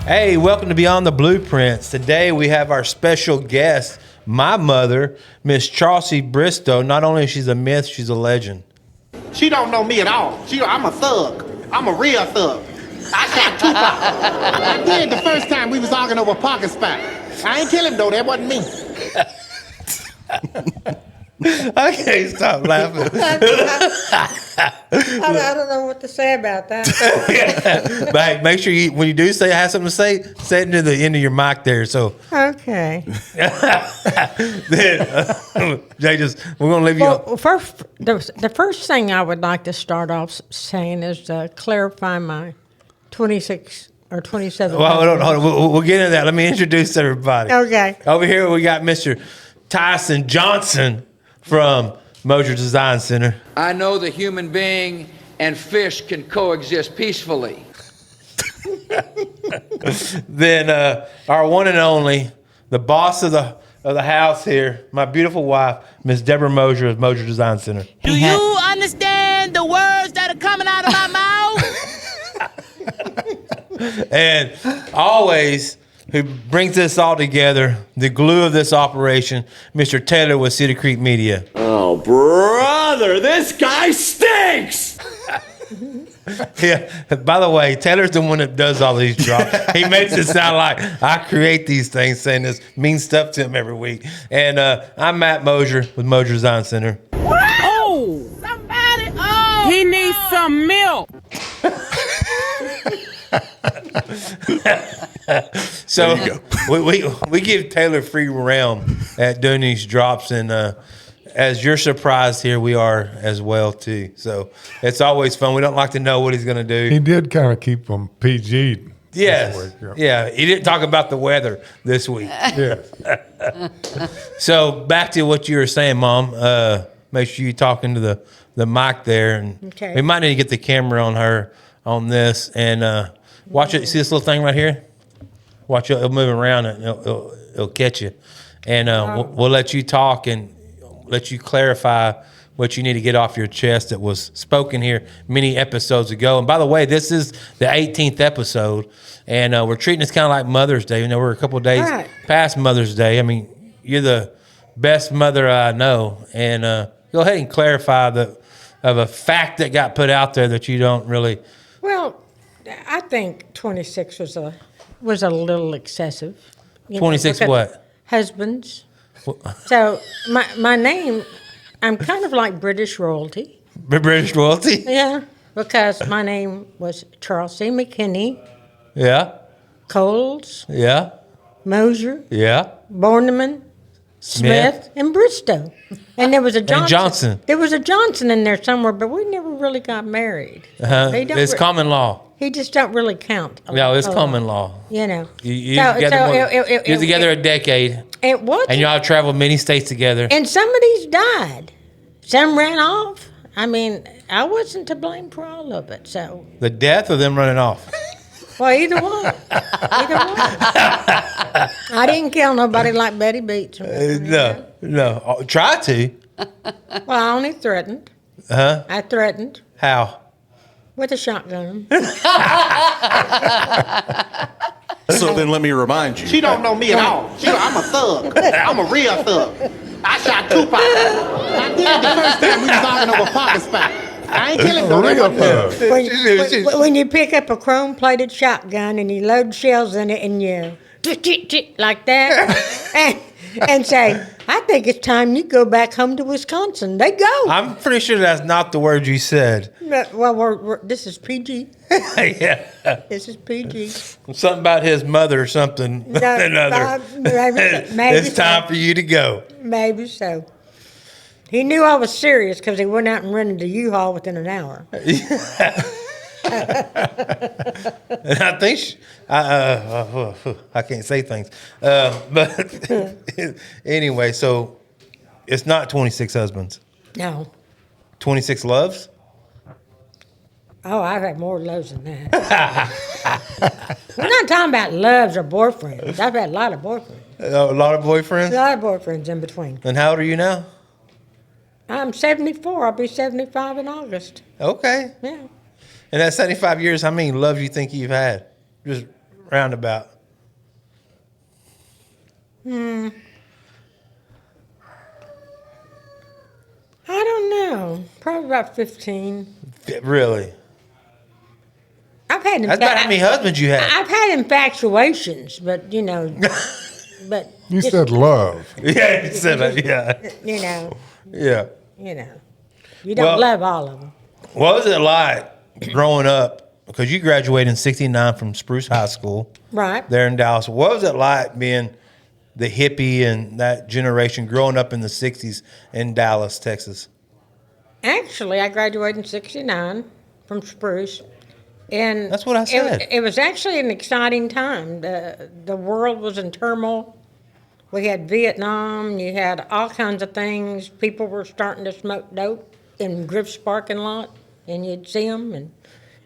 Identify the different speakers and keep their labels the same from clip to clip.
Speaker 1: Hey, welcome to Beyond the Blueprints. Today we have our special guest, my mother, Miss Charlsey Bristow. Not only is she a myth, she's a legend.
Speaker 2: She don't know me at all. I'm a thug. I'm a real thug. I shot Tupac. I did the first time we was arguing over a parking spot. I ain't kill him though, that wasn't me.
Speaker 1: I can't stop laughing.
Speaker 3: I don't know what to say about that.
Speaker 1: But hey, make sure when you do have something to say it into the end of your mic there. So
Speaker 3: Okay.
Speaker 1: then, we're gonna leave you.
Speaker 3: Well, first, the first thing I would like to start off saying is to clarify my 26 or 27.
Speaker 1: Well, hold on. We'll get into that. Let me introduce everybody.
Speaker 3: Okay.
Speaker 1: Over here we got Mr. Tyson Johnson from Mosier Design Center.
Speaker 4: I know the human being and fish can coexist peacefully.
Speaker 1: Then our one and only, the boss of the house here, my beautiful wife, Miss Deborah Mosier of Mosier Design Center.
Speaker 5: Do you understand the words that are coming out of my mouth?
Speaker 1: And always, who brings this all together, the glue of this operation, Mr. Taylor with City Creek Media.
Speaker 6: Oh, brother, this guy stinks!
Speaker 1: Yeah. By the way, Taylor's the one that does all these drops. He makes it sound like I create these things, saying this mean stuff to him every week. And I'm Matt Mosier with Mosier Design Center.
Speaker 5: Oh, somebody! Oh, he needs some milk.
Speaker 1: So we give Taylor free realm at doing these drops, and as you're surprised here, we are as well too. So it's always fun. We don't like to know what he's going to do.
Speaker 7: He did kind of keep them PG.
Speaker 1: Yes, yeah. He didn't talk about the weather this week.
Speaker 7: Yeah.
Speaker 1: So back to what you were saying, Mom. Make sure you talk into the mic there, and
Speaker 3: Okay.
Speaker 1: we might need to get the camera on her on this, and watch it. See this little thing right here? Watch it. It'll move around, and it'll catch you. And we'll let you talk and let you clarify what you need to get off your chest that was spoken here many episodes ago. And by the way, this is the 18th episode, and we're treating this kind of like Mother's Day. You know, we're a couple of days past Mother's Day. I mean, you're the best mother I know. And go ahead and clarify of a fact that got put out there that you don't really.
Speaker 3: Well, I think 26 was a little excessive.
Speaker 1: 26 what?
Speaker 3: Husbands. So my name, I'm kind of like British royalty.
Speaker 1: British royalty?
Speaker 3: Yeah, because my name was Charlsey McKinney,
Speaker 1: Yeah.
Speaker 3: Coles,
Speaker 1: Yeah.
Speaker 3: Mosier,
Speaker 1: Yeah.
Speaker 3: Borneman, Smith, and Bristow. And there was a Johnson.
Speaker 1: And Johnson.
Speaker 3: There was a Johnson in there somewhere, but we never really got married.
Speaker 1: It's common law.
Speaker 3: He just don't really count.
Speaker 1: No, it's common law.
Speaker 3: You know.
Speaker 1: You're together a decade,
Speaker 3: It was.
Speaker 1: and y'all have traveled many states together.
Speaker 3: And some of these died. Some ran off. I mean, I wasn't to blame for all of it. So,
Speaker 1: The death or them running off?
Speaker 3: well, either one. Either one. I didn't kill nobody like Betty Beach.
Speaker 1: No. Oh, try to.
Speaker 3: Well, I only threatened.
Speaker 1: Huh?
Speaker 3: I threatened
Speaker 1: How?
Speaker 3: with a shotgun.
Speaker 6: So then let me remind you.
Speaker 2: She don't know me at all. I'm a thug. I'm a real thug. I shot Tupac. I did the first time we was arguing over a parking spot. I ain't kill him though, that wasn't me.
Speaker 3: When you pick up a chrome-plated shotgun and you load shells in it and you like that, and say, I think it's time you go back home to Wisconsin. They go.
Speaker 1: I'm pretty sure that's not the word you said.
Speaker 3: Well, this is PG.
Speaker 1: Yeah.
Speaker 3: This is PG.
Speaker 1: Something about his mother or something. Another.
Speaker 3: Maybe
Speaker 1: It's time for you to go.
Speaker 3: Maybe so. He knew I was serious because he went out and rented a U-Haul within an hour.
Speaker 1: And I think I can't say things, but anyway. So it's not 26 husbands.
Speaker 3: No.
Speaker 1: 26 loves.
Speaker 3: Oh, I've had more loves than that. We're not talking about loves or boyfriends. I've had a lot of boyfriends.
Speaker 1: A lot of boyfriends.
Speaker 3: A lot of boyfriends in between.
Speaker 1: And how old are you now?
Speaker 3: I'm 74. I'll be 75 in August.
Speaker 1: Okay.
Speaker 3: Yeah.
Speaker 1: In that 75 years, how many loves you think you've had? Just roundabout?
Speaker 3: I don't know. Probably about 15.
Speaker 1: Really?
Speaker 3: I've had
Speaker 1: That's about how many husbands you had.
Speaker 3: I've had infatuations, but but
Speaker 7: You said love.
Speaker 1: Yeah, you said that. Yeah.
Speaker 3: Yeah.
Speaker 1: Yeah.
Speaker 3: You don't love all of them.
Speaker 1: What was it like growing up? Because you graduated in '69 from Spruce High School,
Speaker 3: Right.
Speaker 1: there in Dallas. What was it like being the hippie and that generation growing up in the '60s in Dallas, Texas?
Speaker 3: Actually, I graduated in '69 from Spruce. And
Speaker 1: that's what I said.
Speaker 3: It was actually an exciting time. The world was in turmoil. We had Vietnam. You had all kinds of things. People were starting to smoke dope in Griff's parking lot, and you'd see them,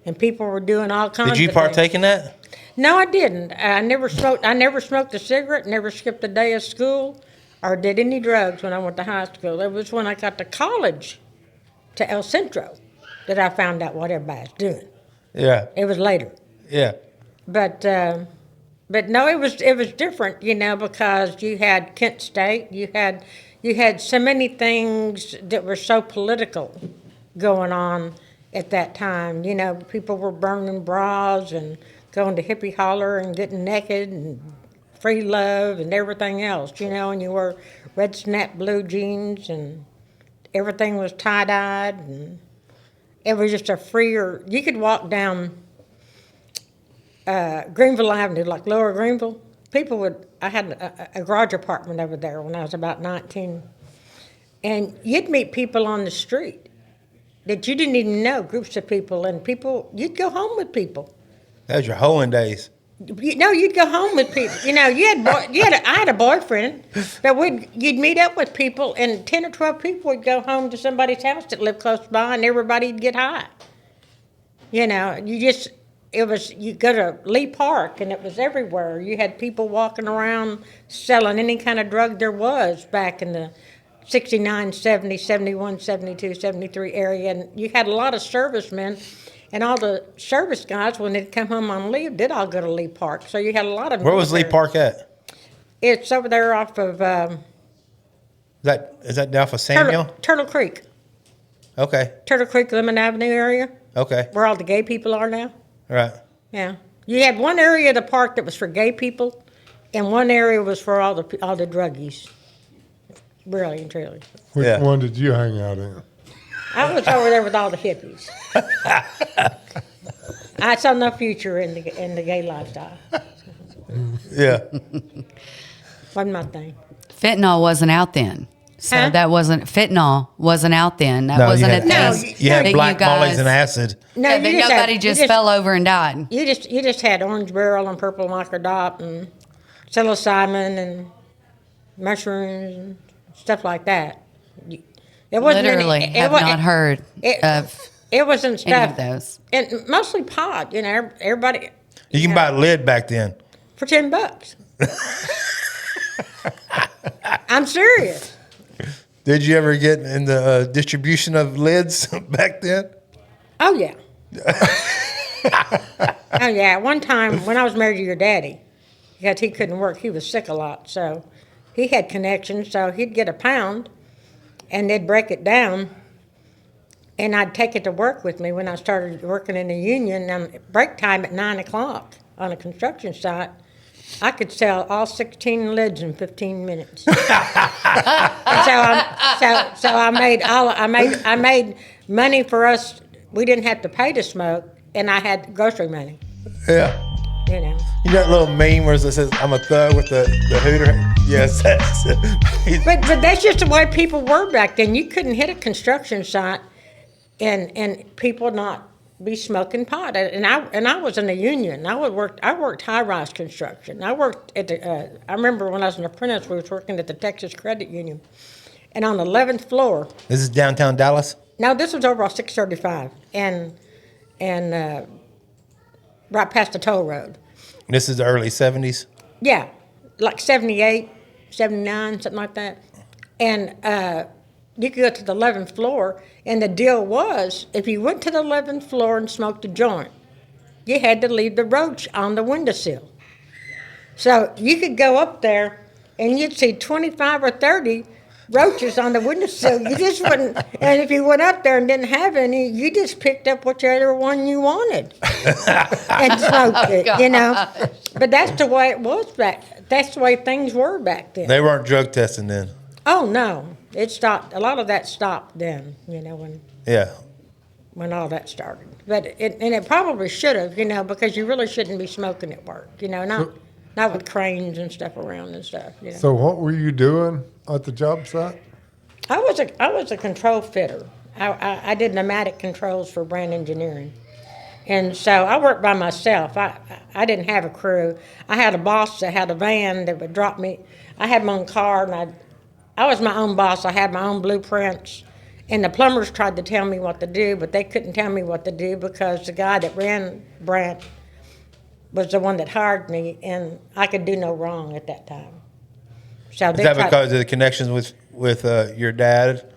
Speaker 3: and people were doing all kinds of things.
Speaker 1: Did you partake in that?
Speaker 3: No, I didn't. I never smoked a cigarette, never skipped a day of school, or did any drugs when I went to high school. It was when I got to college, to El Centro, that I found out what everybody was doing.
Speaker 1: Yeah.
Speaker 3: It was later.
Speaker 1: Yeah.
Speaker 3: But no, it was different, because you had Kent State, you had so many things that were so political going on at that time. People were burning bras and going to hippie holler and getting naked and free love and everything else, and you wore red snap blue jeans and everything was tie-dyed, and it was just a freer. You could walk down Greenville Avenue, like Lower Greenville. I had a garage apartment over there when I was about 19. And you'd meet people on the street that you didn't even know, groups of people, and you'd go home with people.
Speaker 1: That was your hoeing days.
Speaker 3: You'd go home with people. I had a boyfriend, but you'd meet up with people, and 10 or 12 people would go home to somebody's house that lived close by, and everybody'd get high. You go to Lee Park, and it was everywhere. You had people walking around selling any kind of drug there was back in the 69, 70, 71, 72, 73 area, and you had a lot of servicemen. And all the service guys, when they'd come home on leave, did all go to Lee Park. So you had a lot of.
Speaker 1: Where was Lee Park at?
Speaker 3: It's over there off of.
Speaker 1: Is that down for Samuel?
Speaker 3: Turtle Creek.
Speaker 1: Okay.
Speaker 3: Turtle Creek, Lemon Avenue area.
Speaker 1: Okay.
Speaker 3: Where all the gay people are now.
Speaker 1: Right.
Speaker 3: Yeah. You had one area of the park that was for gay people, and one area was for all the druggies. Really and truly.
Speaker 7: Which one did you hang out in?
Speaker 3: I was over there with all the hippies. I saw no future in the gay lifestyle.
Speaker 1: Yeah.
Speaker 3: Wasn't my thing.
Speaker 8: Fentanyl wasn't out then. So fentanyl wasn't out then. That wasn't a thing.
Speaker 1: You had black mollies and acid.
Speaker 3: No,
Speaker 8: nobody just fell over and died.
Speaker 3: You just had orange barrel and purple microdot and psilocybin and mushrooms and stuff like that. It wasn't
Speaker 8: Literally have not heard of
Speaker 3: it wasn't stuff.
Speaker 8: any of those.
Speaker 3: And mostly pot. Everybody.
Speaker 1: You can buy a lid back then.
Speaker 3: For $10. I'm serious.
Speaker 1: Did you ever get in the distribution of lids back then?
Speaker 3: Oh, yeah. Oh, yeah. One time when I was married to your daddy, because he couldn't work, he was sick a lot, so he had connections, so he'd get a pound, and they'd break it down, and I'd take it to work with me when I started working in the union. And break time at 9 o'clock on a construction site, I could sell all 16 lids in 15 minutes. So I made money for us. We didn't have to pay to smoke, and I had grocery money.
Speaker 1: Yeah.
Speaker 3: You
Speaker 1: got a little meme where it says, "I'm a thug with the hooter." Yes, that's
Speaker 3: but that's just the way people were back then. You couldn't hit a construction site and people not be smoking pot. And I was in the union. I worked high-rise construction. I worked at the. I remember when I was an apprentice, we was working at the Texas Credit Union, and on the 11th floor.
Speaker 1: This is downtown Dallas.
Speaker 3: No, this was over on 635 and right past the toll road.
Speaker 1: This is the early 70s?
Speaker 3: Yeah, like 78, 79, something like that. And you could go to the 11th floor, and the deal was, if you went to the 11th floor and smoked a joint, you had to leave the roach on the windowsill. So you could go up there and you'd see 25 or 30 roaches on the windowsill. You just wouldn't, and if you went up there and didn't have any, you just picked up whichever one you wanted and smoked it, you know. But that's the way it was that's the way things were back then.
Speaker 1: They weren't drug testing then.
Speaker 3: Oh, no. It stopped. A lot of that stopped then, you know, when all that started. But it probably should have, you know, because you really shouldn't be smoking at work, you know, not with cranes and stuff around and stuff, you know.
Speaker 7: So what were you doing at the job site?
Speaker 3: I was a control fitter. I did pneumatic controls for Brand Engineering. And so I worked by myself. I didn't have a crew. I had a boss that had a van that would drop me. I had my own car, and I was my own boss. I had my own blueprints. And the plumbers tried to tell me what to do, but they couldn't tell me what to do because the guy that ran Brand was the one that hired me, and I could do no wrong at that time. So
Speaker 1: Is that because of the connections with your dad?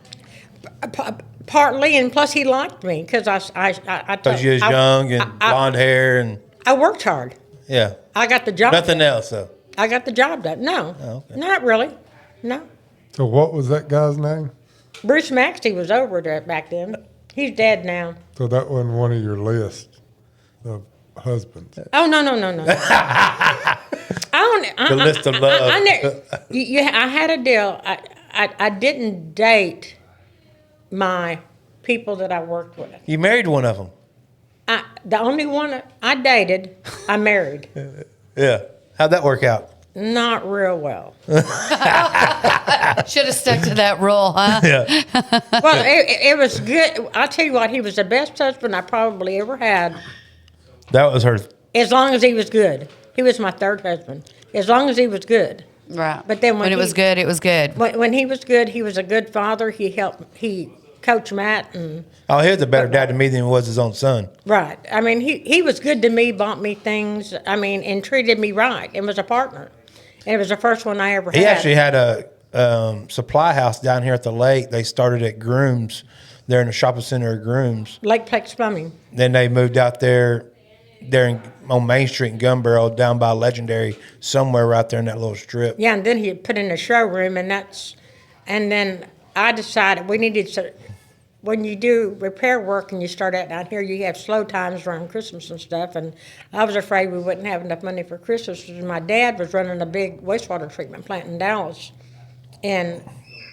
Speaker 3: Partly, and plus he liked me because I
Speaker 1: Because you was young and blonde hair and...
Speaker 3: I worked hard.
Speaker 1: Yeah.
Speaker 3: I got the job.
Speaker 1: Nothing else, though.
Speaker 3: I got the job done. No, not really. No.
Speaker 7: So what was that guy's name?
Speaker 3: Bruce Maxey was over there back then. He's dead now.
Speaker 7: So that wasn't one of your list of husbands.
Speaker 3: Oh, no.
Speaker 1: The list of love.
Speaker 3: I had a deal. I didn't date my people that I worked with.
Speaker 1: You married one of them.
Speaker 3: The only one I dated, I married.
Speaker 1: Yeah. How'd that work out?
Speaker 3: Not real well.
Speaker 8: Should have stuck to that rule, huh?
Speaker 1: Yeah.
Speaker 3: Well, it was good. I'll tell you what, he was the best husband I probably ever had.
Speaker 1: That was her.
Speaker 3: As long as he was good. He was my third husband. As long as he was good.
Speaker 8: Right.
Speaker 3: But then when
Speaker 8: it was good, it was good.
Speaker 3: When he was good, he was a good father. He coached Matt and...
Speaker 1: Oh, he was a better dad to me than he was his own son.
Speaker 3: Right. I mean, he was good to me, bought me things, and treated me right, and was a partner. And it was the first one I ever had.
Speaker 1: He actually had a supply house down here at the lake. They started at Grooms, there in the shopping center of Grooms.
Speaker 3: Lakeplex Plumbing.
Speaker 1: Then they moved out there on Main Street in Gun Barrel, down by Legendary, somewhere right there in that little strip.
Speaker 3: Yeah, and then he put in a showroom, and then I decided we needed to... When you do repair work and you start out down here, you have slow times around Christmas and stuff, and I was afraid we wouldn't have enough money for Christmas. My dad was running a big wastewater treatment plant in Dallas and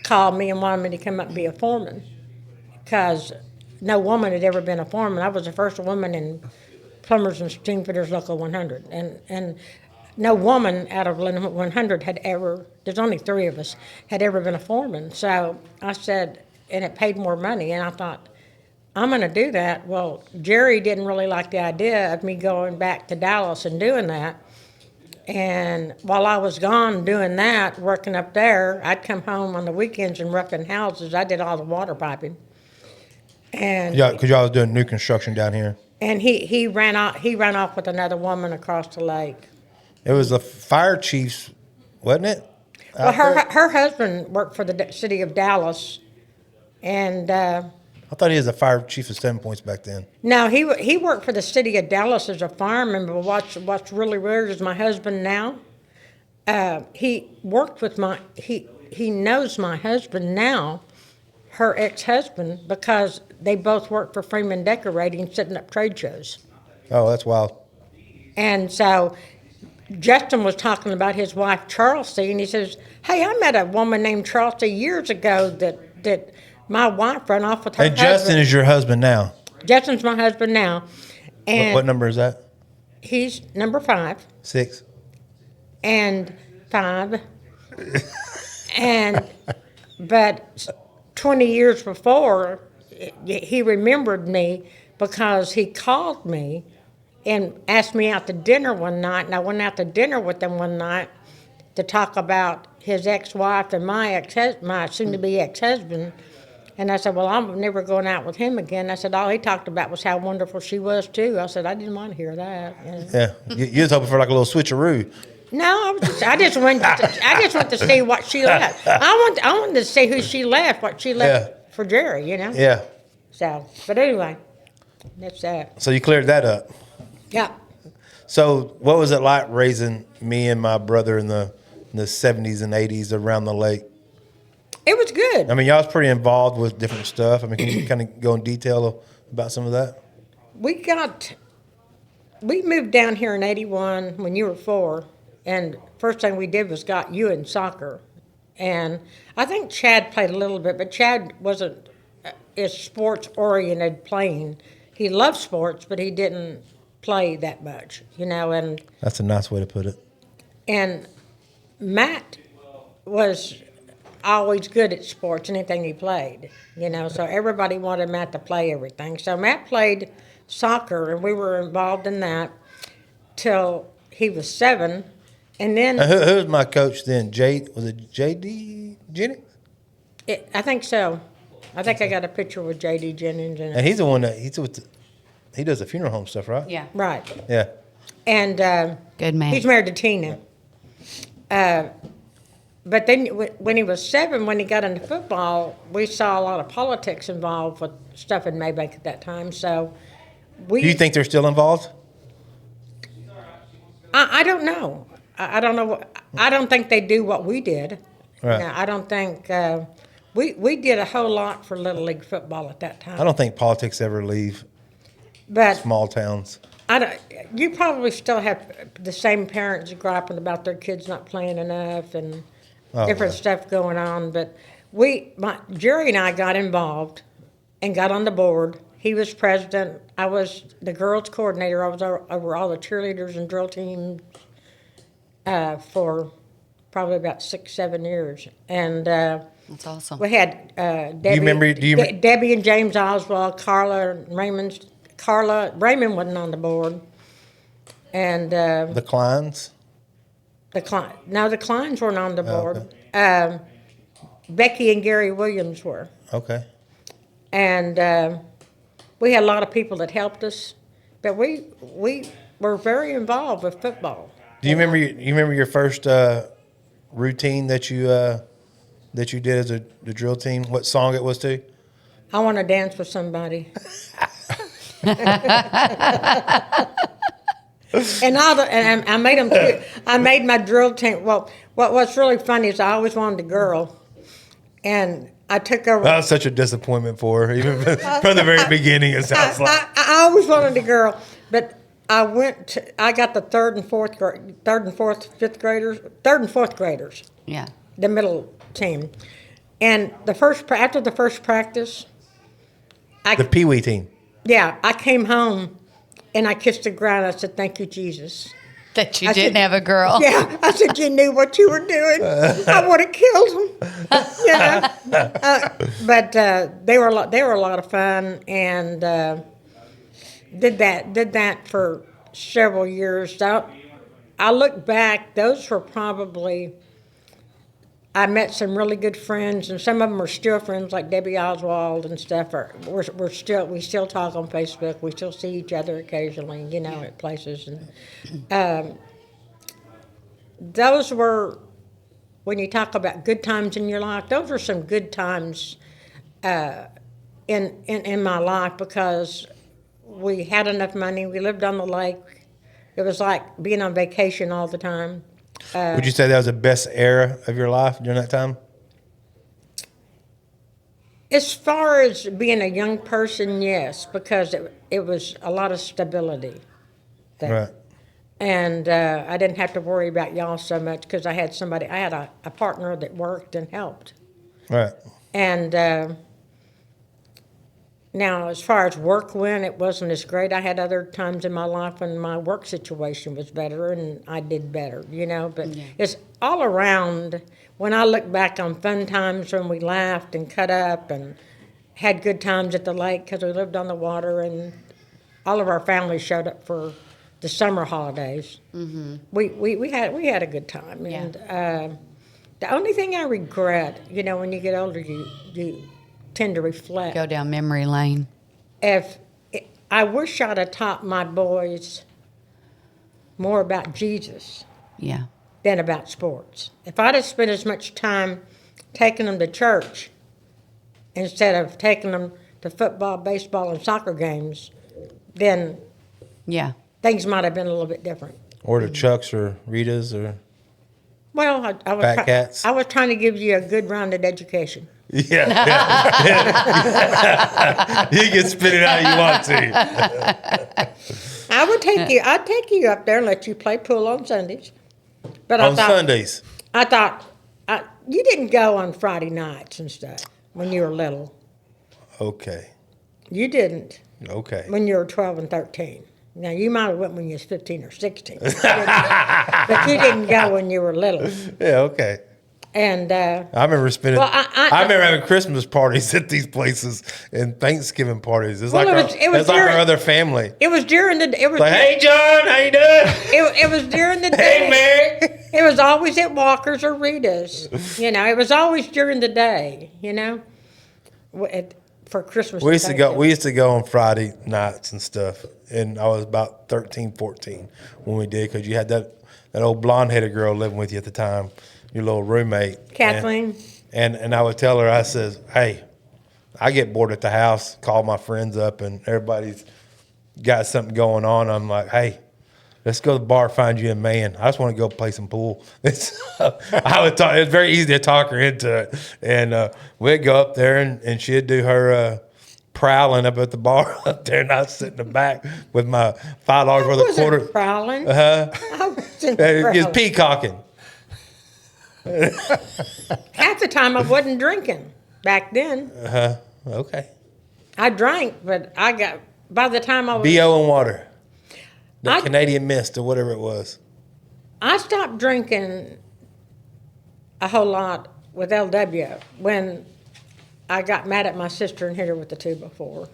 Speaker 3: called me and wanted me to come up and be a foreman because no woman had ever been a foreman. I was the first woman in Plumbers and Steamfitters Local 100, and no woman out of 100 had ever, there's only 3 of us, had ever been a foreman. So I said... And it paid more money, and I thought, I'm going to do that. Well, Jerry didn't really like the idea of me going back to Dallas and doing that. And while I was gone doing that, working up there, I'd come home on the weekends and roughing houses. I did all the water piping. And
Speaker 1: Yeah, because y'all was doing new construction down here.
Speaker 3: And he ran off with another woman across the lake.
Speaker 1: It was the fire chiefs, wasn't it?
Speaker 3: Well, her husband worked for the city of Dallas. And
Speaker 1: I thought he was the fire chief of 7 Points back then.
Speaker 3: no, he worked for the city of Dallas as a fireman. But what's really weird is my husband now. He worked with he knows my husband now, her ex-husband, because they both worked for Freeman Decorating, setting up trade shows.
Speaker 1: Oh, that's wild.
Speaker 3: And so Justin was talking about his wife Charlsey, and he says, "Hey, I met a woman named Charlsey years ago that." My wife ran off with her husband.
Speaker 1: And Justin is your husband now?
Speaker 3: Justin's my husband now. And
Speaker 1: what number is that?
Speaker 3: He's number 5.
Speaker 1: 6.
Speaker 3: And 5. But 20 years before, he remembered me because he called me and asked me out to dinner one night. And I went out to dinner with him one night to talk about his ex-wife and my soon-to-be ex-husband. And I said, well, I'm never going out with him again. I said, all he talked about was how wonderful she was, too. I said, I didn't want to hear that.
Speaker 1: Yeah, you was hoping for like a little switcheroo.
Speaker 3: No, I just went to see what she left. I wanted to see who she left, what she left for Jerry, you know?
Speaker 1: Yeah.
Speaker 3: So, but anyway, that's that.
Speaker 1: So you cleared that up.
Speaker 3: Yeah.
Speaker 1: So, what was it like raising me and my brother in the 70s and 80s around the lake?
Speaker 3: It was good.
Speaker 1: I mean, y'all was pretty involved with different stuff. I mean, can you kind of go in detail about some of that?
Speaker 3: We moved down here in 81 when you were 4, and first thing we did was got you in soccer. And I think Chad played a little bit, but Chad wasn't as sports-oriented playing. He loved sports, but he didn't play that much, and...
Speaker 1: That's a nice way to put it.
Speaker 3: And Matt was always good at sports, anything he played, so everybody wanted Matt to play everything. So Matt played soccer, and we were involved in that till he was 7. And then...
Speaker 1: Who was my coach then? Was it J.D. Jennings?
Speaker 3: I think so. I think I got a picture with J.D. Jennings in it.
Speaker 1: And he's the one that, he does the funeral home stuff, right?
Speaker 8: Yeah.
Speaker 3: Right.
Speaker 1: Yeah.
Speaker 3: And
Speaker 8: Good man.
Speaker 3: he's married to Tina. But then when he was 7, when he got into football, we saw a lot of politics involved with stuff in Maybank at that time. So
Speaker 1: Do you think they're still involved?
Speaker 3: I don't know. I don't know. I don't think they do what we did.
Speaker 1: Right.
Speaker 3: No, I don't think we did a whole lot for Little League football at that time.
Speaker 1: I don't think politics ever leave
Speaker 3: But
Speaker 1: small towns.
Speaker 3: you probably still have the same parents griping about their kids not playing enough and different stuff going on. But Jerry and I got involved and got on the board. He was president. I was the girls coordinator. I was over all the cheerleaders and drill teams for probably about 6-7 years. And
Speaker 8: That's awesome.
Speaker 3: we had Debbie,
Speaker 1: do you remember-
Speaker 3: Debbie and James Oswald, Carla and Raymond. Raymond wasn't on the board. And
Speaker 1: The Kleins?
Speaker 3: the Kleins weren't on the board.
Speaker 1: Okay.
Speaker 3: Becky and Gary Williams were.
Speaker 1: Okay.
Speaker 3: And we had a lot of people that helped us, but we were very involved with football.
Speaker 1: Do you remember your first routine that you did as the drill team? What song it was to?
Speaker 3: I want to dance with somebody. And I made them. I made my drill team. Well, what's really funny is I always wanted a girl, and I took over.
Speaker 1: That was such a disappointment for her, even from the very beginning. It sounds like.
Speaker 3: I always wanted a girl, but I got the third and fourth graders.
Speaker 8: Yeah.
Speaker 3: The middle team, and after the first practice,
Speaker 1: The Pee Wee team.
Speaker 3: Yeah, I came home and I kissed the ground. I said, "Thank you, Jesus."
Speaker 8: That you didn't have a girl.
Speaker 3: Yeah, I said, "You knew what you were doing. I would have killed them." But they were a lot of fun, and did that for several years. I look back; those were probably. I met some really good friends, and some of them are still friends, like Debbie Oswald and stuff. We still talk on Facebook. We still see each other occasionally, at places. And those were, when you talk about good times in your life, those were some good times in my life, because we had enough money. We lived on the lake. It was like being on vacation all the time.
Speaker 1: Would you say that was the best era of your life during that time?
Speaker 3: As far as being a young person, yes, because it was a lot of stability there.
Speaker 1: Right.
Speaker 3: And I didn't have to worry about y'all so much, because I had a partner that worked and helped.
Speaker 1: Right.
Speaker 3: And now, as far as work went, it wasn't as great. I had other times in my life when my work situation was better and I did better, But it's all around. When I look back on fun times when we laughed and cut up and had good times at the lake, because we lived on the water, and all of our family showed up for the summer holidays. Mm-hmm. We had a good time.
Speaker 8: Yeah.
Speaker 3: And the only thing I regret, when you get older, you tend to reflect.
Speaker 8: Go down memory lane.
Speaker 3: I wish I'd have taught my boys more about Jesus
Speaker 8: Yeah.
Speaker 3: than about sports. If I'd have spent as much time taking them to church instead of taking them to football, baseball, and soccer games, then
Speaker 8: Yeah.
Speaker 3: things might have been a little bit different.
Speaker 1: Or the Chucks or Ritas or
Speaker 3: Well, I was
Speaker 1: Fat Cats.
Speaker 3: I was trying to give you a good rounded education.
Speaker 1: Yeah. You can spit it out you want to.
Speaker 3: I would take you. I'd take you up there and let you play pool on Sundays. But
Speaker 1: On Sundays.
Speaker 3: I thought you didn't go on Friday nights and stuff when you were little.
Speaker 1: Okay.
Speaker 3: You didn't
Speaker 1: Okay.
Speaker 3: when you were 12 and 13. Now you might have went when you was 15 or 16, but you didn't go when you were little.
Speaker 1: Yeah, okay.
Speaker 3: And
Speaker 1: I remember spending.
Speaker 3: Well,
Speaker 1: I remember having Christmas parties at these places and Thanksgiving parties. It's
Speaker 3: Well,
Speaker 1: like
Speaker 3: it was
Speaker 1: our
Speaker 3: during-
Speaker 1: other family.
Speaker 3: it was during the
Speaker 1: Like, hey John, how you doing?
Speaker 3: it was during the
Speaker 1: Hey
Speaker 3: day.
Speaker 1: Mary.
Speaker 3: It was always at Walker's or Rita's. You know, it was always during the day. You know, for Christmas.
Speaker 1: We
Speaker 3: and
Speaker 1: used to go.
Speaker 3: Thanksgiving.
Speaker 1: We used to go on Friday nights and stuff. And I was about 13, 14 when we did, because you had that old blonde-headed girl living with you at the time, your little roommate,
Speaker 3: Kathleen.
Speaker 1: And I would tell her, I says, hey, I get bored at the house, call my friends up, and everybody's got something going on. I'm like, hey, let's go to the bar, find you a man. I just want to go play some pool. I would talk. It's very easy to talk her into it. And we'd go up there, and she'd do her prowling up at the bar up there, and I'd sit in the back with my $5 worth of quarter.
Speaker 3: Prowling.
Speaker 1: Uh-huh.
Speaker 3: I wasn't
Speaker 1: Just
Speaker 3: prowling.
Speaker 1: peacocking.
Speaker 3: Half the time I wasn't drinking back then.
Speaker 1: Okay.
Speaker 3: I drank, but by the time I was,
Speaker 1: B.O. and water. The
Speaker 3: I-
Speaker 1: Canadian Mist or whatever it was.
Speaker 3: I stopped drinking a whole lot with LW when I got mad at my sister and hit her with the 2x4.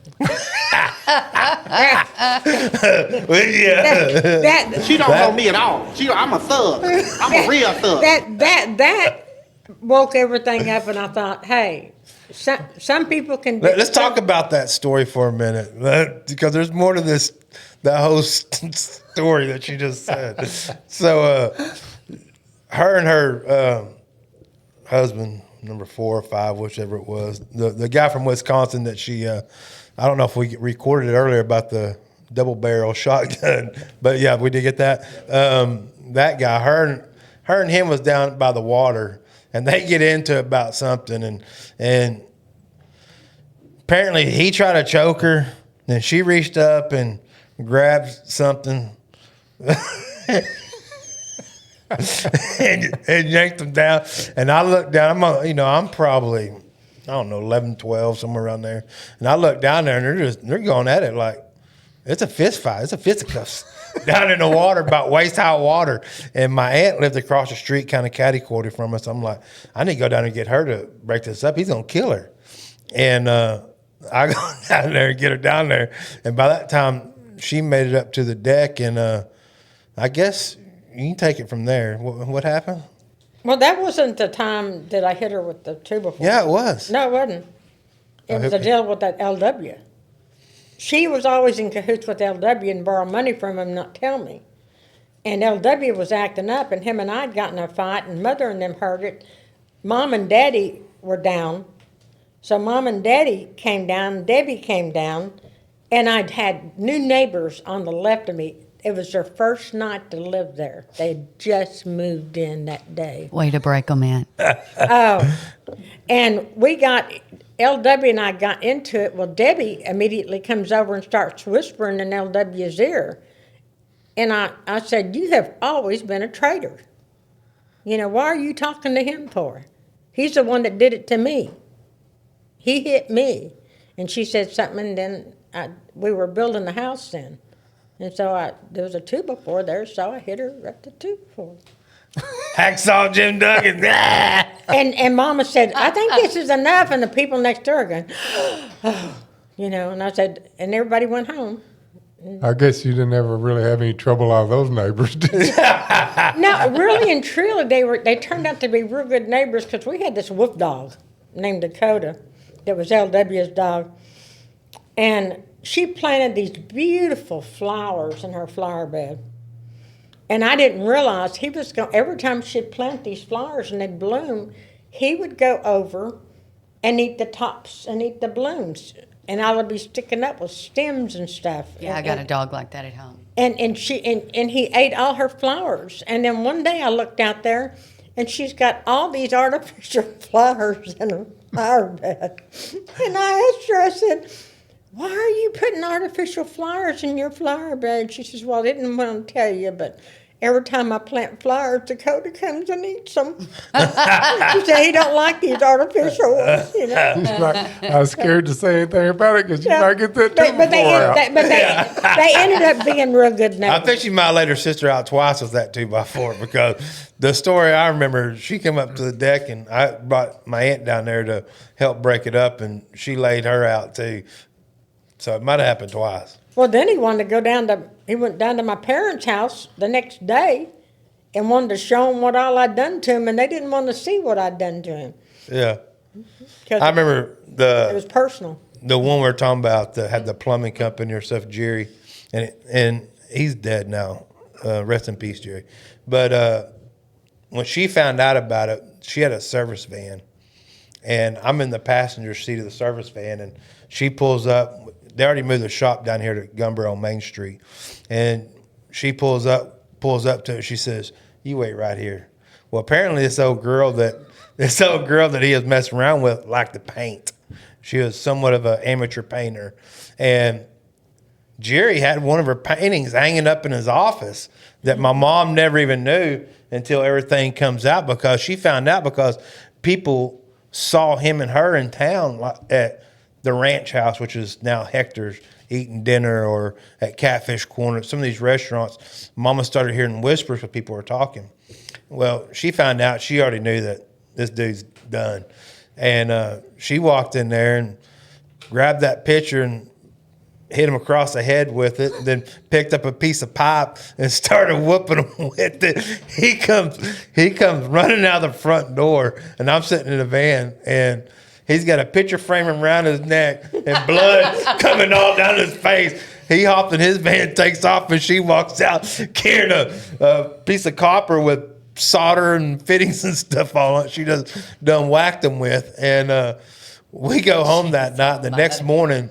Speaker 1: Well, yeah.
Speaker 3: That
Speaker 2: She don't know me at all. I'm a thug. I'm a real thug.
Speaker 3: that woke everything up, and I thought, hey, some people can.
Speaker 1: Let's talk about that story for a minute, because there's more to that whole story that you just said. So, her and her husband, number 4 or 5, whichever it was, the guy from Wisconsin that she, I don't know if we recorded it earlier about the double barrel shotgun, but yeah, we did get that. That guy, her and him was down by the water, and they get into about something, and apparently he tried to choke her, then she reached up and grabbed something and yanked him down. And I looked down. I'm probably, I don't know, 11, 12, somewhere around there. And I looked down there, and they're going at it like it's a fist fight. It's a fisticuffs down in the water, about waist high water. And my aunt lived across the street, kind of catty-cornered from us. I'm like, I need to go down and get her to break this up. He's gonna kill her. And I go down there and get her down there. And by that time, she made it up to the deck. And I guess you can take it from there. What happened?
Speaker 3: Well, that wasn't the time that I hit her with the 2x4.
Speaker 1: Yeah, it was.
Speaker 3: No, it wasn't. It was a deal with that LW. She was always in cahoots with LW and borrow money from him, not tell me. And LW was acting up, and him and I had gotten in a fight, and Mother and them heard it. Mom and Daddy were down. So Mom and Daddy came down, Debbie came down, and I'd had new neighbors on the left of me. It was their first night to live there. They had just moved in that day.
Speaker 8: Way to break them in.
Speaker 3: And LW and I got into it. Well, Debbie immediately comes over and starts whispering in LW's ear. And I said, you have always been a traitor. You know, why are you talking to him for? He's the one that did it to me. He hit me. And she said something, and then we were building the house then. And so there was a 2x4 there, so I hit her at the 2x4.
Speaker 1: Hacksaw Jim Duggan.
Speaker 3: And Mama said, I think this is enough. And the people next door are going, oh, you know. And I said, and everybody went home.
Speaker 7: I guess you didn't ever really have any trouble out of those neighbors, did you?
Speaker 3: No, really and truly, they turned out to be real good neighbors, because we had this wolf dog named Dakota that was LW's dog. And she planted these beautiful flowers in her flower bed. And I didn't realize he was going, every time she'd plant these flowers and they'd bloom, he would go over and eat the tops and eat the blooms. and I would be sticking up with stems and stuff.
Speaker 8: Yeah, I got a dog like that at home.
Speaker 3: And he ate all her flowers. And then one day I looked out there, and she's got all these artificial flowers in her flower bed. And I asked her, I said, why are you putting artificial flowers in your flower bed? She says, well, I didn't want to tell you, but every time I plant flowers, Dakota comes and eats them. She said he don't like these artificial ones, you know.
Speaker 7: I was scared to say anything about it because you might get that tumor
Speaker 3: But
Speaker 7: out.
Speaker 3: they ended up being real good neighbors.
Speaker 1: I think she might have let her sister out twice with that 2x4 because the story I remember, she came up to the deck and I brought my aunt down there to help break it up, and she laid her out too. So it might have happened twice.
Speaker 3: Well, then he went down to my parents' house the next day and wanted to show them what all I'd done to him, and they didn't want to see what I'd done to him.
Speaker 1: Yeah.
Speaker 3: 'Cause
Speaker 1: I remember
Speaker 3: it was personal.
Speaker 1: the one we were talking about that had the plumbing company or stuff, Jerry, and he's dead now. Rest in peace, Jerry. But when she found out about it, she had a service van, and I'm in the passenger seat of the service van, and she pulls up. They already moved the shop down here to Gumbel on Main Street, and she pulls up to it. She says, "You wait right here." Well, apparently this old girl that he was messing around with liked to paint. She was somewhat of an amateur painter, and Jerry had one of her paintings hanging up in his office that my mom never even knew until everything comes out, because she found out because people saw him and her in town at the ranch house, which is now Hector's, eating dinner, or at Catfish Corner, some of these restaurants. Mama started hearing whispers when people were talking. Well, she found out, she already knew that this dude's done. And she walked in there and grabbed that picture and hit him across the head with it, then picked up a piece of pipe and started whooping him with it. He comes running out the front door, and I'm sitting in the van, and he's got a picture frame around his neck and blood coming all down his face. He hopped in his van, takes off, and she walks out carrying a piece of copper with solder and fittings and stuff on it. She done whacked him with. And we go home that night. The next morning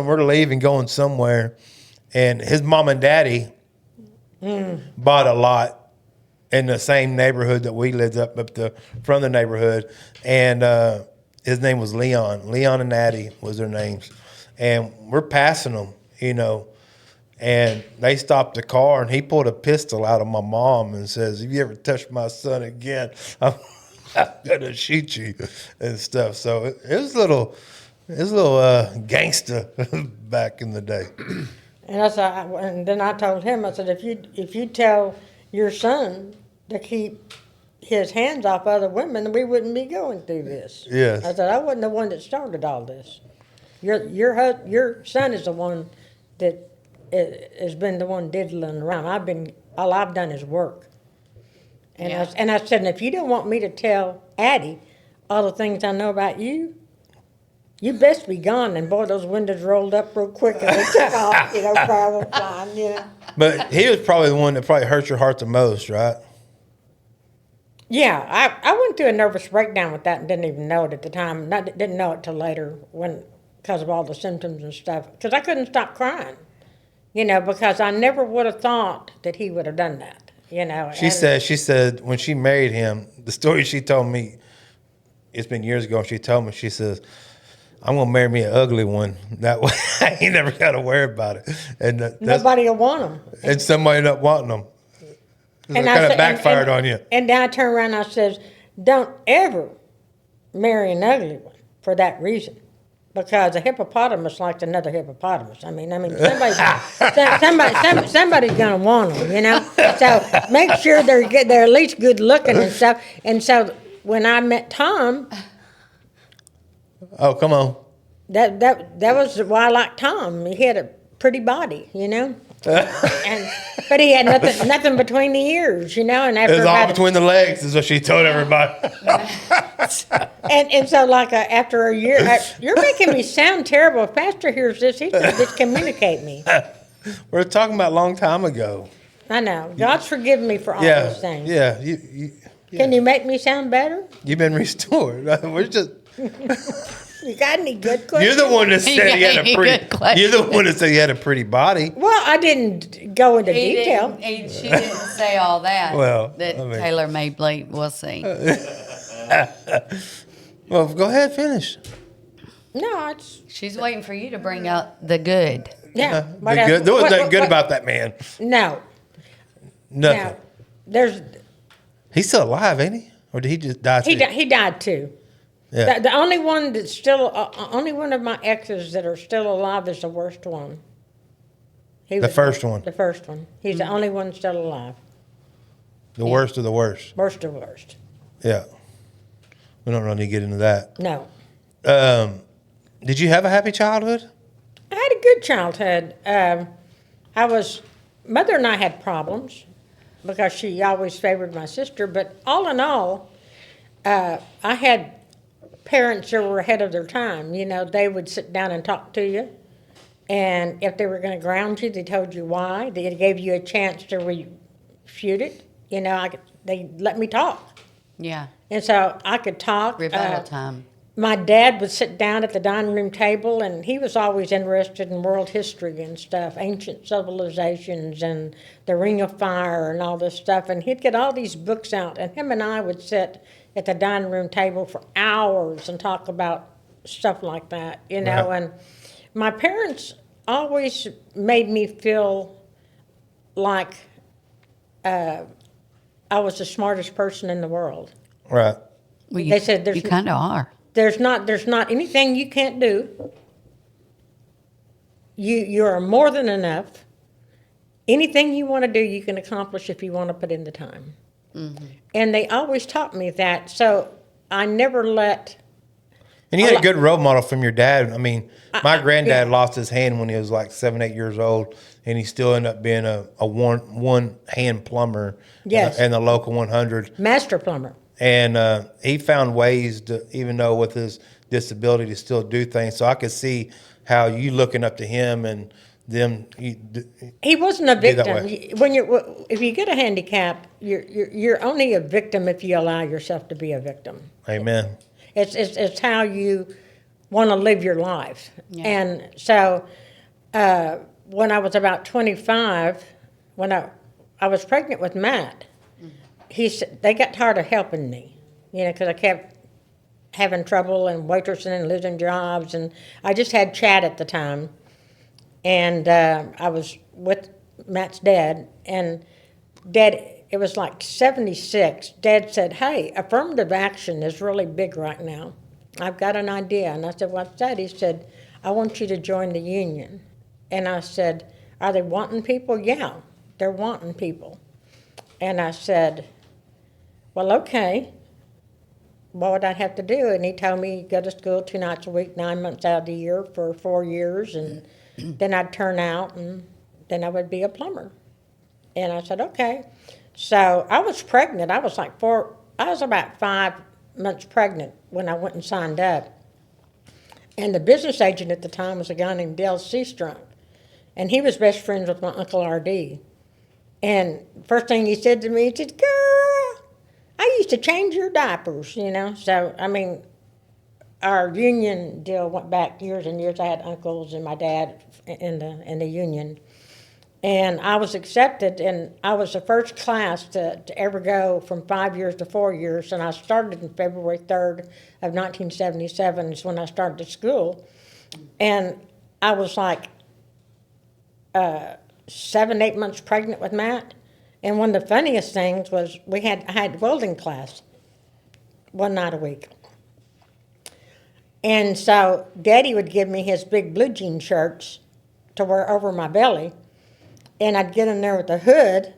Speaker 1: we're leaving, going somewhere, and his mom and daddy bought a lot in the same neighborhood that we lived up from the neighborhood, and his name was Leon. Leon and Addie was their names. And we're passing them, and they stopped the car, and he pulled a pistol out of my mom and says, "If you ever touch my son again, I'm going to shoot you," and stuff. So it was a little gangster back in the day.
Speaker 3: And then I told him, I said, if you tell your son to keep his hands off other women, we wouldn't be going through this.
Speaker 1: Yes.
Speaker 3: I said, I wasn't the one that started all this. Your son is the one that has been the one diddling around. All I've done is work. And I said, and if you don't want me to tell Addie all the things I know about you, you best be gone. And boy, those windows rolled up real quick and they took off, travel flying,
Speaker 1: But he was probably the one that probably hurt your heart the most, right?
Speaker 3: Yeah, I went through a nervous breakdown with that and didn't even know it at the time. Didn't know it till later because of all the symptoms and stuff. Because I couldn't stop crying, because I never would have thought that he would have done that,
Speaker 1: She said when she married him, the story she told me, it's been years ago, she told me, she says, "I'm going to marry me an ugly one. That way I ain't never got to worry about it." And
Speaker 3: nobody will want him.
Speaker 1: And somebody ended up wanting them. It kind of backfired on you.
Speaker 3: And then I turned around and I says, don't ever marry an ugly one for that reason. Because a hippopotamus likes another hippopotamus. I mean, somebody's going to want them, So make sure they're at least good looking and stuff. And so when I met Tom.
Speaker 1: Oh, come on.
Speaker 3: That was why I liked Tom. He had a pretty body, But he had nothing between the ears, And after
Speaker 1: it was all between the legs, is what she told everybody.
Speaker 3: and so, after a year, you're making me sound terrible. If Pastor hears this, he's going to discommunicate me.
Speaker 1: We're talking about a long time ago.
Speaker 3: I know. God's forgiven me for all those things.
Speaker 1: Yeah.
Speaker 3: Can you make me sound better?
Speaker 1: You've been restored. We're just.
Speaker 3: You got any good questions?
Speaker 1: You're the one that said he had a
Speaker 8: Good
Speaker 1: pretty.
Speaker 8: question.
Speaker 1: You're the one that said he had a pretty body.
Speaker 3: Well, I didn't go into detail.
Speaker 8: She didn't say all that.
Speaker 1: Well,
Speaker 8: that
Speaker 1: I mean-
Speaker 8: Taylor may bleep. We'll see.
Speaker 1: Well, go ahead, finish.
Speaker 3: No, it's
Speaker 8: She's waiting for you to bring out the good.
Speaker 3: yeah.
Speaker 1: The good, there was nothing good about that man.
Speaker 3: No,
Speaker 1: Nothing.
Speaker 3: no. There's
Speaker 1: He's still alive, ain't he? Or did he just die?
Speaker 3: he died too.
Speaker 1: Yeah.
Speaker 3: The only one that's still only one of my exes that are still alive is the worst one.
Speaker 1: The first one.
Speaker 3: The first one. He's the only one still alive.
Speaker 1: The worst of the worst.
Speaker 3: Worst of worst.
Speaker 1: Yeah. We don't really need to get into that.
Speaker 3: No.
Speaker 1: Did you have a happy childhood?
Speaker 3: I had a good childhood. Mother and I had problems because she always favored my sister, but all in all, I had parents that were ahead of their time. You know, they would sit down and talk to you, and if they were going to ground you, they told you why. They gave you a chance to refute it. You know, they let me talk.
Speaker 8: Yeah.
Speaker 3: And so I could talk.
Speaker 8: Rebuttal time.
Speaker 3: My dad would sit down at the dining room table, and he was always interested in world history and stuff, ancient civilizations and the Ring of Fire and all this stuff. And he'd get all these books out, and him and I would sit at the dining room table for hours and talk about stuff like that, you know.
Speaker 1: Right.
Speaker 3: And my parents always made me feel like I was the smartest person in the world.
Speaker 1: Right.
Speaker 8: Well,
Speaker 3: They said
Speaker 8: you kind of are.
Speaker 3: There's not anything you can't do. You are more than enough. Anything you want to do, you can accomplish if you want to put in the time. Mm-hmm. And they always taught me that. So I never let.
Speaker 1: And you had a good role model from your dad. I mean, my granddad lost his hand when he was like 7, 8 years old, and he still ended up being a one hand plumber.
Speaker 3: Yes.
Speaker 1: In the local 100.
Speaker 3: Master plumber.
Speaker 1: And he found ways to, even though with his disability, to still do things. So I could see how you looking up to him and them.
Speaker 3: He wasn't a
Speaker 1: Be that
Speaker 3: victim.
Speaker 1: way.
Speaker 3: If you get a handicap, you're only a victim if you allow yourself to be a victim.
Speaker 1: Amen.
Speaker 3: It's how you want to live your life.
Speaker 8: Yeah.
Speaker 3: And so when I was about 25, when I was pregnant with Matt, they got tired of helping me, you know, because I kept having trouble and waitressing and losing jobs. And I just had Chad at the time. And I was with Matt's dad. And Dad, it was like 76. Dad said, hey, affirmative action is really big right now. I've got an idea. And I said, what's that? He said, I want you to join the union. And I said, are they wanting people? Yeah, they're wanting people. And I said, well, okay. What would I have to do? And he told me, go to school 2 nights a week, 9 months out of the year for 4 years. And then I'd turn out, and then I would be a plumber. And I said, okay. So I was pregnant. I was about 5 months pregnant when I went and signed up. And the business agent at the time was a guy named Dale Seastrunk. And he was best friends with my Uncle R.D. And first thing he said to me, he said, girl, I used to change your diapers, you know. So, I mean, our union deal went back years and years. I had uncles and my dad in the union. And I was accepted, and I was the first class to ever go from 5 years to 4 years. And I started in February 3rd of 1977 is when I started school. And I was like 7, 8 months pregnant with Matt. And one of the funniest things was I had welding class 1 night a week. And so Daddy would give me his big blue jean shirts to wear over my belly. And I'd get in there with a hood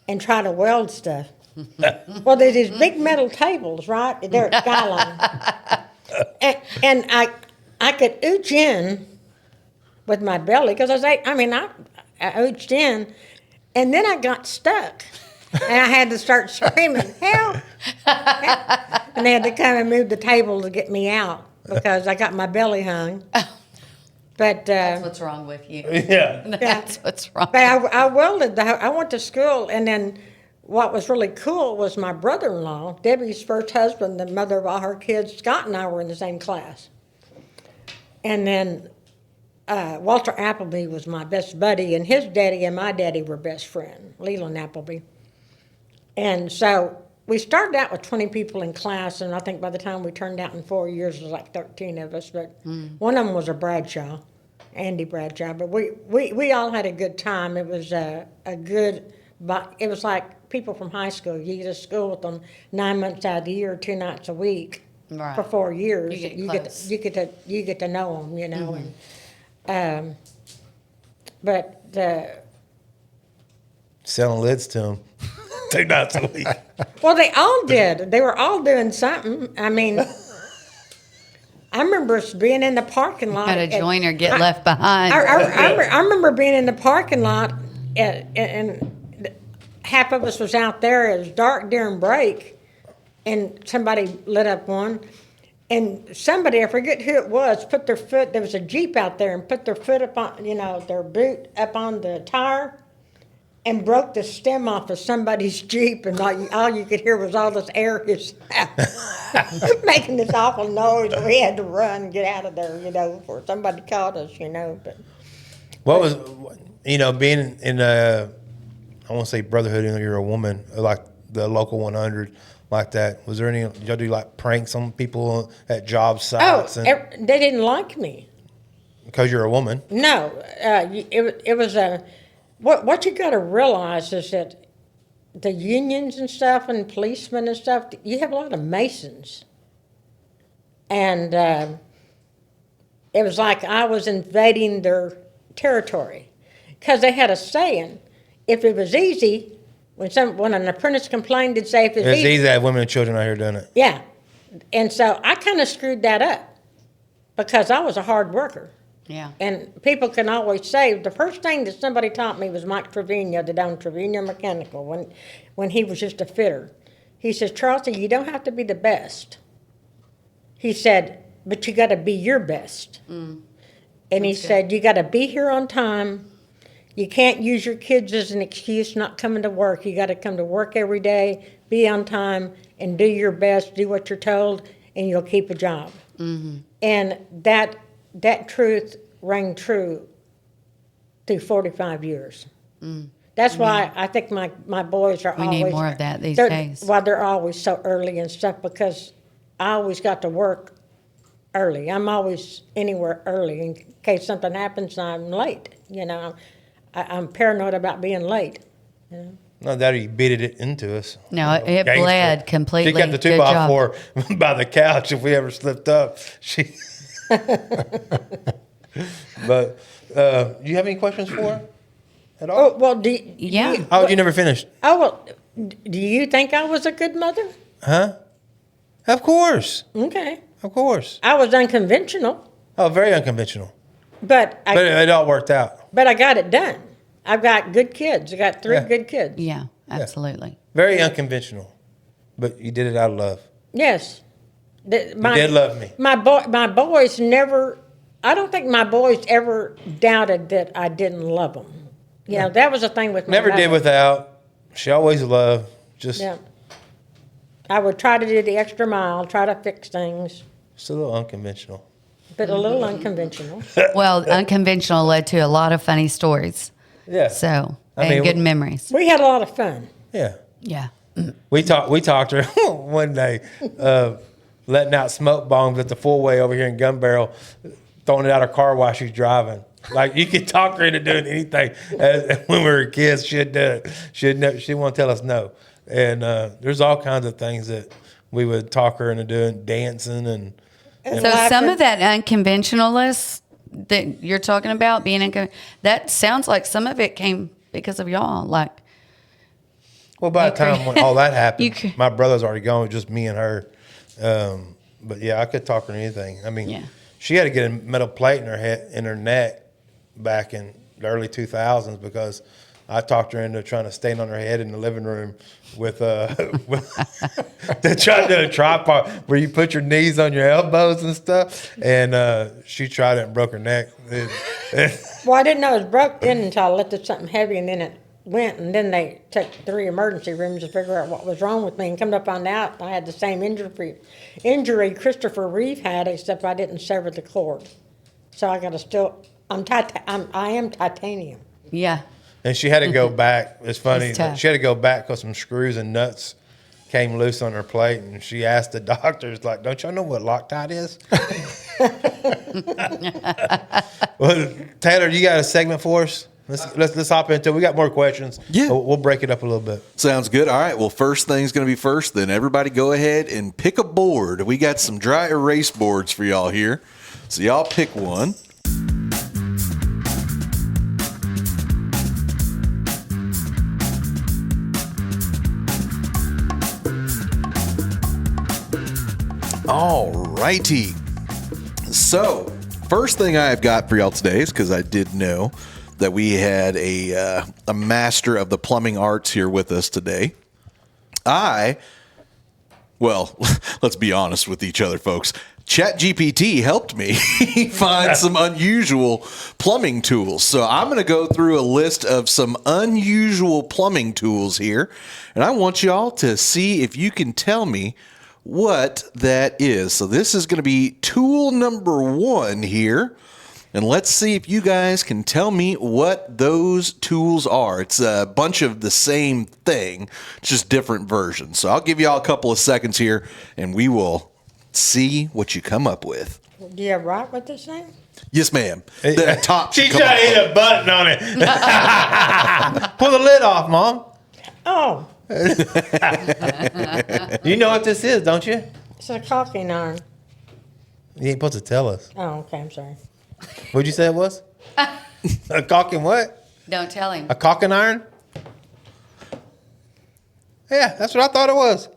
Speaker 3: and try to weld stuff. Well, there's these big metal tables, right? They're at Skyline. and I could ooch in with my belly, because I ooched in, and then I got stuck. And I had to start screaming, help! And they had to come and move the table to get me out, because I got my belly hung. But
Speaker 8: That's what's wrong with you.
Speaker 1: Yeah.
Speaker 8: That's what's wrong.
Speaker 3: But I welded. I went to school, and then what was really cool was my brother-in-law, Debbie's first husband, the mother of all her kids, Scott and I were in the same class. And then Walter Appleby was my best buddy, and his daddy and my daddy were best friends, Leland Appleby. And so we started out with 20 people in class, and I think by the time we turned out in 4 years, it was like 13 of us. But one of them was a Bradshaw, Andy Bradshaw. But we all had a good time. It was a good, but it was like people from high school. You get to school with them 9 months out of the year, 2 nights a week
Speaker 8: Right.
Speaker 3: for 4 years.
Speaker 8: You get close.
Speaker 3: you get to know them, you know. And but
Speaker 1: Selling lids to them 2 nights a week.
Speaker 3: well, they all did. They were all doing something. I mean, I remember us being in the parking lot.
Speaker 8: How to join or get left behind.
Speaker 3: I remember being in the parking lot, and half of us was out there. It was dark during break, and somebody lit up one. And somebody, I forget who it was, put their foot, there was a Jeep out there, and put their foot up on, their boot up on the tire, and broke the stem off of somebody's Jeep, and all you could hear was all this air hissing out, making this awful noise. We had to run and get out of there, before somebody caught us, But
Speaker 1: What was, being in I won't say brotherhood, you're a woman, like the local 100, like that. Was there any, did y'all do like pranks on people at job sites?
Speaker 3: they didn't like me.
Speaker 1: Because you're a woman.
Speaker 3: No, it was a. What you got to realize is that the unions and stuff and policemen and stuff, you have a lot of Masons. And it was like I was invading their territory. Because they had a saying, if it was easy, when an apprentice complained, they'd say, if it's
Speaker 1: It's
Speaker 3: easy.
Speaker 1: easy to have women and children out here doing it.
Speaker 3: Yeah. And so I kind of screwed that up because I was a hard worker.
Speaker 8: Yeah.
Speaker 3: And people can always say, the first thing that somebody taught me was Mike Trevino, that owned Trevino Mechanical, when he was just a fitter. He says, Charlsey, you don't have to be the best. He said, but you got to be your best. And he said, you got to be here on time. You can't use your kids as an excuse not coming to work. You got to come to work every day, be on time, and do your best, do what you're told, and you'll keep a job. And that truth rang true through 45 years. That's why I think my boys are always...
Speaker 8: We need more of that these
Speaker 3: they're-
Speaker 8: days.
Speaker 3: Well, they're always so early and stuff because I always got to work early. I'm always anywhere early in case something happens and I'm late. I'm paranoid about being late.
Speaker 1: No, that he beat it into us.
Speaker 8: No, it
Speaker 1: Gangster.
Speaker 8: bled completely.
Speaker 1: She kept the
Speaker 8: Good job.
Speaker 1: 2x4 by the couch if we ever slipped up. But do you have any questions for her at all?
Speaker 3: Oh, well,
Speaker 8: Yeah.
Speaker 1: Oh, you never finished.
Speaker 3: Oh, well, do you think I was a good mother?
Speaker 1: Huh? Of course.
Speaker 3: Okay.
Speaker 1: Of course.
Speaker 3: I was unconventional,
Speaker 1: Oh, very unconventional.
Speaker 3: but
Speaker 1: But it all worked out.
Speaker 3: I got it done. I've got good kids. I got 3 good kids.
Speaker 8: Yeah, absolutely.
Speaker 1: Very unconventional. But you did it out of love.
Speaker 3: Yes. You
Speaker 1: did love me.
Speaker 3: My boys never, I don't think my boys ever doubted that I didn't love them. That was the thing with my
Speaker 1: Never did
Speaker 3: mother.
Speaker 1: without. She always loved. Just,
Speaker 3: Yeah. I would try to do the extra mile, try to fix things,
Speaker 1: just a little unconventional.
Speaker 3: but a little unconventional.
Speaker 8: Well, unconventional led to a lot of funny stories.
Speaker 1: Yeah.
Speaker 8: So,
Speaker 1: I
Speaker 8: and
Speaker 1: mean,
Speaker 8: good memories.
Speaker 3: We had a lot of fun.
Speaker 1: Yeah.
Speaker 8: Yeah.
Speaker 1: We talked to her one day, letting out smoke bombs at the four-way over here in Gun Barrel, throwing it out her car while she's driving. Like, you could talk her into doing anything. When we were kids, she'd do it. She won't tell us no. And there's all kinds of things that we would talk her into doing, dancing and
Speaker 8: So some of that unconventionalness that you're talking about, that sounds like some of it came because of y'all. Like,
Speaker 1: well, by the time when all that
Speaker 8: You
Speaker 1: happened,
Speaker 8: could-
Speaker 1: my brother's already gone, just me and her. But yeah, I could talk her into anything. I mean,
Speaker 8: Yeah.
Speaker 1: she had to get a metal plate in her neck back in the early 2000s because I talked her into trying to stand on her head in the living room with to try to do a tripod where you put your knees on your elbows and stuff. And she tried it and broke her neck.
Speaker 3: Well, I didn't know it was broke in until I lifted something heavy, and then it went, and then they took 3 emergency rooms to figure out what was wrong with me, and come to find out I had the same injury Christopher Reeve had, except I didn't sever the cord. So I got to still. I am titanium.
Speaker 8: Yeah.
Speaker 1: And she had to go back. It's funny.
Speaker 8: It's tough.
Speaker 1: She had to go back because some screws and nuts came loose on her plate, and she asked the doctors, like, "Don't y'all know what Loctite is?" Well, Taylor, you got a segment for us? Let's hop into it. We got more questions.
Speaker 6: Yeah.
Speaker 1: We'll break it up a little bit.
Speaker 6: Sounds good. All right. Well, first thing's going to be first. Then everybody go ahead and pick a board. We got some dry erase boards for y'all here. So y'all pick one. All righty. So, first thing I've got for y'all today is because I did know that we had a master of the plumbing arts here with us today. Well, let's be honest with each other, folks. ChatGPT helped me find some unusual plumbing tools. So I'm going to go through a list of some unusual plumbing tools here, and I want y'all to see if you can tell me what that is. So this is going to be tool number 1 here. And let's see if you guys can tell me what those tools are. It's a bunch of the same thing, just different versions. So I'll give y'all a couple of seconds here, and we will see what you come up with.
Speaker 3: Do you have right with this thing?
Speaker 6: Yes, ma'am. The top.
Speaker 1: She's trying to hit a button on it. Pull the lid off, Mom.
Speaker 3: Oh,
Speaker 1: You know what this is, don't you?
Speaker 3: it's a caulking iron.
Speaker 1: You ain't supposed to tell us.
Speaker 3: Oh, okay. I'm sorry.
Speaker 1: What'd you say it was? A caulking what?
Speaker 8: Don't tell him.
Speaker 1: A caulking iron? Yeah, that's what I thought it was.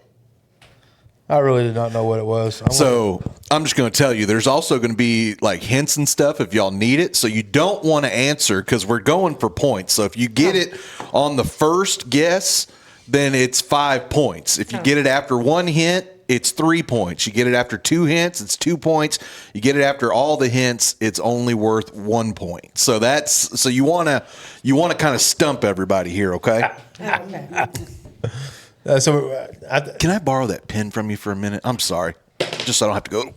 Speaker 1: I really did not know what it was.
Speaker 6: So I'm just going to tell you, there's also going to be like hints and stuff if y'all need it. So you don't want to answer because we're going for points. So if you get it on the first guess, then it's 5 points. If you get it after one hint, it's 3 points. You get it after 2 hints, it's 2 points. You get it after all the hints, it's only worth 1 point. So you want to kind of stump everybody here, okay?
Speaker 3: Okay.
Speaker 6: Can I borrow that pen from you for a minute? I'm sorry. Just so I don't have to go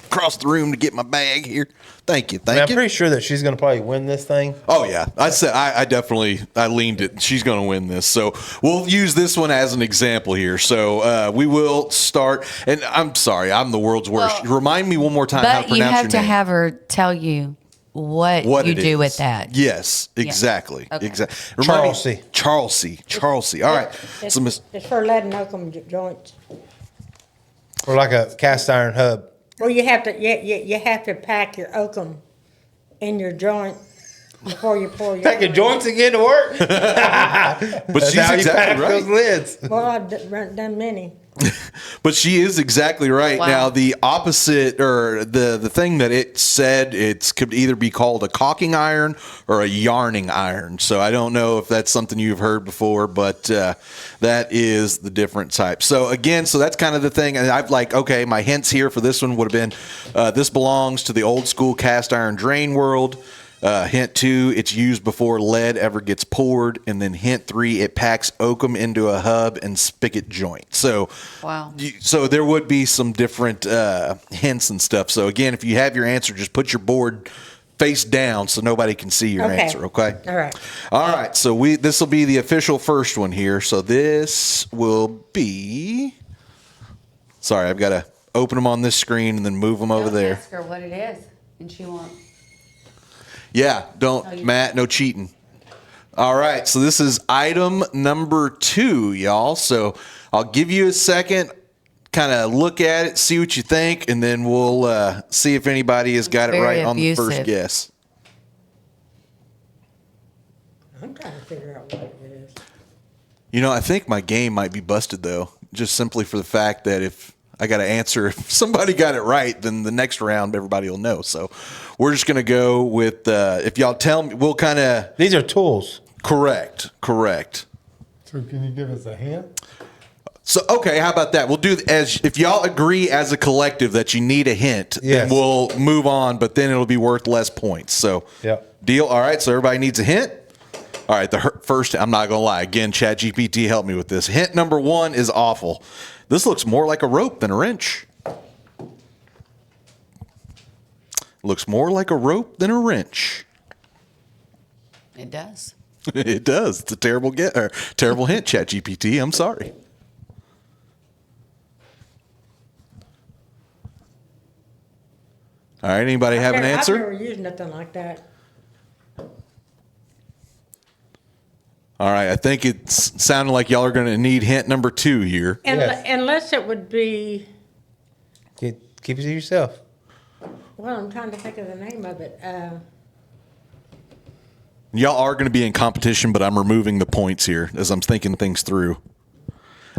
Speaker 6: across the room to get my bag here. Thank you.
Speaker 1: I'm pretty sure that she's going to probably win this thing.
Speaker 6: Oh, yeah. I definitely leaned it. She's going to win this. So we'll use this one as an example here. So we will start. And I'm sorry, I'm the world's worst. Remind me one more time how to
Speaker 8: But you
Speaker 6: pronounce
Speaker 8: have
Speaker 6: your
Speaker 8: to
Speaker 6: name.
Speaker 8: have her tell you what you
Speaker 6: it
Speaker 8: do
Speaker 6: is.
Speaker 8: with that.
Speaker 6: Yes, exactly.
Speaker 8: Okay.
Speaker 6: Exactly. Charlsey. All right.
Speaker 3: It's,
Speaker 6: So, Miss,
Speaker 3: it's for lead and oakum joints.
Speaker 1: Or like a cast iron hub.
Speaker 3: Well, you have to you have to pack your oakum in your joint before you pour your.
Speaker 1: Take your joints again to work.
Speaker 6: but
Speaker 1: That's
Speaker 6: she's
Speaker 1: how you
Speaker 6: exactly
Speaker 1: pack
Speaker 6: right.
Speaker 1: those lids.
Speaker 3: Well, I've done many.
Speaker 6: But she is exactly right.
Speaker 8: Wow.
Speaker 6: Now, the opposite, or the thing that it said, it could either be called a caulking iron or a yarning iron. So I don't know if that's something you've heard before, but that is the different type. So again, that's kind of the thing. And I've okay, my hints here for this one would have been, this belongs to the old school cast iron drain world. Hint 2, it's used before lead ever gets poured. And then hint 3, it packs oakum into a hub and spigot joint. So,
Speaker 8: Wow.
Speaker 6: So there would be some different hints and stuff. So again, if you have your answer, just put your board face down so nobody can see your answer. Okay.
Speaker 3: All right.
Speaker 6: All right. So this will be the official first one here. So this will be. Sorry, I've got to open them on this screen and then move them over there.
Speaker 8: Ask her what it is, and she won't.
Speaker 6: Yeah, Matt, no cheating. All right, so this is item number 2, y'all. So I'll give you a second, kind of look at it, see what you think, and then we'll see if anybody has got it
Speaker 8: Very
Speaker 6: right on the first
Speaker 8: abusive.
Speaker 6: guess.
Speaker 3: I'm trying to figure out what it is.
Speaker 6: I think my game might be busted, though, just simply for the fact that if I got to answer, if somebody got it right, then the next round, everybody will know. So we're just going to go with, if y'all tell me, we'll kind of.
Speaker 1: These are tools.
Speaker 6: Correct.
Speaker 7: So can you give us a hint?
Speaker 6: So, okay, how about that? We'll do if y'all agree as a collective that you need a hint,
Speaker 1: Yes.
Speaker 6: then we'll move on, but then it'll be worth less points. So,
Speaker 1: Yep.
Speaker 6: Deal? All right, so everybody needs a hint? All right, the first, I'm not going to lie. Again, ChatGPT helped me with this. Hint number 1 is awful. This looks more like a rope than a wrench. Looks more like a rope than a wrench.
Speaker 8: It does.
Speaker 6: It does. It's a terrible terrible hint, ChatGPT. I'm sorry. All right. Anybody have an answer?
Speaker 3: I've never used nothing like that.
Speaker 6: All right. I think it's sounding like y'all are going to need hint number 2 here.
Speaker 1: Yes.
Speaker 3: Unless it would be,
Speaker 1: Keep it to yourself.
Speaker 3: well, I'm trying to think of the name of it.
Speaker 6: Y'all are going to be in competition, but I'm removing the points here as I'm thinking things through.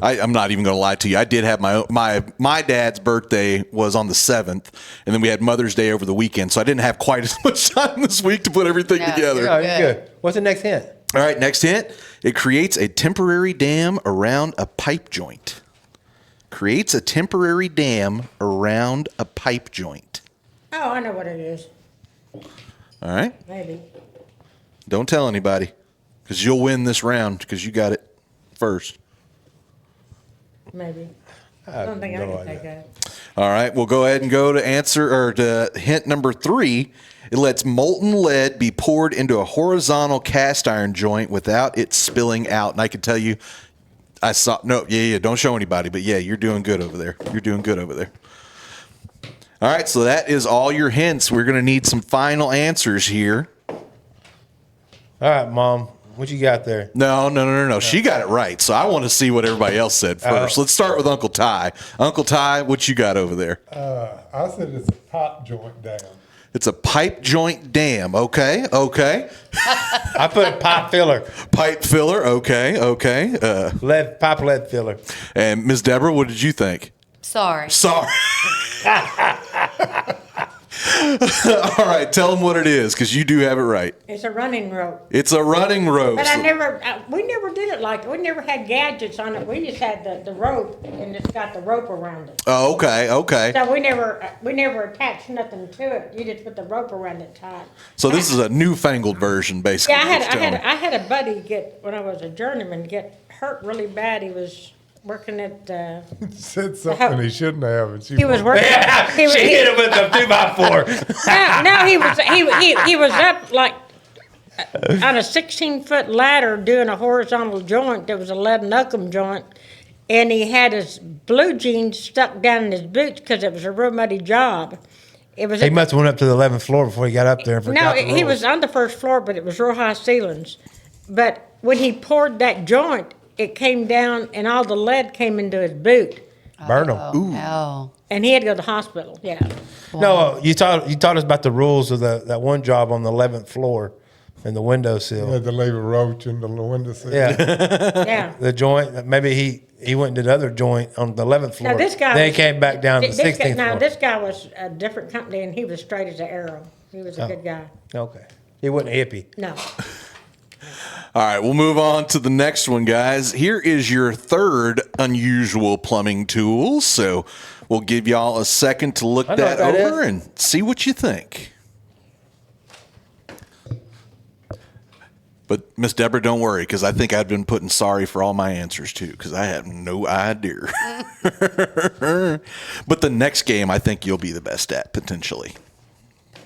Speaker 6: I'm not even going to lie to you. I did have my dad's birthday was on the 7th, and then we had Mother's Day over the weekend, so I didn't have quite as much time this week to put everything together.
Speaker 1: Oh, you're good. What's the next hint?
Speaker 6: All right, next hint. It creates a temporary dam around a pipe joint. Creates a temporary dam around a pipe joint.
Speaker 3: Oh, I know what it is.
Speaker 6: All right.
Speaker 3: Maybe.
Speaker 6: Don't tell anybody, because you'll win this round because you got it first.
Speaker 3: Maybe. I don't think I
Speaker 1: no
Speaker 3: can
Speaker 1: idea.
Speaker 3: take that.
Speaker 6: All right, we'll go ahead and go to answer or to hint number 3. It lets molten lead be poured into a horizontal cast iron joint without it spilling out. And I can tell you, don't show anybody, but yeah, you're doing good over there. You're doing good over there. All right, so that is all your hints. We're going to need some final answers here.
Speaker 1: All right, Mom. What you got there?
Speaker 6: No. She got it right. So I want to see what everybody else said first. Let's start with Uncle Ty. Uncle Ty, what you got over there?
Speaker 7: I said it's a pipe joint dam.
Speaker 6: It's a pipe joint dam. Okay.
Speaker 1: I put pipe filler.
Speaker 6: Pipe filler. Okay.
Speaker 1: Lead filler.
Speaker 6: And Ms. Deborah, what did you think?
Speaker 8: Sorry.
Speaker 6: All right, tell them what it is, because you do have it right.
Speaker 3: It's a running rope.
Speaker 6: It's a running rope.
Speaker 3: But we never did it like, we never had gadgets on it. We just had the rope, and it's got the rope around it.
Speaker 6: Oh, okay.
Speaker 3: So we never attached nothing to it. You just put the rope around it tight.
Speaker 6: So this is a newfangled version, basically.
Speaker 3: Yeah,
Speaker 6: what you're telling me.
Speaker 3: I had a buddy when I was a journeyman, get hurt really bad. He was working at,
Speaker 7: Said something he shouldn't have. And
Speaker 3: he was working.
Speaker 1: She hit him with the 2x4.
Speaker 3: No, he was up like on a 16-foot ladder doing a horizontal joint. There was a lead knuckle joint, and he had his blue jeans stuck down in his boots because it was a real muddy job. He
Speaker 1: must have went up to the 11th floor before he got up there and forgot the
Speaker 3: he
Speaker 1: rules.
Speaker 3: was on the first floor, but it was real high ceilings. But when he poured that joint, it came down, and all the lead came into his boot.
Speaker 1: Burned him.
Speaker 8: Oh.
Speaker 3: And he had to go to the hospital, yeah.
Speaker 1: No, you taught us about the rules of that one job on the 11th floor in the windowsill.
Speaker 7: had to leave a roach in the windowsill.
Speaker 1: Yeah,
Speaker 3: Yeah.
Speaker 1: the joint. Maybe he went to the other joint on the 11th floor.
Speaker 3: Now, this guy
Speaker 1: then
Speaker 3: was-
Speaker 1: he came back down to the 16th floor.
Speaker 3: This guy was a different company, and he was straight as an arrow. He was a good guy.
Speaker 1: Okay, he wasn't hippie.
Speaker 3: No.
Speaker 6: All right, we'll move on to the next one, guys. Here is your third unusual plumbing tool. So we'll give y'all a second to look
Speaker 1: I know
Speaker 6: that
Speaker 1: what that
Speaker 6: over
Speaker 1: is.
Speaker 6: and see what you think. But Miss Deborah, don't worry, because I think I've been putting sorry for all my answers too, because I have no idea. But the next game, I think you'll be the best at, potentially.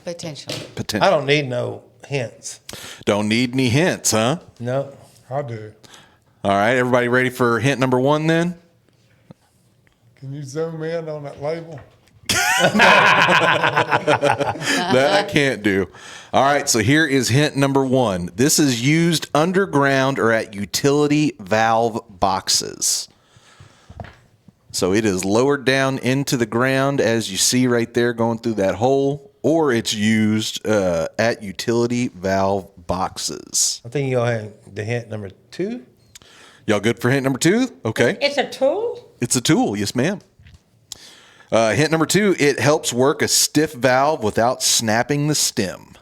Speaker 8: Potentially.
Speaker 1: I don't need no hints.
Speaker 6: Don't need any hints, huh?
Speaker 1: No.
Speaker 7: I do.
Speaker 6: All right, everybody ready for hint number 1 then?
Speaker 7: Can you zoom in on that label?
Speaker 6: That I can't do. All right, so here is hint number 1. This is used underground or at utility valve boxes. So it is lowered down into the ground, as you see right there going through that hole, or it's used at utility valve boxes.
Speaker 1: I think you go ahead to hint number 2.
Speaker 6: Y'all good for hint number 2? Okay.
Speaker 3: It's a tool?
Speaker 6: It's a tool, yes, ma'am. Hint number 2, it helps work a stiff valve without snapping the stem.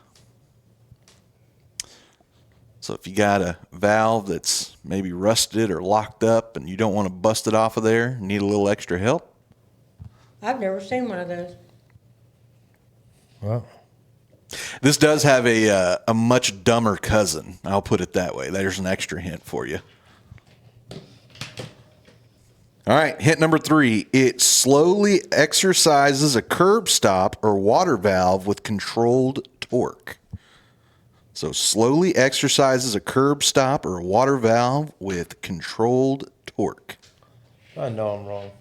Speaker 6: So if you got a valve that's maybe rusted or locked up and you don't want to bust it off of there, need a little extra help,
Speaker 3: I've never seen one of those.
Speaker 1: Well,
Speaker 6: this does have a much dumber cousin. I'll put it that way. There's an extra hint for you. All right, hint number 3. It slowly exercises a curb stop or water valve with controlled torque. So slowly exercises a curb stop or a water valve with controlled torque.
Speaker 1: I know I'm wrong.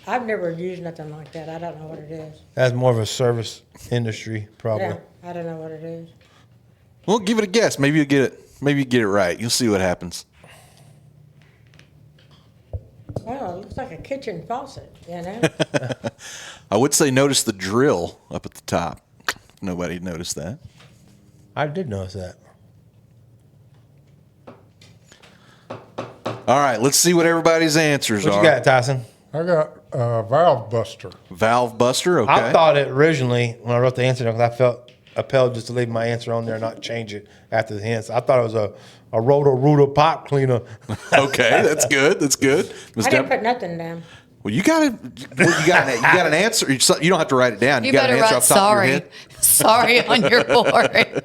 Speaker 3: I've never used nothing like that. I don't know what it is.
Speaker 1: That's more of a service industry, probably.
Speaker 3: Yeah, I don't know what it is.
Speaker 6: Well, give it a guess. Maybe you get it. Maybe you get it right. You'll see what happens.
Speaker 3: Well, it looks like a kitchen faucet, you know?
Speaker 6: I would say notice the drill up at the top. Nobody noticed that.
Speaker 1: I did notice that.
Speaker 6: All right, let's see what everybody's answers
Speaker 1: What
Speaker 6: are.
Speaker 1: you got, Tyson?
Speaker 7: I got valve buster.
Speaker 6: Valve buster, okay.
Speaker 1: I thought it originally, when I wrote the answer down, because I felt upheld just to leave my answer on there and not change it after the hints. I thought it was a Roto-Rooter pipe cleaner.
Speaker 6: Okay, that's good. That's good. Ms.
Speaker 3: I didn't
Speaker 6: Deb-
Speaker 3: put nothing down.
Speaker 6: Well, you got an answer. You don't have to write it down.
Speaker 8: You
Speaker 6: got an
Speaker 8: better
Speaker 6: answer
Speaker 8: write
Speaker 6: off the top of your
Speaker 8: sorry.
Speaker 6: head?
Speaker 8: Sorry on your board.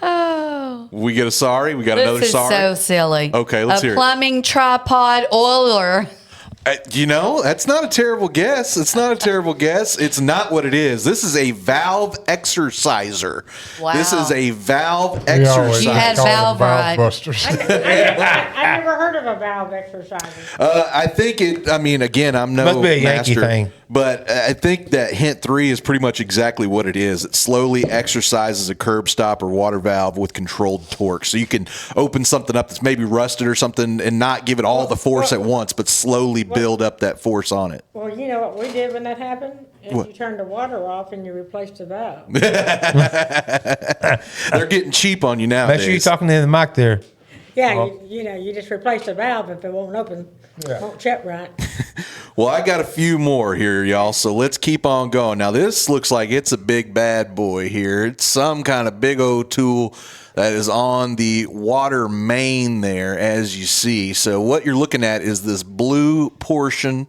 Speaker 8: Oh.
Speaker 6: We get a sorry. We got
Speaker 8: This
Speaker 6: another
Speaker 8: is
Speaker 6: sorry.
Speaker 8: so silly.
Speaker 6: Okay, let's hear
Speaker 8: A
Speaker 6: it.
Speaker 8: plumbing tripod oiler.
Speaker 6: That's not a terrible guess. It's not a terrible guess. It's not what it is. This is a valve exerciser.
Speaker 8: Wow.
Speaker 6: This is a valve
Speaker 7: We always
Speaker 8: You had
Speaker 6: exerciser.
Speaker 7: call them
Speaker 8: valve right.
Speaker 7: busters.
Speaker 3: I never heard of a valve exerciser.
Speaker 6: I think it. I mean, again, I'm no
Speaker 1: Must be a Yankee
Speaker 6: master,
Speaker 1: thing.
Speaker 6: but I think that hint 3 is pretty much exactly what it is. It slowly exercises a curb stop or water valve with controlled torque, so you can open something up that's maybe rusted or something and not give it all the force at once, but slowly build up that force on it.
Speaker 3: Well, you know what we did when that happened? Is
Speaker 6: What?
Speaker 3: you turned the water off and you replaced the valve.
Speaker 6: They're getting cheap on you nowadays.
Speaker 1: Make sure you're talking to the mic there.
Speaker 3: Yeah, you just replace the valve if it won't open, won't shut right.
Speaker 6: Well, I got a few more here, y'all, so let's keep on going. Now, this looks like it's a big bad boy here. It's some kind of big old tool that is on the water main there, as you see. So what you're looking at is this blue portion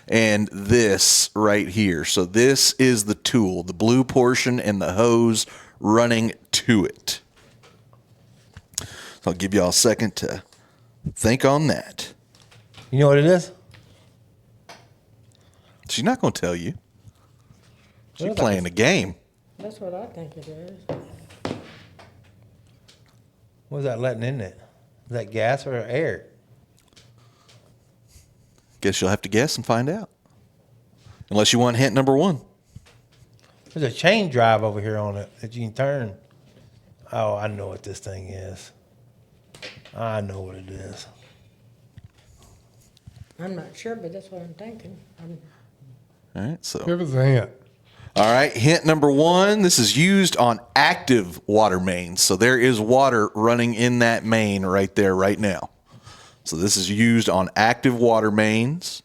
Speaker 6: and this right here. So this is the tool, the blue portion and the hose running to it. So I'll give y'all a second to think on that.
Speaker 1: You know what it is?
Speaker 6: She's not going to tell you. She's
Speaker 3: Well,
Speaker 6: playing a game.
Speaker 3: That's what I think it is.
Speaker 1: What is that letting in it? Is that gas or air?
Speaker 6: Guess you'll have to guess and find out. Unless you want hint number 1.
Speaker 1: There's a chain drive over here on it that you can turn. Oh, I know what this thing is. I know what it is.
Speaker 3: I'm not sure, but that's what I'm thinking.
Speaker 6: All right, so.
Speaker 7: Give us a hint.
Speaker 6: All right, hint number 1. This is used on active water mains. So there is water running in that main right there, right now. So this is used on active water mains.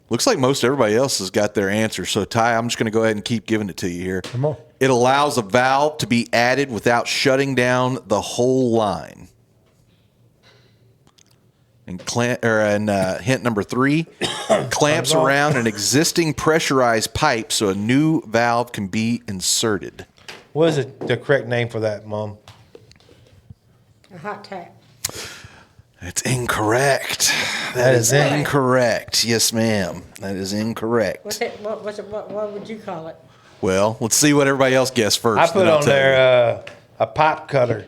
Speaker 6: Looks like most everybody else has got their answer. So, Ty, I'm just going to go ahead and keep giving it to you here.
Speaker 7: Come on.
Speaker 6: It allows a valve to be added without shutting down the whole line. And hint number 3, clamps around an existing pressurized pipe so a new valve can be inserted.
Speaker 1: What is the correct name for that, Mom?
Speaker 3: A hot tap.
Speaker 6: That's incorrect.
Speaker 1: That is
Speaker 6: incorrect. Yes, ma'am. That is incorrect.
Speaker 3: What would you call it?
Speaker 6: Well, let's see what everybody else guessed first.
Speaker 1: I put
Speaker 6: then I'll
Speaker 1: on
Speaker 6: tell you.
Speaker 1: there a pipe cutter.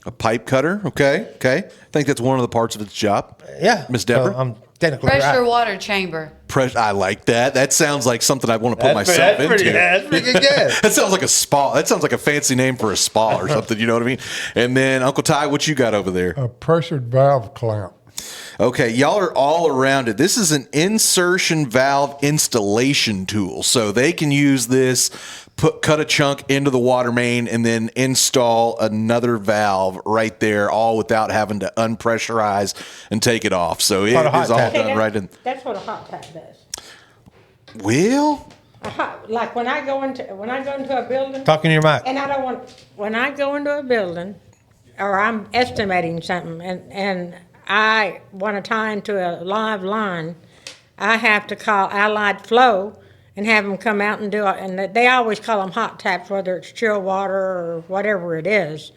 Speaker 6: A pipe cutter. Okay. I think that's one of the parts of its job.
Speaker 1: Yeah.
Speaker 6: Miss Deborah?
Speaker 1: So I'm technically
Speaker 8: Pressure
Speaker 1: right.
Speaker 8: water chamber.
Speaker 6: I like that. That sounds like something I want to put myself into.
Speaker 1: That's pretty good guess.
Speaker 6: That sounds like a spa. That sounds like a fancy name for a spa or something. You know what I mean? And then Uncle Ty, what you got over there?
Speaker 7: A pressured valve clamp.
Speaker 6: Okay, y'all are all around it. This is an insertion valve installation tool. So they can use this, cut a chunk into the water main, and then install another valve right there, all without having to unpressurize and take it off. So it is
Speaker 1: What a hot
Speaker 6: all
Speaker 1: tap.
Speaker 6: done right in.
Speaker 3: That's what a hot tap does.
Speaker 6: Well,
Speaker 3: Like when I go into a building,
Speaker 1: Talking to your mic.
Speaker 3: and I don't want, when I go into a building, or I'm estimating something, and I want to tie into a live line, I have to call Allied Flow and have them come out and do it. And they always call them hot taps, whether it's chill water or whatever it is.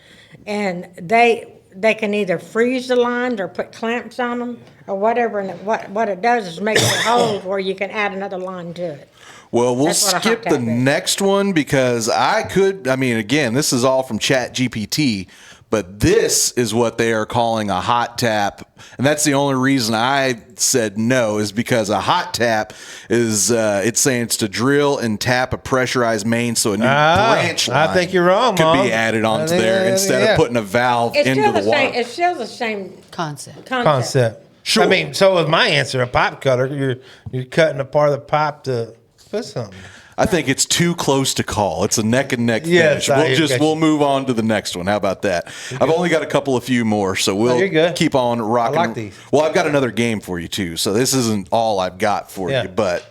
Speaker 3: and they can either freeze the lines or put clamps on them or whatever, and what it does is make it hold where you can add another line to it.
Speaker 6: Well, we'll
Speaker 3: That's what a hot
Speaker 6: skip the
Speaker 3: tap is.
Speaker 6: next one because again, this is all from Chat GPT, but this is what they are calling a hot tap. And that's the only reason I said no, is because a hot tap is, it's saying it's to drill and tap a pressurized main so a new branch line
Speaker 1: I think you're wrong,
Speaker 6: could
Speaker 1: Mom.
Speaker 6: be added onto
Speaker 1: think-
Speaker 6: there instead
Speaker 1: yeah.
Speaker 6: of putting a valve
Speaker 3: It's
Speaker 6: into
Speaker 3: still
Speaker 6: the
Speaker 3: the
Speaker 6: water.
Speaker 3: same. It's still the same
Speaker 8: Concept.
Speaker 1: Concept.
Speaker 6: Sure.
Speaker 1: I mean, so with my answer, a pipe cutter, you're cutting a part of the pipe to put something.
Speaker 6: I think it's too close to call. It's a neck and neck
Speaker 1: Yes,
Speaker 6: finish.
Speaker 1: I
Speaker 6: We'll move on to the next one. How about that? I've only got a few more, so we'll
Speaker 1: you're good.
Speaker 6: keep on rocking.
Speaker 1: I like these.
Speaker 6: Well, I've got another game for you too. So this isn't all I've got for
Speaker 1: Yeah.
Speaker 6: you, but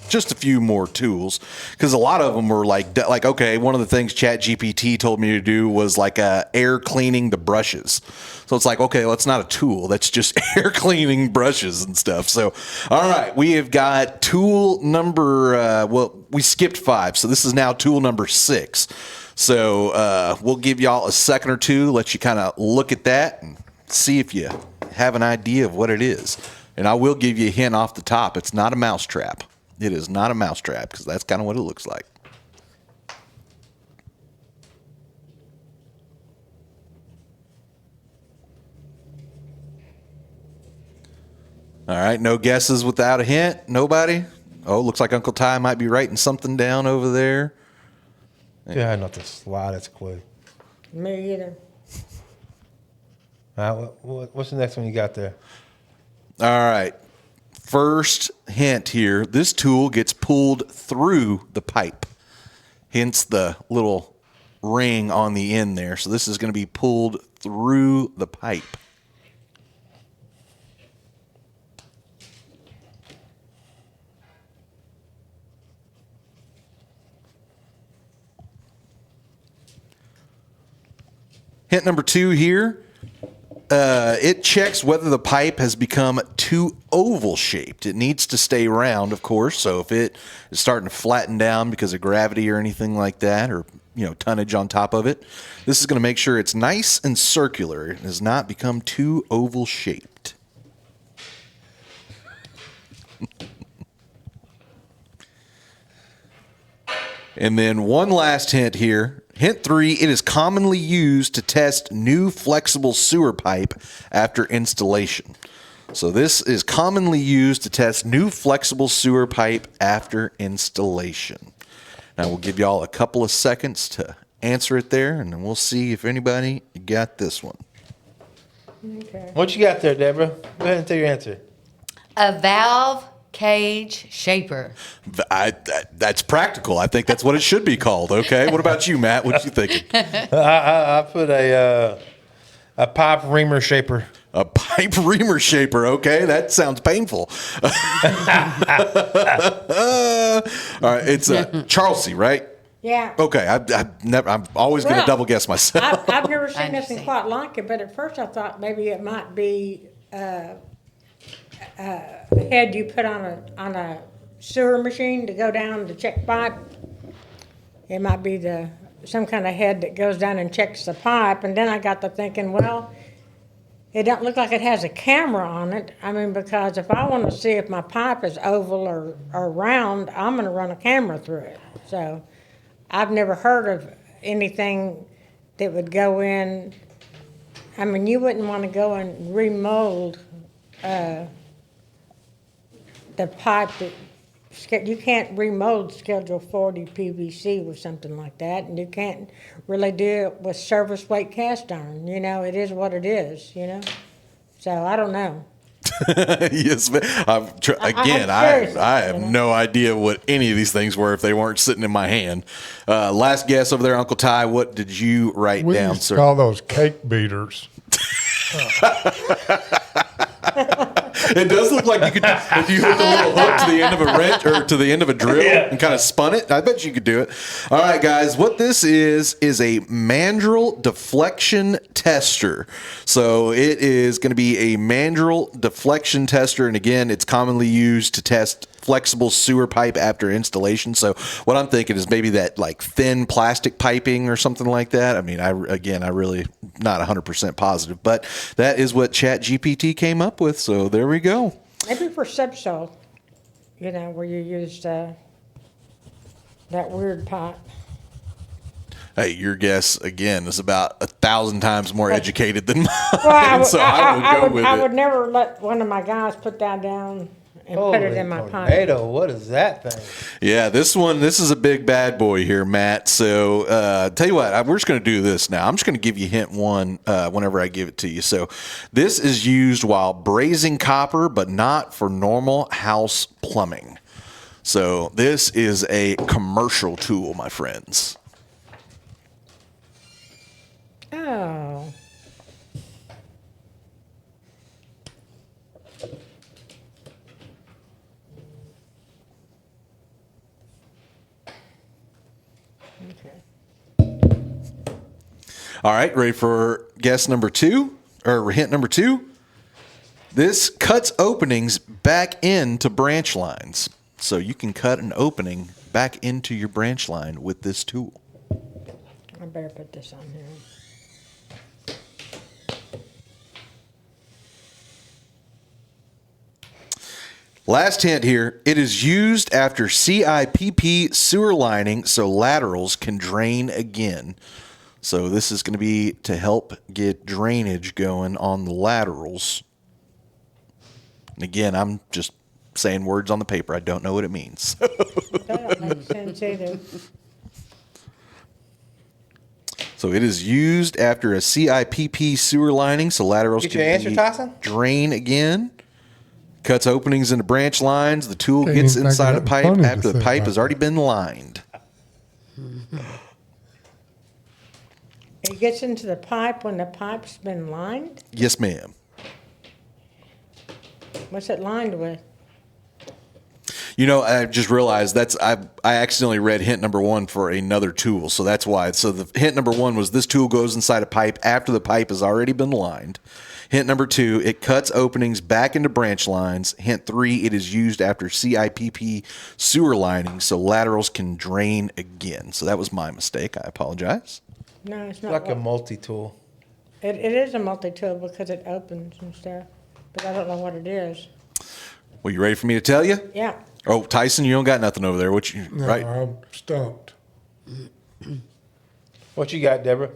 Speaker 6: just a few more tools because a lot of them were like okay, one of the things Chat GPT told me to do was like air cleaning the brushes. So it's like, okay, well, it's not a tool. That's just air cleaning brushes and stuff. So, all right, we have got tool number, we skipped 5. So this is now tool number 6. So we'll give y'all a second or two, let you kind of look at that and see if you have an idea of what it is. And I will give you a hint off the top. It's not a mouse trap. It is not a mouse trap because that's kind of what it looks like. All right, no guesses without a hint? Nobody? Oh, looks like Uncle Ty might be writing something down over there.
Speaker 1: Yeah, not the slide. That's a clue.
Speaker 3: Me either.
Speaker 1: All right, what's the next one you got there?
Speaker 6: All right. First hint here, this tool gets pulled through the pipe, hence the little ring on the end there. So this is going to be pulled through the pipe. Hint number 2 here. It checks whether the pipe has become too oval shaped. It needs to stay round, of course. So if it is starting to flatten down because of gravity or anything like that, or tonnage on top of it, this is going to make sure it's nice and circular. It has not become too oval shaped. And then one last hint here. Hint 3, it is commonly used to test new flexible sewer pipe after installation. So this is commonly used to test new flexible sewer pipe after installation. Now we'll give y'all a couple of seconds to answer it there, and then we'll see if anybody got this one.
Speaker 3: Okay.
Speaker 1: What you got there, Deborah? Go ahead and tell your answer.
Speaker 8: A valve cage shaper.
Speaker 6: That's practical. I think that's what it should be called. Okay. What about you, Matt? What you thinking?
Speaker 1: I put a pipe reamer shaper.
Speaker 6: A pipe reamer shaper. Okay, that sounds painful. All right, it's Charlsey, right?
Speaker 3: Yeah.
Speaker 6: Okay, I'm always going to
Speaker 3: Well,
Speaker 6: double guess myself.
Speaker 3: I've never seen nothing
Speaker 8: understand.
Speaker 3: quite like it, but at first I thought maybe it might be a head you put on a sewer machine to go down to check pipe. It might be some kind of head that goes down and checks the pipe, and then I got to thinking, well, it don't look like it has a camera on it. I mean, because if I want to see if my pipe is oval or round, I'm going to run a camera through it. So I've never heard of anything that would go in. I mean, you wouldn't want to go and remold the pipe you can't remold Schedule 40 PVC with something like that, and you can't really do it with service weight cast iron. It is what it is. So I don't know.
Speaker 6: Yes, man. I have no idea what any of these things were if they weren't sitting in my hand. Last guess over there, Uncle Ty. What did you write
Speaker 7: We
Speaker 6: down,
Speaker 7: used to
Speaker 6: sir?
Speaker 7: call those cake beaters.
Speaker 6: It does look like you could, if you hooked a little hook to the end of a wrench or to the end of a drill and kind of spun it. I bet you could do it. All right, guys, what this is a mandrel deflection tester. So it is going to be a mandrel deflection tester, and again, it's commonly used to test flexible sewer pipe after installation. So what I'm thinking is maybe that like thin plastic piping or something like that. I mean, I really not 100% positive, but that is what ChatGPT came up with. So there we go.
Speaker 3: Maybe for subsoil, where you used that weird pipe.
Speaker 6: Hey, your guess again is about 1,000 times more educated than mine.
Speaker 3: Well,
Speaker 6: So I would go with
Speaker 3: I
Speaker 6: it.
Speaker 3: would never let one of my guys put that down and put it in my pipe.
Speaker 1: Tornado, what is that thing?
Speaker 6: Yeah, this is a big bad boy here, Matt. So tell you what, we're just going to do this now. I'm just going to give you hint one whenever I give it to you. So this is used while brazing copper, but not for normal house plumbing. So this is a commercial tool, my friends.
Speaker 3: Oh.
Speaker 6: All right, ready for guess number 2 or hint number 2? This cuts openings back into branch lines. So you can cut an opening back into your branch line with this tool.
Speaker 3: I better put this on here.
Speaker 6: Last hint here, it is used after CIPP sewer lining so laterals can drain again. So this is going to be to help get drainage going on the laterals. And again, I'm just saying words on the paper. I don't know what it means.
Speaker 3: That don't make sense either.
Speaker 6: So it is used after a CIPP sewer lining so laterals
Speaker 1: Get your
Speaker 6: can
Speaker 1: answer,
Speaker 6: be
Speaker 1: Tyson?
Speaker 6: drain again. Cuts openings into branch lines. The tool
Speaker 7: Can't
Speaker 6: gets
Speaker 7: even think
Speaker 6: inside
Speaker 7: of
Speaker 6: a
Speaker 7: that
Speaker 6: pipe
Speaker 7: funny to
Speaker 6: after the
Speaker 7: say it
Speaker 6: pipe
Speaker 7: like
Speaker 6: has already
Speaker 7: that.
Speaker 6: been lined.
Speaker 3: It gets into the pipe when the pipe's been lined?
Speaker 6: Yes, ma'am.
Speaker 3: What's it lined with?
Speaker 6: You know, I just realized I accidentally read hint number 1 for another tool, so that's why. So the hint number 1 was this tool goes inside a pipe after the pipe has already been lined. Hint number 2, it cuts openings back into branch lines. Hint 3, it is used after CIPP sewer lining so laterals can drain again. So that was my mistake. I apologize.
Speaker 3: No, it's not.
Speaker 1: Like a multi-tool.
Speaker 3: It is a multi-tool because it opens and stuff, but I don't know what it is.
Speaker 6: Well, you ready for me to tell you?
Speaker 3: Yeah.
Speaker 6: Oh, Tyson, you don't got nothing over there. What you
Speaker 7: No,
Speaker 6: right?
Speaker 7: I'm stumped.
Speaker 1: What you got, Deborah?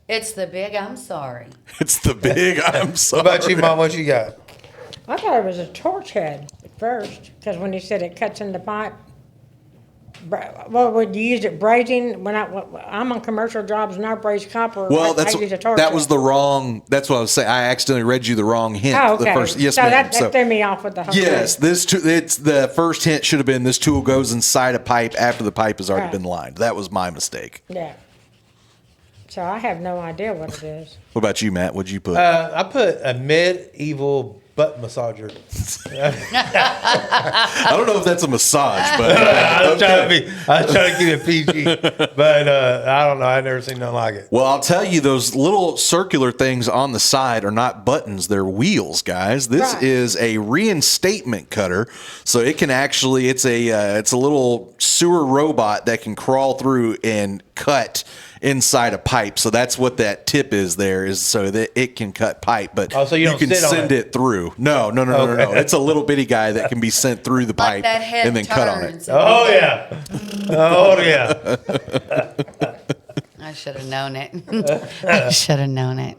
Speaker 8: It's the big I'm sorry.
Speaker 6: It's the big. I'm
Speaker 1: What
Speaker 6: sorry.
Speaker 1: about you, Mom? What you got?
Speaker 3: I thought it was a torch head at first, because when you said it cuts in the pipe. Well, would you use it brazing? When I'm on commercial jobs and I braze copper,
Speaker 6: Well,
Speaker 3: I use a torch
Speaker 6: that
Speaker 3: head.
Speaker 6: was the wrong. That's what I was saying. I accidentally read you the wrong hint.
Speaker 3: Oh, okay.
Speaker 6: The first, yes,
Speaker 3: so
Speaker 6: ma'am.
Speaker 3: that threw me off with the whole
Speaker 6: Yes,
Speaker 3: thing.
Speaker 6: it's the first hint should have been this tool goes inside a pipe after the pipe has already
Speaker 3: Right.
Speaker 6: been lined. That was my mistake.
Speaker 3: Yeah. So I have no idea what it is.
Speaker 6: What about you, Matt? What'd you put?
Speaker 1: I put a medieval butt massager.
Speaker 6: I don't know if that's a massage, but
Speaker 1: I was trying to keep it PG, but I don't know. I've never seen nothing like it.
Speaker 6: well, I'll tell you, those little circular things on the side are not buttons; they're wheels, guys. This
Speaker 3: Right.
Speaker 6: is a reinstatement cutter, so it can actually it's a little sewer robot that can crawl through and cut inside a pipe. So that's what that tip is there, is so that it can cut pipe, but
Speaker 1: Oh, so you don't
Speaker 6: can
Speaker 1: sit on
Speaker 6: send
Speaker 1: it?
Speaker 6: it through. No.
Speaker 1: Okay.
Speaker 6: It's a little bitty guy that can be sent through the
Speaker 8: Like
Speaker 6: pipe
Speaker 8: that head
Speaker 6: and then cut on it.
Speaker 8: turns.
Speaker 1: Oh yeah, oh yeah.
Speaker 8: I should have known it. I should have known it.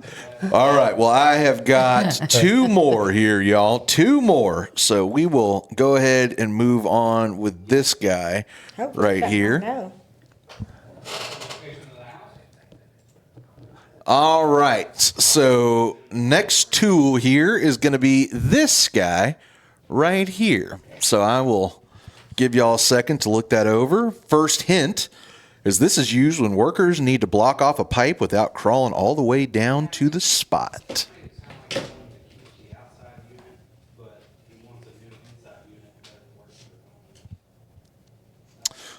Speaker 6: All right. Well, I have got 2 more here, y'all. 2 more. So we will go ahead and move on with this guy
Speaker 3: Hopefully
Speaker 6: right
Speaker 3: that
Speaker 6: here.
Speaker 3: won't know.
Speaker 6: All right. So next tool here is going to be this guy right here. So I will give y'all a second to look that over. First hint is this is used when workers need to block off a pipe without crawling all the way down to the spot.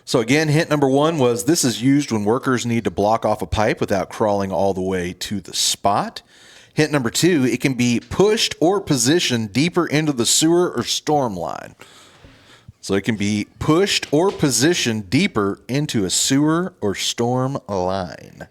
Speaker 6: So again, hint number 1 was this is used when workers need to block off a pipe without crawling all the way to the spot. Hint number 2, it can be pushed or positioned deeper into the sewer or storm line. So it can be pushed or positioned deeper into a sewer or storm line.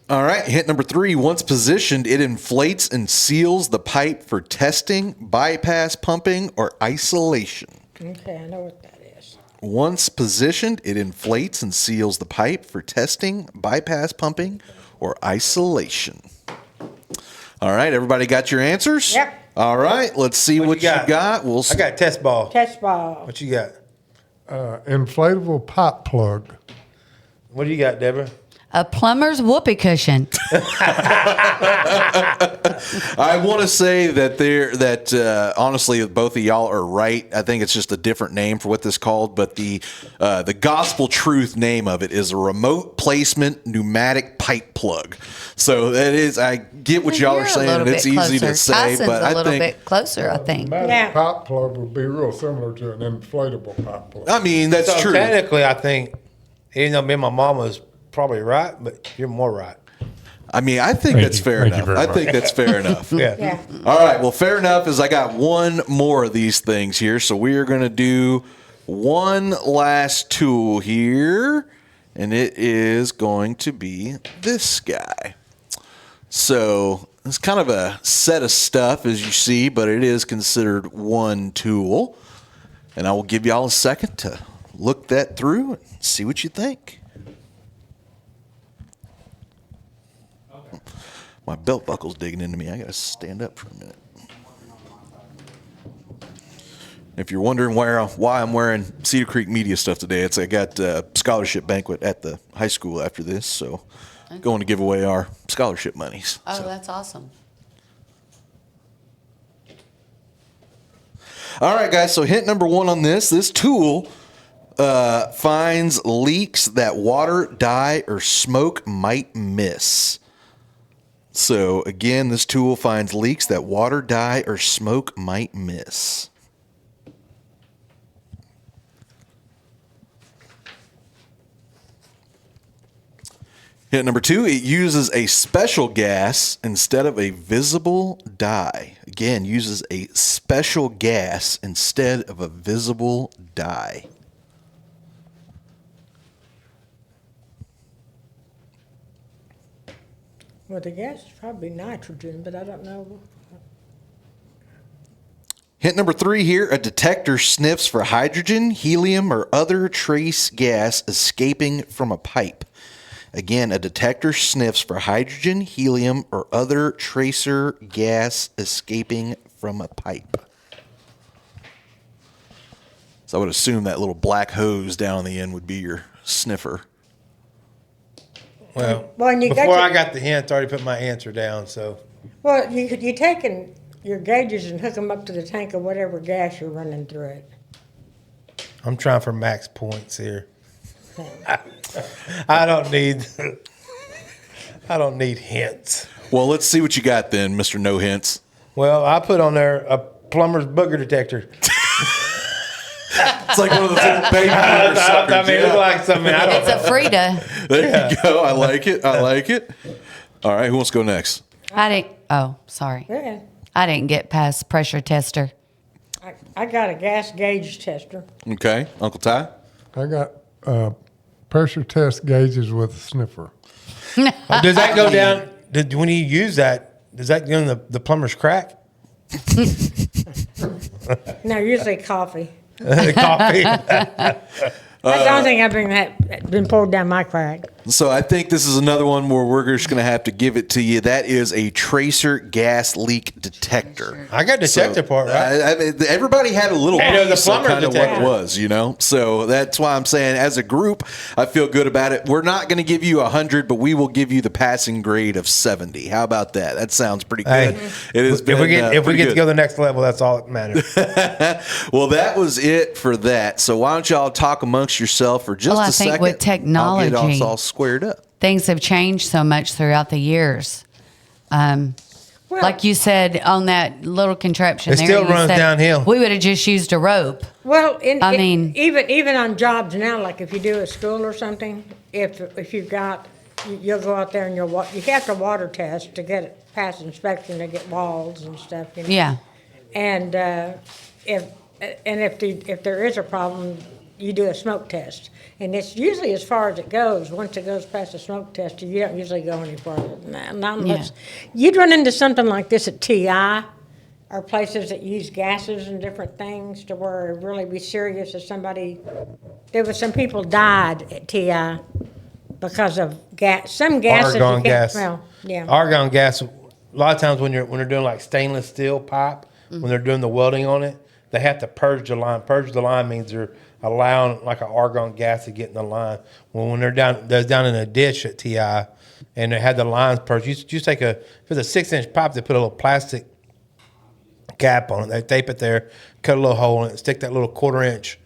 Speaker 6: All right, hint number 3, once positioned, it inflates and seals the pipe for testing, bypass pumping, or isolation.
Speaker 3: Okay, I know what that is.
Speaker 6: Once positioned, it inflates and seals the pipe for testing, bypass pumping, or isolation. All right, everybody got your answers?
Speaker 3: Yep.
Speaker 6: All right, let's see what you got.
Speaker 1: I got test ball.
Speaker 3: Test ball.
Speaker 1: What you got?
Speaker 7: Inflatable pipe plug.
Speaker 1: What do you got, Deborah?
Speaker 8: A plumber's whoopee cushion.
Speaker 6: I want to say that honestly, both of y'all are right. I think it's just a different name for what this is called, but the gospel truth name of it is a remote placement pneumatic pipe plug. So that is, I get what y'all are saying, and it's easy to say,
Speaker 8: Tyson's
Speaker 6: but
Speaker 8: a little
Speaker 6: I think
Speaker 8: bit closer, I think.
Speaker 7: Pneumatic pipe plug would be real similar to an inflatable pipe plug.
Speaker 6: I mean that's
Speaker 1: So
Speaker 6: true.
Speaker 1: technically, I think, even though me and my mom was probably right, but you're more right.
Speaker 6: I mean, I think that's fair
Speaker 7: Thank you
Speaker 6: enough.
Speaker 7: very
Speaker 6: I think that's fair enough.
Speaker 1: Yeah.
Speaker 3: Yeah.
Speaker 6: All right. Well, fair enough is I got one more of these things here. So we are going to do one last tool here, and it is going to be this guy. So it's kind of a set of stuff, as you see, but it is considered one tool. And I will give y'all a second to look that through and see what you think. My belt buckle's digging into me. I gotta stand up for a minute. If you're wondering why I'm wearing Cedar Creek Media stuff today, I got a scholarship banquet at the high school after this, so going to give away our scholarship monies.
Speaker 8: Oh,
Speaker 6: So.
Speaker 8: that's awesome.
Speaker 6: All right, guys. So hint number 1 on this tool finds leaks that water, dye, or smoke might miss. So, again, this tool finds leaks that water, dye, or smoke might miss. Hint number 2, it uses a special gas instead of a visible dye. Again, uses a special gas instead of a visible dye.
Speaker 3: Well, the gas is probably nitrogen, but I don't know.
Speaker 6: Hint number 3 here, a detector sniffs for hydrogen, helium, or other trace gas escaping from a pipe. Again, a detector sniffs for hydrogen, helium, or other tracer gas escaping from a pipe. So I would assume that little black hose down the end would be your sniffer.
Speaker 1: Well,
Speaker 3: and you
Speaker 1: before I got the hint, I already put my answer down. So,
Speaker 3: Well, you taking your gauges and hook them up to the tank of whatever gas you're running through it.
Speaker 1: I'm trying for max points here. I don't need hints.
Speaker 6: Well, let's see what you got then, Mr. No Hints.
Speaker 1: Well, I put on there a plumber's booger detector.
Speaker 6: It's like one of those little baby booger suckers.
Speaker 1: I mean, it looks like something. I don't
Speaker 8: It's a Frida.
Speaker 6: There you go. I like it. I like it. All right, who wants to go next?
Speaker 8: Sorry.
Speaker 3: Yeah.
Speaker 8: I didn't get past pressure tester.
Speaker 3: I got a gas gauge tester.
Speaker 6: Okay, Uncle Ty.
Speaker 7: I got pressure test gauges with a sniffer.
Speaker 1: Does that go down? When you use that, does that go in the plumber's crack?
Speaker 3: No, usually coffee.
Speaker 1: Coffee.
Speaker 3: That's the only thing I've been poured down my crack.
Speaker 6: So I think this is another one where we're just going to have to give it to you. That is a tracer gas leak detector.
Speaker 1: I got detector part right.
Speaker 6: I mean, everybody had a little
Speaker 1: And it was
Speaker 6: piece
Speaker 1: a
Speaker 6: of
Speaker 1: plumber
Speaker 6: kind of what
Speaker 1: detector.
Speaker 6: it was, you know. So that's why I'm saying, as a group, I feel good about it. We're not going to give you 100, but we will give you the passing grade of 70. How about that? That sounds pretty good.
Speaker 1: Hey,
Speaker 6: It has been.
Speaker 1: if we get
Speaker 6: good.
Speaker 1: to go to the next level, that's all that matters.
Speaker 6: Well, that was it for that. So why don't y'all talk amongst yourself for just
Speaker 8: Well, I
Speaker 6: a
Speaker 8: think
Speaker 6: second?
Speaker 8: with
Speaker 6: I'll
Speaker 8: technology-
Speaker 6: get us all squared up.
Speaker 8: Things have changed so much throughout the years.
Speaker 3: Well-
Speaker 8: like you said on that little contraption
Speaker 1: It
Speaker 8: there.
Speaker 1: still
Speaker 8: you
Speaker 1: runs
Speaker 8: said
Speaker 1: downhill.
Speaker 8: We would have just used a rope.
Speaker 3: Well,
Speaker 8: I mean-
Speaker 3: even on jobs now, like if you do a school or something, if you've got, you'll go out there and you have to water test to get it past inspection to get walls and stuff. You know?
Speaker 8: Yeah.
Speaker 3: And if there is a problem, you do a smoke test. And it's usually as far as it goes. Once it goes past the smoke test, you don't usually go any further than that. Not unless you'd run into something like this at TI or places that use gases and different things to where it'd really be serious if there was some people died at TI because of gas. Some gases you
Speaker 1: Argon
Speaker 3: can't
Speaker 1: gas.
Speaker 3: smell. Yeah.
Speaker 1: Argon gas. A lot of times when they're doing like stainless steel pipe, when they're doing the welding on it, they have to purge the line. Purge the line means they're allowing like an argon gas to get in the line. When they're down in a ditch at TI, and they had the lines purged. You take if it's a 6-inch pipe, they put a little plastic cap on it. They tape it there, cut a little hole in it, stick that little 1/4-inch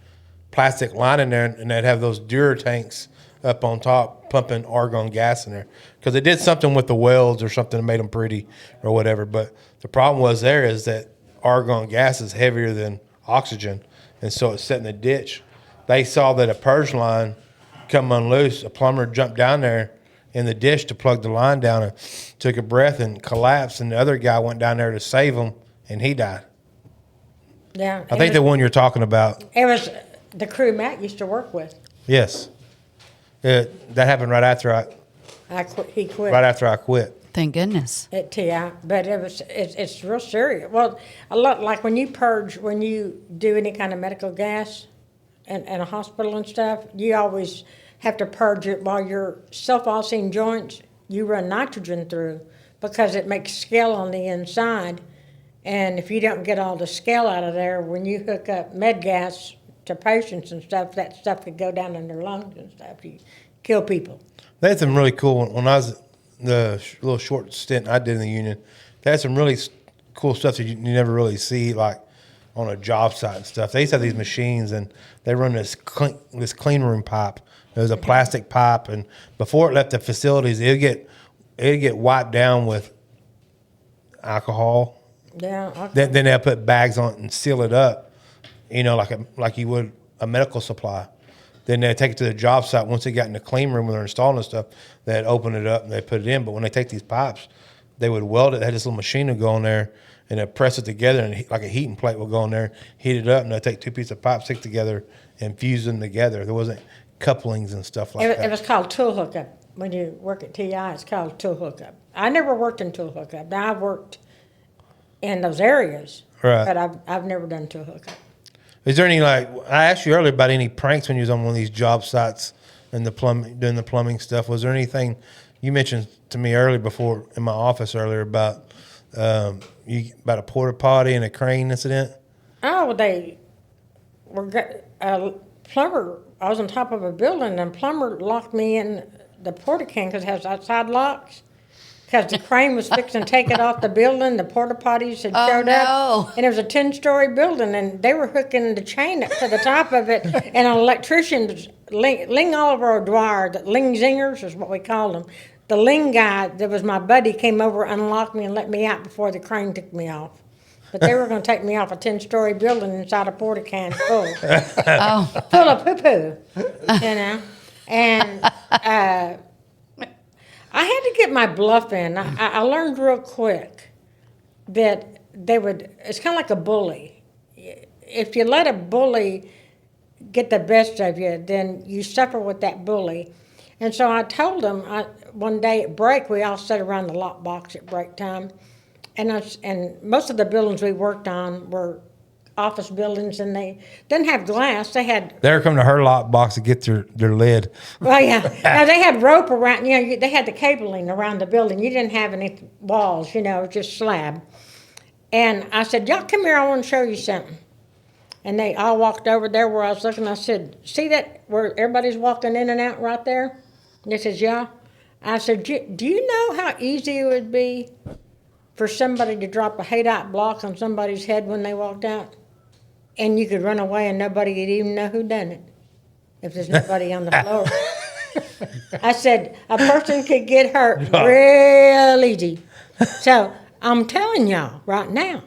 Speaker 1: plastic line in there, and they'd have those Dura tanks up on top pumping argon gas in there because they did something with the welds or something that made them pretty or whatever. But the problem is that argon gas is heavier than oxygen, and so it's set in the ditch. They saw that a purge line come unloose. A plumber jumped down there in the ditch to plug the line down and took a breath and collapsed, and the other guy went down there to save him, and he died.
Speaker 3: Yeah.
Speaker 1: I think the one you're talking about.
Speaker 3: It was the crew Matt used to work with.
Speaker 1: Yes. That happened right after
Speaker 3: He quit.
Speaker 1: right after I quit.
Speaker 8: Thank goodness.
Speaker 3: At TI, but it's real serious. Well, a lot like when you do any kind of medical gas in a hospital and stuff, you always have to purge it while you're self-alcine joints. You run nitrogen through because it makes scale on the inside, and if you don't get all the scale out of there, when you hook up med gas to patients and stuff, that stuff could go down in their lungs and stuff. You kill people.
Speaker 1: They had some really cool when I was the little short stint I did in the union. They had some really cool stuff that you never really see, like on a job site and stuff. They used to have these machines, and they run this clean room pipe. It was a plastic pipe, and before it left the facilities, it'd get wiped down with alcohol.
Speaker 3: Yeah. Okay.
Speaker 1: Then they'll put bags on it and seal it up, like you would a medical supply. Then they take it to the job site. Once they got in the clean room when they're installing the stuff, they'd open it up and they put it in. But when they take these pipes, they would weld it. They had this little machine that would go in there and they'd press it together, and like a heating plate would go in there, heat it up, and they'd take 2 pieces of pipe, stick together, and fuse them together. There wasn't couplings and stuff like that.
Speaker 3: It was called tool hookup. When you work at TI, it's called tool hookup. I never worked in tool hookup. Now, I've worked in those areas,
Speaker 1: Right.
Speaker 3: but I've never done tool hookup.
Speaker 1: Is there any, I asked you earlier about any pranks when you was on one of these job sites and doing the plumbing stuff. Was there anything you mentioned to me earlier before in my office earlier about about a porta potty and a crane incident?
Speaker 3: Oh, they were plumber. I was on top of a building, and plumber locked me in the porta can because it has outside locks. Because the crane was fixing to take it off the building, the porta potties had showed up, and it was a 10-story building, and they were hooking the chain up to the top of it, and an electrician, Ling Oliver O'Dwyer, the Ling Zingers is what we called them. The Ling guy that was my buddy came over, unlocked me, and let me out before the crane took me off. But they were going to take me off a 10-story building inside a porta can full of poo-poo, and I had to get my bluff in. I learned real quick that it's kind of like a bully. If you let a bully get the best of you, then you suffer with that bully. And so I told them, one day at break, we all sat around the lock box at break time. And most of the buildings we worked on were office buildings, and they didn't have glass. They were coming to her lock box to get their lid. Well, yeah. Now, they had rope around, they had the cabling around the building. You didn't have any walls, just slab. And I said, y'all come here, I want to show you something. And they all walked over there where I was looking. I said, see that where everybody's walking in and out right there? And they says, yeah. I said, do you know how easy it would be for somebody to drop a haydite block on somebody's head when they walked out? And you could run away and nobody would even know who done it if there's nobody on the floor. I said, a person could get hurt real easy. So I'm telling y'all right now,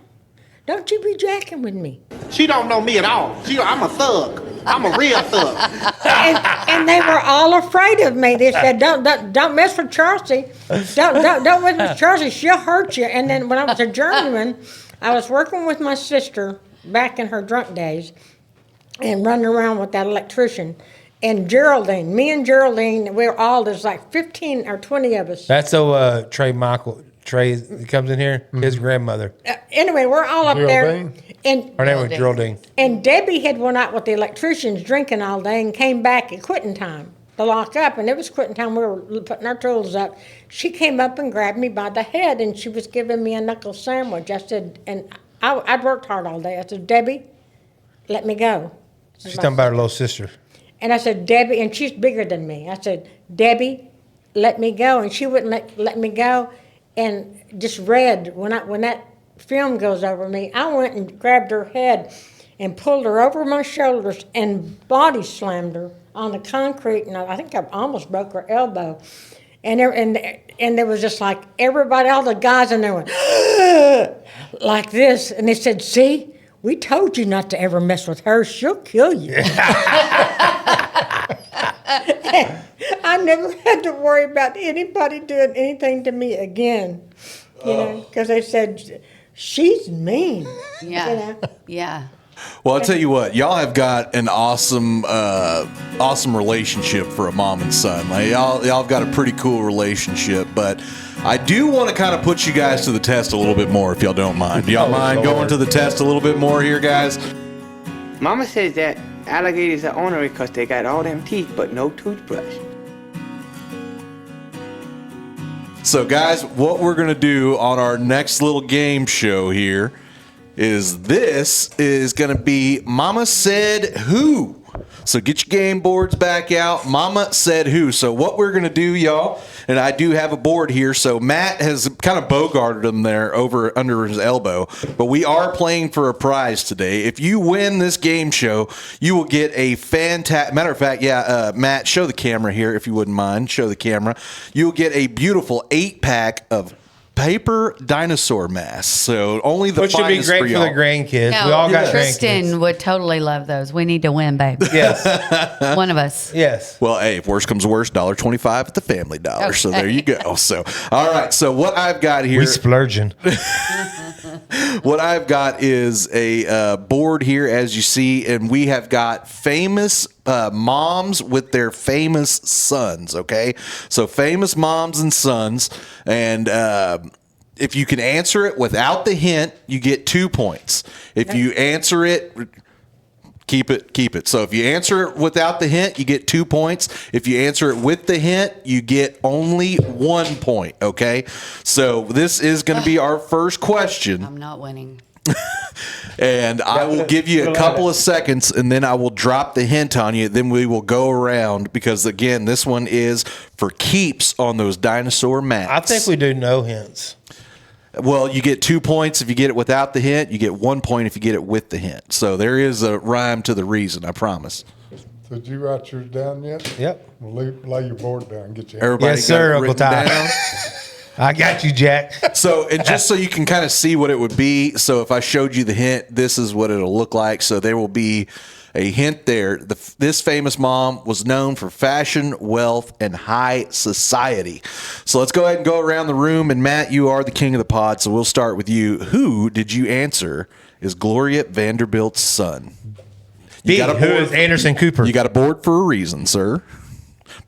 Speaker 3: don't you be jacking with me.
Speaker 2: She don't know me at all. I'm a thug. I'm a real thug.
Speaker 3: And they were all afraid of me. They said, don't mess with Charlsey. Don't mess with Charlsey. She'll hurt you. And then when I was a journeyman, I was working with my sister back in her drunk days and running around with that electrician. And Geraldine, me and Geraldine, there's like 15 or 20 of us.
Speaker 1: That's Trey comes in here, his grandmother.
Speaker 3: Anyway, we're all up
Speaker 7: Geraldine?
Speaker 3: there. And
Speaker 1: Her name was Geraldine.
Speaker 3: And Debbie had went out with the electricians drinking all day and came back at quitting time to lock up. And it was quitting time. We were putting our tools up. She came up and grabbed me by the head, and she was giving me a knuckle sandwich. I said, and I'd worked hard all day. I said, Debbie, let me go.
Speaker 1: She's talking about her little sister.
Speaker 3: And I said, Debbie, and she's bigger than me. I said, Debbie, let me go. And she wouldn't let me go. And just read, when that film goes over me, I went and grabbed her head and pulled her over my shoulders and body slammed her on the concrete. And I think I almost broke her elbow. And there was just like everybody, all the guys in there went, like this. And they said, see, we told you not to ever mess with her. She'll kill you. I never had to worry about anybody doing anything to me again, because they said, she's mean.
Speaker 8: Yeah. Yeah.
Speaker 6: Well, I'll tell you what, y'all have got an awesome relationship for a mom and son. Like y'all have got a pretty cool relationship, but I do want to kind of put you guys to the test a little bit more, if y'all don't mind. Do y'all mind going to the test a little bit more here, guys?
Speaker 9: Mama says that alligators are ornery because they got all them teeth but no toothbrush.
Speaker 6: So, guys, what we're going to do on our next little game show here is this is going to be Mama Said Who. So get your game boards back out. Mama Said Who. So what we're going to do, y'all, and I do have a board here. So Matt has kind of bogarted him there over under his elbow. But we are playing for a prize today. If you win this game show, you will get a fantastic... Matter of fact, Matt, show the camera here if you wouldn't mind. Show the camera. You'll get a beautiful 8-pack of paper dinosaur masks. So only the
Speaker 1: Which should be
Speaker 6: finest
Speaker 1: great
Speaker 6: for
Speaker 1: for
Speaker 6: y'all.
Speaker 1: the grandkids.
Speaker 8: No,
Speaker 1: We all got
Speaker 8: Tristan
Speaker 1: grandkids.
Speaker 8: would totally love those. We need to win, babe.
Speaker 1: Yes.
Speaker 8: One of us.
Speaker 1: Yes.
Speaker 6: Well, hey, if worse comes to worse, $1.25 at the Family Dollar. So there you go. So, all right. So what I've got here,
Speaker 1: We splurging.
Speaker 6: what I've got is a board here, as you see, and we have got famous moms with their famous sons. Okay, so famous moms and sons, and if you can answer it without the hint, you get 2 points. If you answer it, keep it. So if you answer it without the hint, you get 2 points. If you answer it with the hint, you get only 1 point. Okay, so this is going to be our first question.
Speaker 8: I'm not winning.
Speaker 6: And I will give you a couple of seconds, and then I will drop the hint on you. Then we will go around because, again, this one is for keeps on those dinosaur mats.
Speaker 1: I think we do no hints.
Speaker 6: Well, you get 2 points if you get it without the hint. You get 1 point if you get it with the hint. So there is a rhyme to the reason, I promise.
Speaker 7: So did you write yours down yet?
Speaker 1: Yep.
Speaker 7: Well, lay your board down. Get your
Speaker 6: Everybody
Speaker 1: Yes, sir,
Speaker 6: got it
Speaker 1: Uncle
Speaker 6: written
Speaker 1: Ty.
Speaker 6: down?
Speaker 1: I got you, Jack.
Speaker 6: So, and just so you can kind of see what it would be, so if I showed you the hint, this is what it'll look like. So there will be a hint there. This famous mom was known for fashion, wealth, and high society. So let's go ahead and go around the room. And Matt, you are the king of the pod, so we'll start with you. Who did you answer is Gloria Vanderbilt's son?
Speaker 1: B, who is Anderson Cooper?
Speaker 6: You got a board for a reason, sir.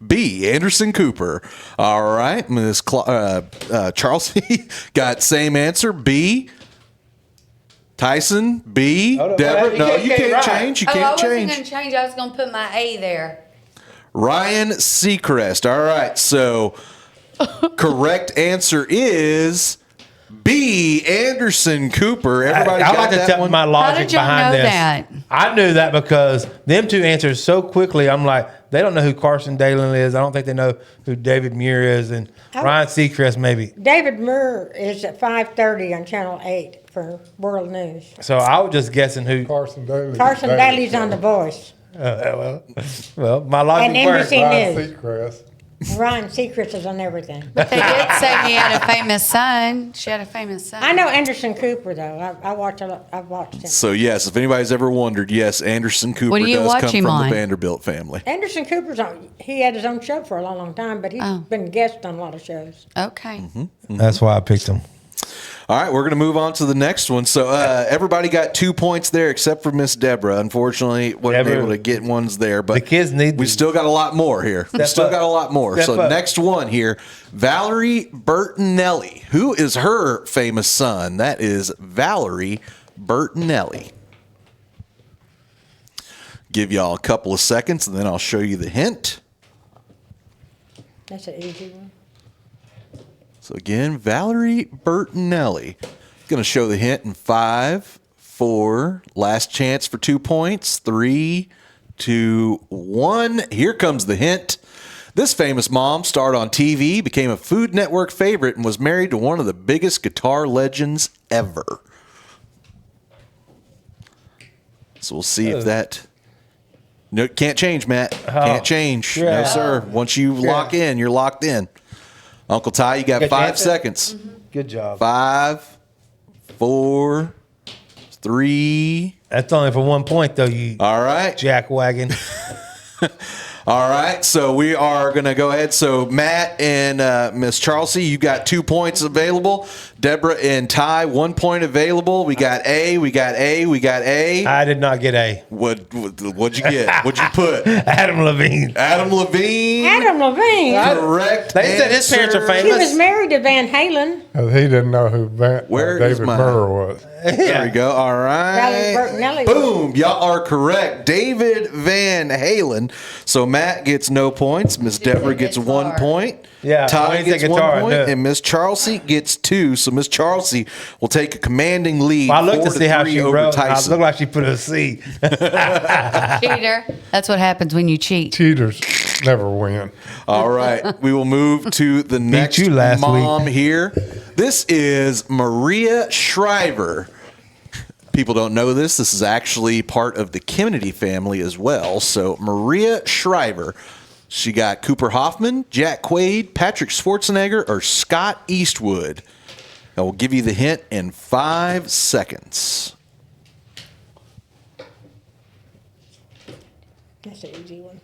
Speaker 6: B, Anderson Cooper. All right, Miss Charlsey got same answer. B, Tyson. B, Deborah. No, you can't change. You can't
Speaker 8: I wasn't
Speaker 6: change.
Speaker 8: going to change. I was going to put my A there.
Speaker 6: Ryan Seacrest. All right, so correct answer is B, Anderson Cooper. Everybody
Speaker 1: I
Speaker 6: got
Speaker 1: like to
Speaker 6: that
Speaker 1: tell
Speaker 6: one?
Speaker 1: my logic
Speaker 8: How did y'all
Speaker 1: behind
Speaker 8: know
Speaker 1: this.
Speaker 8: that?
Speaker 1: I knew that because them two answered so quickly. I'm like, they don't know who Carson Dalen is. I don't think they know who David Muir is, and Ryan Seacrest maybe.
Speaker 3: David Muir is at 5:30 on Channel 8 for World News.
Speaker 1: So I was just guessing who.
Speaker 7: Carson Daly.
Speaker 3: Carson Daly's on The Voice.
Speaker 1: Well, my logic
Speaker 3: And
Speaker 1: works.
Speaker 3: NBC
Speaker 7: Ryan
Speaker 3: News.
Speaker 7: Seacrest.
Speaker 3: Ryan Seacrest is on everything.
Speaker 8: But they did say he had a famous son. She had a famous son.
Speaker 3: I know Anderson Cooper though. I watch a lot. I've watched him.
Speaker 6: So yes, if anybody's ever wondered, yes, Anderson Cooper
Speaker 8: What do you
Speaker 6: does
Speaker 8: watch
Speaker 6: come
Speaker 8: him
Speaker 6: from
Speaker 8: on?
Speaker 6: the Vanderbilt family.
Speaker 3: Anderson Cooper's on. He had his own show for a long, long time, but he's been guest on a lot of shows.
Speaker 8: Okay.
Speaker 1: That's why I picked him.
Speaker 6: All right, we're going to move on to the next one. So everybody got 2 points there except for Miss Deborah. Unfortunately, wasn't
Speaker 1: Deborah,
Speaker 6: able to get ones there. But
Speaker 1: the kids need
Speaker 6: we
Speaker 1: to
Speaker 6: still got a lot more here. We still
Speaker 1: up.
Speaker 6: got a lot more.
Speaker 1: Step
Speaker 6: So
Speaker 1: up.
Speaker 6: next one here, Valerie Bertinelli. Who is her famous son? That is Valerie Bertinelli. Give y'all a couple of seconds, and then I'll show you the hint.
Speaker 3: That's an easy one.
Speaker 6: So again, Valerie Bertinelli. Going to show the hint in 5, 4. Last chance for 2 points. 3, 2, 1. Here comes the hint. This famous mom starred on TV, became a Food Network favorite, and was married to one of the biggest guitar legends ever. So we'll see if that... No, can't change, Matt. Can't change.
Speaker 1: Yeah.
Speaker 6: No, sir. Once you lock in, you're locked in. Uncle Ty, you got
Speaker 1: Good
Speaker 6: 5
Speaker 1: answer?
Speaker 6: seconds.
Speaker 1: Good job.
Speaker 6: 5, 4, 3.
Speaker 1: That's only for 1 point, though, you
Speaker 6: All right.
Speaker 1: jackwagon.
Speaker 6: All right. So we are going to go ahead. So Matt and Miss Charlsey, you got 2 points available. Deborah and Ty, 1 point available. We got A. We got A. We got A.
Speaker 1: I did not get A.
Speaker 6: What'd you get? What'd you put?
Speaker 1: Adam Levine.
Speaker 6: Adam Levine.
Speaker 3: Adam Levine.
Speaker 6: Correct.
Speaker 1: They said his parents are
Speaker 6: answer.
Speaker 3: He
Speaker 1: famous.
Speaker 3: was married to Van Halen.
Speaker 7: He didn't know who
Speaker 6: Where is
Speaker 7: David
Speaker 6: mine?
Speaker 7: Burr was.
Speaker 6: There we go. All
Speaker 3: Valerie
Speaker 6: right.
Speaker 3: Bertinelli.
Speaker 6: Boom. Y'all are correct. David Van Halen. So Matt gets no points. Miss Deborah gets 1 point.
Speaker 1: Yeah,
Speaker 6: Ty
Speaker 1: when you
Speaker 6: gets
Speaker 1: say
Speaker 6: 1
Speaker 1: guitar, I
Speaker 6: point.
Speaker 1: knew.
Speaker 6: And Miss Charlsey gets 2. So Miss Charlsey will take a commanding lead.
Speaker 1: Well, I looked to
Speaker 6: 4
Speaker 1: see how
Speaker 6: 3
Speaker 1: she
Speaker 6: over
Speaker 1: wrote. I
Speaker 6: Tyson.
Speaker 1: looked like she put a C.
Speaker 8: Cheater. That's what happens when you cheat.
Speaker 7: Cheaters never win.
Speaker 6: All right. We will move to the next
Speaker 1: you last
Speaker 6: mom
Speaker 1: week.
Speaker 6: here. This is Maria Shriver. People don't know this. This is actually part of the Kennedy family as well. So Maria Shriver. She got Cooper Hoffman, Jack Quaid, Patrick Schwarzenegger, or Scott Eastwood. I will give you the hint in 5 seconds.
Speaker 3: That's an easy one.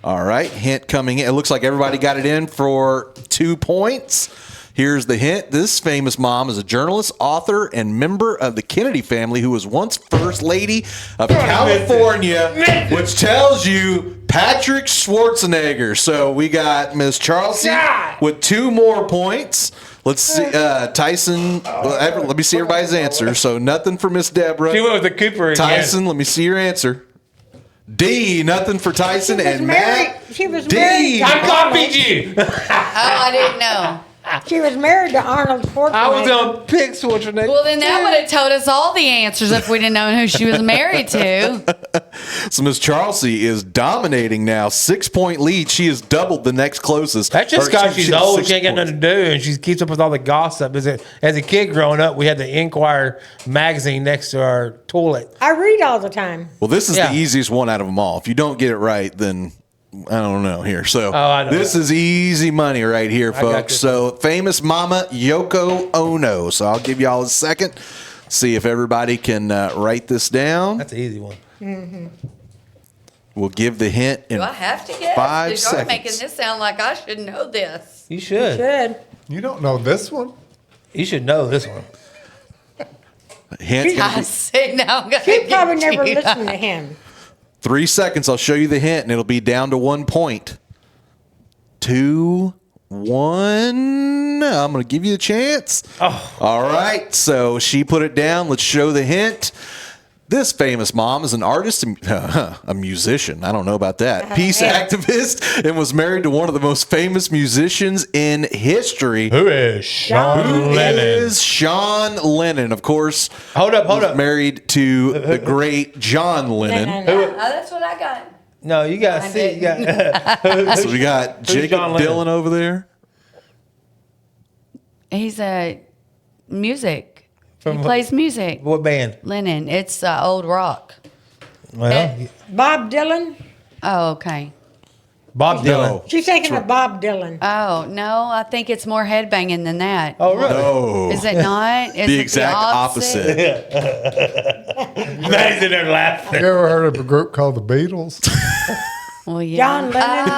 Speaker 6: All right, hint coming in. It looks like everybody got it in for 2 points. Here's the hint. This famous mom is a journalist, author, and member of the Kennedy family who was once First Lady of California, which tells you Patrick Schwarzenegger. So we got Miss Charlsey with 2 more points. Let's see, Tyson. Let me see everybody's answer. So nothing for Miss Deborah.
Speaker 1: She went with the Cooper again.
Speaker 6: Tyson, let me see your answer. D, nothing for Tyson.
Speaker 3: She was
Speaker 6: And
Speaker 3: married.
Speaker 6: Matt,
Speaker 3: She was
Speaker 6: D.
Speaker 3: married. to
Speaker 1: I
Speaker 3: Arnold.
Speaker 1: copied you.
Speaker 8: Oh, I didn't know.
Speaker 3: She was married to Arnold Schwarzenegger.
Speaker 1: I was going to pick Schwarzenegger.
Speaker 8: Well, then that would have told us all the answers if we didn't know who she was married to.
Speaker 6: So Miss Charlsey is dominating now. 6 point lead. She has doubled the next closest.
Speaker 1: That's just
Speaker 6: Or,
Speaker 1: because
Speaker 6: she
Speaker 1: she's
Speaker 6: has
Speaker 1: old.
Speaker 6: 6
Speaker 1: She ain't got
Speaker 6: points.
Speaker 1: nothing to do, and she keeps up with all the gossip. As a kid growing up, we had the Inquirer magazine next to our toilet.
Speaker 3: I read all the time.
Speaker 6: Well, this is
Speaker 1: Yeah.
Speaker 6: the easiest one out of them all. If you don't get it right, then I don't know here. So
Speaker 1: I know
Speaker 6: this
Speaker 1: that.
Speaker 6: is easy money right here,
Speaker 1: got
Speaker 6: folks.
Speaker 1: this.
Speaker 6: So famous mama Yoko Ono. So I'll give y'all a second. See if everybody can write this down.
Speaker 1: That's an easy one.
Speaker 6: We'll give the hint in
Speaker 8: Do I have to guess?
Speaker 6: 5
Speaker 8: You're
Speaker 6: seconds.
Speaker 8: making this sound like I should know this.
Speaker 1: You should.
Speaker 3: Good.
Speaker 7: You don't know this one?
Speaker 1: You should know this one.
Speaker 6: Hint.
Speaker 8: I see now. I'm gonna
Speaker 3: She
Speaker 8: get
Speaker 3: probably never
Speaker 8: cheated.
Speaker 3: listened to him.
Speaker 6: 3 seconds. I'll show you the hint, and it'll be down to 1 point. 2, 1. I'm going to give you a chance.
Speaker 1: Oh.
Speaker 6: All right. So she put it down. Let's show the hint. This famous mom is an artist and a musician. I don't know about that. Peace activist, and was married to one of the most famous musicians in history.
Speaker 1: Who is Sean
Speaker 6: Who
Speaker 1: Lennon?
Speaker 6: is Sean Lennon? Of course.
Speaker 1: Hold up.
Speaker 6: was married to the great John Lennon.
Speaker 8: Oh, that's what I got.
Speaker 1: No, you got to see. You got,
Speaker 6: So we got Jacob
Speaker 1: John Lennon?
Speaker 6: Dylan over there.
Speaker 8: He's a music.
Speaker 1: From
Speaker 8: He plays music.
Speaker 1: what band?
Speaker 8: Lennon. It's old rock.
Speaker 1: Well,
Speaker 3: Bob Dylan.
Speaker 8: Oh, okay.
Speaker 1: Bob Dylan.
Speaker 3: She's thinking of Bob Dylan.
Speaker 8: Oh, no, I think it's more headbanging than that.
Speaker 1: Oh, really?
Speaker 6: No.
Speaker 8: Is it not? Is
Speaker 6: The
Speaker 8: it
Speaker 6: exact opposite.
Speaker 1: Maddie's in there laughing.
Speaker 7: You ever heard of a group called the Beatles?
Speaker 8: Well, yeah.
Speaker 3: John Lennon.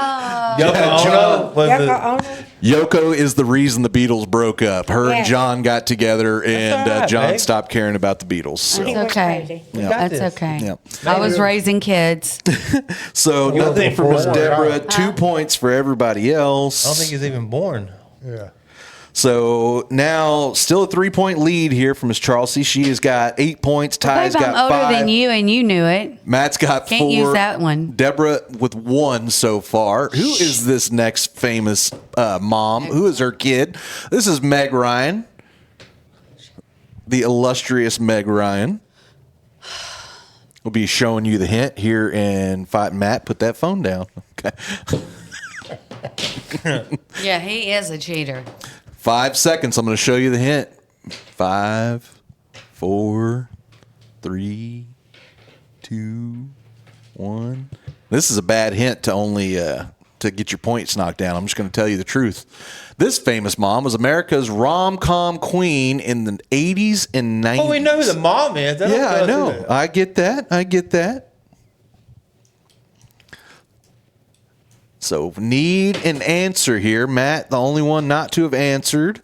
Speaker 1: Yoko Ono was
Speaker 3: Yoko Ono.
Speaker 6: Yoko is the reason the Beatles broke up. Her and
Speaker 3: Yes.
Speaker 6: John got together, and
Speaker 1: all right,
Speaker 6: John
Speaker 1: babe.
Speaker 6: stopped caring about the Beatles. So.
Speaker 3: He went
Speaker 8: Okay.
Speaker 3: crazy.
Speaker 1: got
Speaker 8: That's
Speaker 1: this.
Speaker 8: okay.
Speaker 6: Yeah.
Speaker 8: I was raising kids.
Speaker 6: So nothing for Miss Deborah. 2 points for everybody else.
Speaker 1: I don't think he's even born.
Speaker 7: Yeah.
Speaker 6: So now still a 3-point lead here for Miss Charlsey. She has got 8 points. Ty's
Speaker 8: Babe, I'm
Speaker 6: got
Speaker 8: older
Speaker 6: 5.
Speaker 8: than you, and you knew it.
Speaker 6: Matt's got
Speaker 8: Can't
Speaker 6: 4.
Speaker 8: use that one.
Speaker 6: Deborah with 1 so far. Who is this next famous mom? Who is her kid? This is Meg Ryan, the illustrious Meg Ryan. We'll be showing you the hint here in 5. Matt, put that phone down. Okay.
Speaker 8: Yeah, he is a cheater.
Speaker 6: 5 seconds. I'm going to show you the hint. 5, 4, 3, 2, 1. This is a bad hint to only to get your points knocked down. I'm just going to tell you the truth. This famous mom was America's rom-com queen in the 80s and 90s.
Speaker 1: Oh, we know who the mom is. That don't
Speaker 6: Yeah,
Speaker 1: tell
Speaker 6: I
Speaker 1: us who
Speaker 6: know.
Speaker 1: that-
Speaker 6: I get that. I get that. So need an answer here. Matt, the only one not to have answered.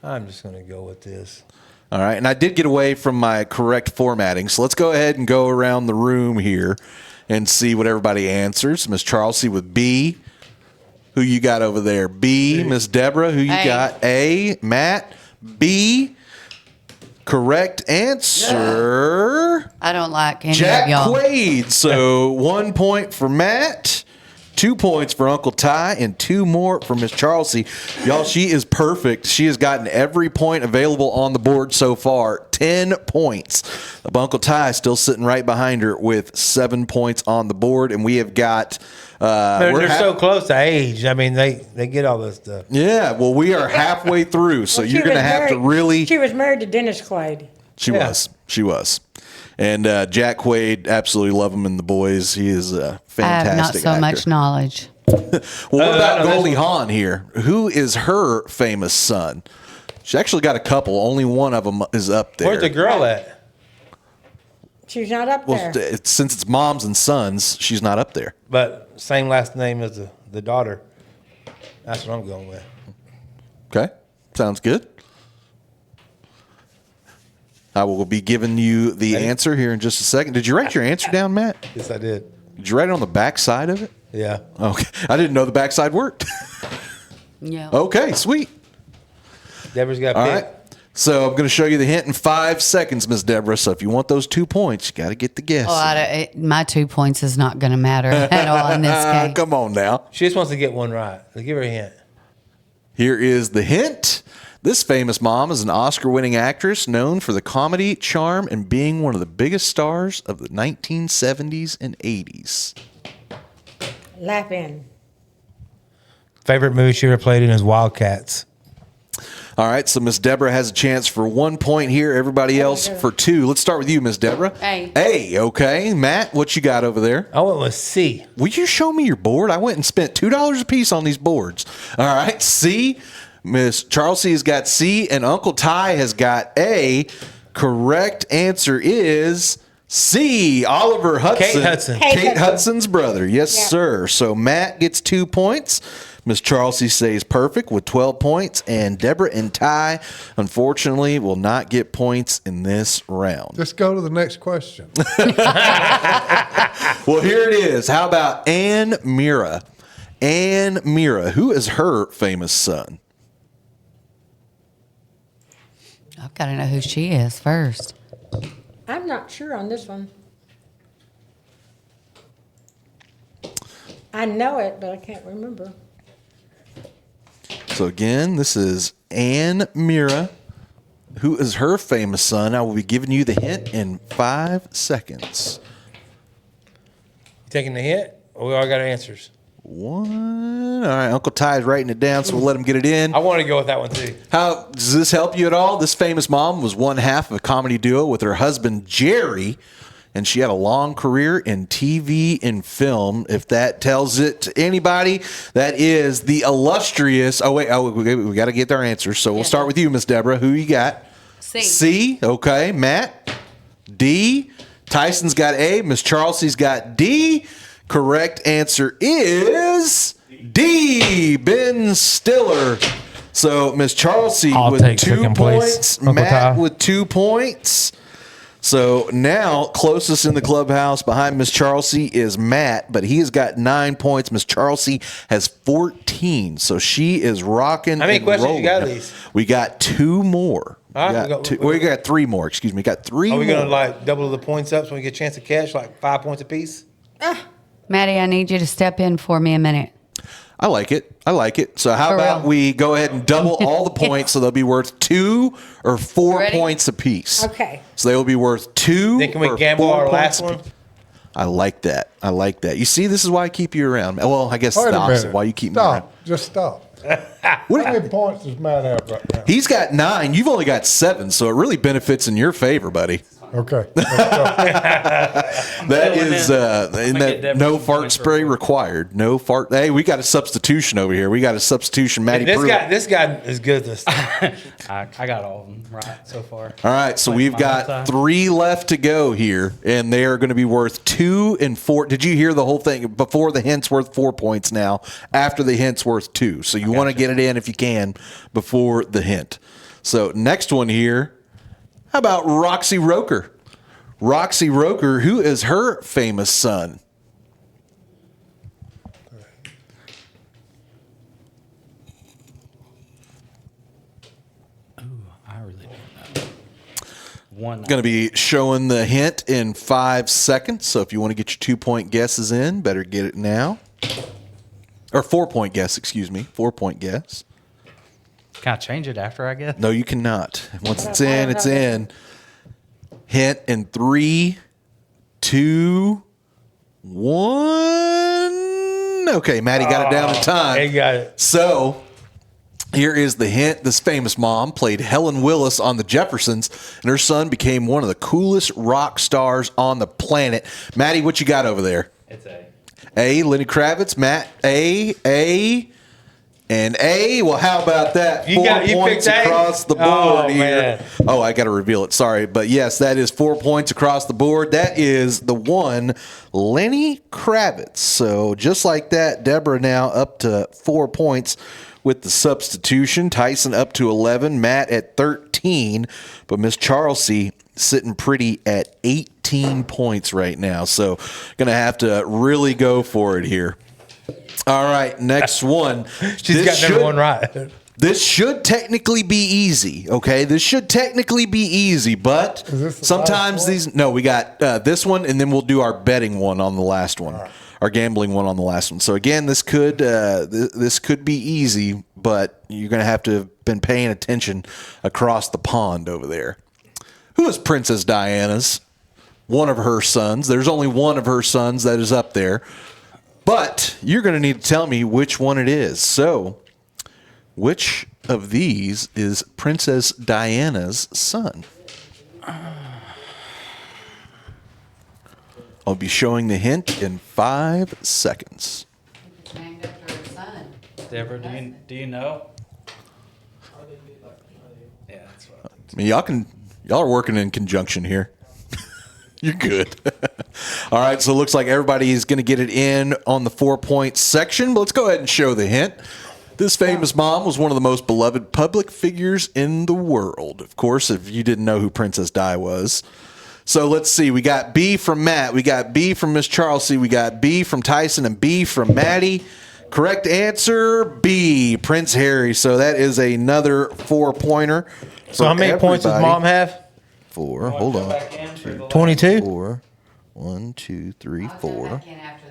Speaker 1: I'm just going to go with this.
Speaker 6: All right, and I did get away from my correct formatting, so let's go ahead and go around the room here and see what everybody answers. Miss Charlsey with B. Who you got over there? B. Miss Deborah, who you
Speaker 8: A.
Speaker 6: got? A. Matt, B. Correct answer.
Speaker 8: I don't like any
Speaker 6: Jack
Speaker 8: of y'all.
Speaker 6: Quaid. So 1 point for Matt, 2 points for Uncle Ty, and 2 more for Miss Charlsey. Y'all, she is perfect. She has gotten every point available on the board so far. 10 points. Uncle Ty still sitting right behind her with 7 points on the board, and we have got.
Speaker 1: They're so close to age. I mean, they get all this stuff.
Speaker 6: Yeah, well, we are halfway through, so
Speaker 3: Well,
Speaker 6: you're
Speaker 3: she
Speaker 6: going to
Speaker 3: was
Speaker 6: have to
Speaker 3: married-
Speaker 6: really.
Speaker 3: She was married to Dennis Quaid.
Speaker 6: She
Speaker 1: Yeah.
Speaker 6: was. She was. And Jack Quaid, absolutely love him in The Boys. He is a
Speaker 8: I
Speaker 6: fantastic
Speaker 8: have not so
Speaker 6: actor.
Speaker 8: much knowledge.
Speaker 6: Well, what about
Speaker 1: I know
Speaker 6: Goldie
Speaker 1: this
Speaker 6: Hawn here? Who is her famous son? She actually got a couple. Only one of them is up there.
Speaker 1: Where's the girl at?
Speaker 3: She's not up
Speaker 6: Well,
Speaker 3: there.
Speaker 6: since it's moms and sons, she's not up there.
Speaker 1: But same last name as the daughter. That's what I'm going with.
Speaker 6: Okay, sounds good. I will be giving you the answer here in just a second. Did you write your answer down, Matt?
Speaker 1: Yes, I did.
Speaker 6: Did you write it on the back side of it?
Speaker 1: Yeah.
Speaker 6: Okay, I didn't know the back side worked.
Speaker 8: Yeah.
Speaker 6: Okay, sweet.
Speaker 1: Deborah's got
Speaker 6: All
Speaker 1: pick.
Speaker 6: right. So I'm going to show you the hint in 5 seconds, Miss Deborah. So if you want those 2 points, you got to get the guess.
Speaker 8: Oh, my 2 points is not going to matter at all in this game.
Speaker 6: Come on now.
Speaker 1: She just wants to get one right. Give her a hint.
Speaker 6: Here is the hint. This famous mom is an Oscar-winning actress known for the comedy, charm, and being one of the biggest stars of the 1970s and 80s.
Speaker 3: Laugh in.
Speaker 1: Favorite movie she ever played in is Wildcats.
Speaker 6: All right, so Miss Deborah has a chance for 1 point here. Everybody else for 2. Let's start with you, Miss Deborah.
Speaker 8: A.
Speaker 6: A, okay. Matt, what you got over there?
Speaker 1: I went with C.
Speaker 6: Will you show me your board? I went and spent $2 a piece on these boards. All right, C. Miss Charlsey has got C, and Uncle Ty has got A. Correct answer is C. Oliver Hudson.
Speaker 1: Kate Hudson.
Speaker 6: Kate Hudson's brother. Yes,
Speaker 3: Yeah.
Speaker 6: sir. So Matt gets 2 points. Miss Charlsey stays perfect with 12 points, and Deborah and Ty, unfortunately, will not get points in this round.
Speaker 7: Just go to the next question.
Speaker 6: Well, here it is. How about Ann Mira? Ann Mira. Who is her famous son?
Speaker 8: I've got to know who she is first.
Speaker 3: I'm not sure on this one. I know it, but I can't remember.
Speaker 6: So again, this is Ann Mira. Who is her famous son? I will be giving you the hint in 5 seconds.
Speaker 1: You taking the hint? Or we all got answers?
Speaker 6: 1. All right, Uncle Ty is writing it down, so we'll let him get it in.
Speaker 1: I want to go with that one too.
Speaker 6: How does this help you at all? This famous mom was one half of a comedy duo with her husband Jerry and she had a long career in TV and film. If that tells it to anybody, that is the illustrious. We got to get their answers. So we'll start with you, Miss Deborah. Who you got? C. Okay, Matt. D. Tyson's got A. Miss Charlsey's got D. Correct answer is D. Ben Stiller. So Miss Charlsey with 2 points, Matt with 2 points. So now closest in the clubhouse behind Miss Charlsey is Matt, but he has got 9 points. Miss Charlsey has 14, so she is rocking.
Speaker 1: How many questions
Speaker 6: rolling.
Speaker 1: You got, Elise?
Speaker 6: We got 2 more.
Speaker 1: Right,
Speaker 6: we got 3 more. Excuse me. We got 3 more.
Speaker 1: Are we going to like double the points up so we get a chance to catch like 5 points apiece?
Speaker 8: Maddie, I need you to step in for me a minute.
Speaker 6: I like it. So how
Speaker 8: For
Speaker 6: about
Speaker 8: real.
Speaker 6: we go ahead and double all the points so they'll be worth 2 or 4
Speaker 8: Ready?
Speaker 6: points apiece.
Speaker 3: Okay.
Speaker 6: So they will be worth 2.
Speaker 1: Then can we
Speaker 6: or
Speaker 1: gamble
Speaker 6: 4
Speaker 1: our last
Speaker 6: points
Speaker 1: one?
Speaker 6: apiece. I like that. You see, this is why I keep you around. Well, I guess
Speaker 7: Wait
Speaker 6: the
Speaker 7: a
Speaker 6: opposite.
Speaker 7: minute.
Speaker 6: Why you keep me around.
Speaker 7: Just stop. How many points does Matt have right now?
Speaker 6: He's got 9. You've only got 7, so it really benefits in your favor, buddy.
Speaker 7: Okay. Let's go.
Speaker 6: That is no fart spray required. No fart. Hey, we got a substitution over here. We got a substitution. Maddie,
Speaker 1: This guy is good at this.
Speaker 10: I got all of them right so far.
Speaker 6: All right, so we've got 3 left to go here, and they are going to be worth 2 and 4. Did you hear the whole thing? Before the hint's worth 4 points now. After the hint's worth 2. So you want to get it in if you can before the hint. So next one here. How about Roxy Roker? Roxy Roker, who is her famous son?
Speaker 10: I really don't know.
Speaker 6: Going to be showing the hint in 5 seconds. So if you want to get your 2-point guesses in, better get it now. Or 4-point guess, excuse me. 4-point guess.
Speaker 10: Can I change it after I guess?
Speaker 6: No, you cannot. Once it's in, it's in. Hint in 3, 2, 1. Okay, Maddie got it down in time.
Speaker 1: He got it.
Speaker 6: So here is the hint. This famous mom played Helen Willis on The Jeffersons, and her son became one of the coolest rock stars on the planet. Maddie, what you got over there?
Speaker 10: It's A.
Speaker 6: A, Lenny Kravitz. Matt, A, and A. Well, how about that?
Speaker 1: You
Speaker 6: 4
Speaker 1: picked
Speaker 6: points
Speaker 1: A?
Speaker 6: across the board
Speaker 1: Oh,
Speaker 6: here.
Speaker 1: man.
Speaker 6: Oh, I got to reveal it. Sorry. But yes, that is 4 points across the board. That is the one, Lenny Kravitz. So just like that, Deborah now up to 4 points with the substitution. Tyson up to 11. Matt at 13. But Miss Charlsey sitting pretty at 18 points right now. So going to have to really go for it here. All right, next one.
Speaker 1: She's got number 1 right.
Speaker 6: This should technically be easy, okay? This should technically be easy, but
Speaker 7: this the
Speaker 6: sometimes
Speaker 7: last one?
Speaker 6: these... No, we got this one, and then we'll do our betting one on the last one. Right. Our gambling one on the last one. So, again, this could be easy, but you're going to have to have been paying attention across the pond over there. Who is Princess Diana's? One of her sons. There's only one of her sons that is up there. But you're going to need to tell me which one it is. So, which of these is Princess Diana's son? I'll be showing the hint in 5 seconds.
Speaker 8: Named after her son.
Speaker 10: Deborah, do you know? Yeah, that's what.
Speaker 6: I mean, y'all are working in conjunction here. You're good. All right, so it looks like everybody is going to get it in on the 4-point section. But let's go ahead and show the hint. This famous mom was one of the most beloved public figures in the world. Of course, if you didn't know who Princess Di was. So let's see. We got B from Matt. We got B from Miss Charlsey. We got B from Tyson and B from Maddie. Correct answer, B, Prince Harry. So that is another 4-pointer.
Speaker 1: So how many points does Mom have?
Speaker 6: 4. Hold on.
Speaker 1: 22?
Speaker 6: 4. 1, 2, 3, 4.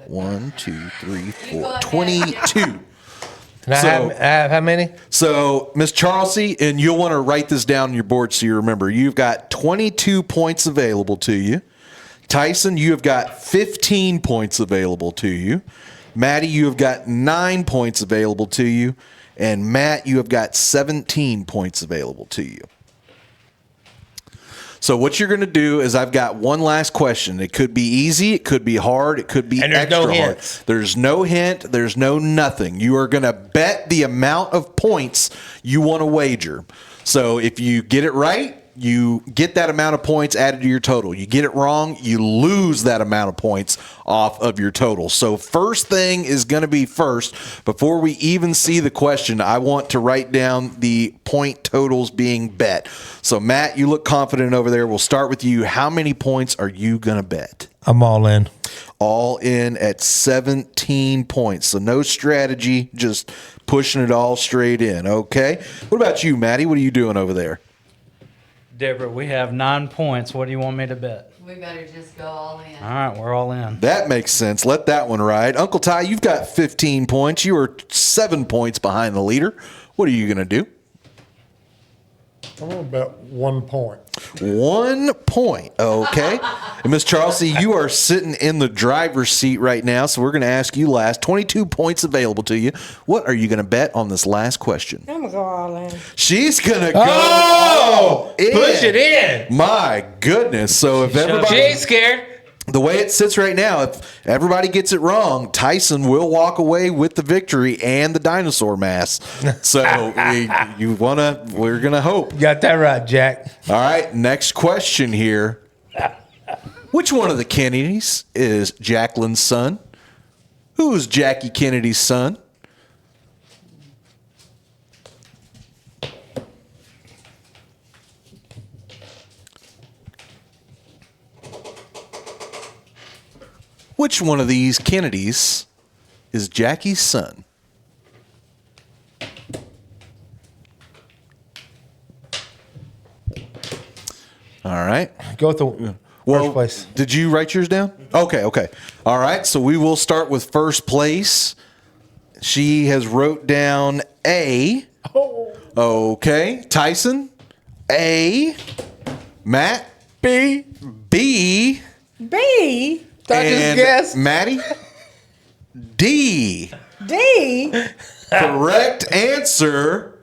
Speaker 6: 1, 2, 3, 4. 22.
Speaker 1: And I have how many?
Speaker 6: So, Miss Charlsey, and you'll want to write this down on your board so you remember. You've got 22 points available to you. Tyson, you have got 15 points available to you. Maddie, you have got 9 points available to you. And Matt, you have got 17 points available to you. So what you're going to do is I've got one last question. It could be easy. It could be hard. It could be
Speaker 1: And there's
Speaker 6: extra
Speaker 1: no
Speaker 6: hard.
Speaker 1: hints.
Speaker 6: There's no hint. There's no nothing. You are going to bet the amount of points you want to wager. So if you get it right, you get that amount of points added to your total. You get it wrong, you lose that amount of points off of your total. So first thing is going to be first. Before we even see the question, I want to write down the point totals being bet. So Matt, you look confident over there. We'll start with you. How many points are you going to bet?
Speaker 1: I'm all in.
Speaker 6: All in at 17 points. So no strategy, just pushing it all straight in. Okay. What about you, Maddie? What are you doing over there?
Speaker 10: Deborah, we have 9 points. What do you want me to bet?
Speaker 8: We better just go all in.
Speaker 10: All right, we're all in.
Speaker 6: That makes sense. Let that one ride. Uncle Ty, you've got 15 points. You are 7 points behind the leader. What are you going to do?
Speaker 7: I'm going to bet 1 point.
Speaker 6: 1 point. Okay. And Miss Charlsey, you are sitting in the driver's seat right now, so we're going to ask you last. 22 points available to you. What are you going to bet on this last question?
Speaker 3: I'm gonna go all in.
Speaker 6: She's going to go
Speaker 1: Oh!
Speaker 6: in.
Speaker 1: Push it in.
Speaker 6: My goodness. So if
Speaker 1: She
Speaker 6: everybody...
Speaker 1: ain't scared.
Speaker 6: The way it sits right now, if everybody gets it wrong, Tyson will walk away with the victory and the dinosaur mask. So we're going to hope.
Speaker 1: Got that right, Jack.
Speaker 6: All right, next question here. Which one of the Kennedys is Jacqueline's son? Who is Jackie Kennedy's son? Which one of these Kennedys is Jackie's son? All right.
Speaker 1: Go with the first place.
Speaker 6: Did you write yours down? Okay. All right. So we will start with first place. She has wrote down A.
Speaker 1: Oh.
Speaker 6: Okay. Tyson, A. Matt,
Speaker 1: B.
Speaker 6: B.
Speaker 3: B.
Speaker 1: I just
Speaker 6: And
Speaker 1: guessed.
Speaker 6: Maddie, D.
Speaker 3: D.
Speaker 6: Correct answer.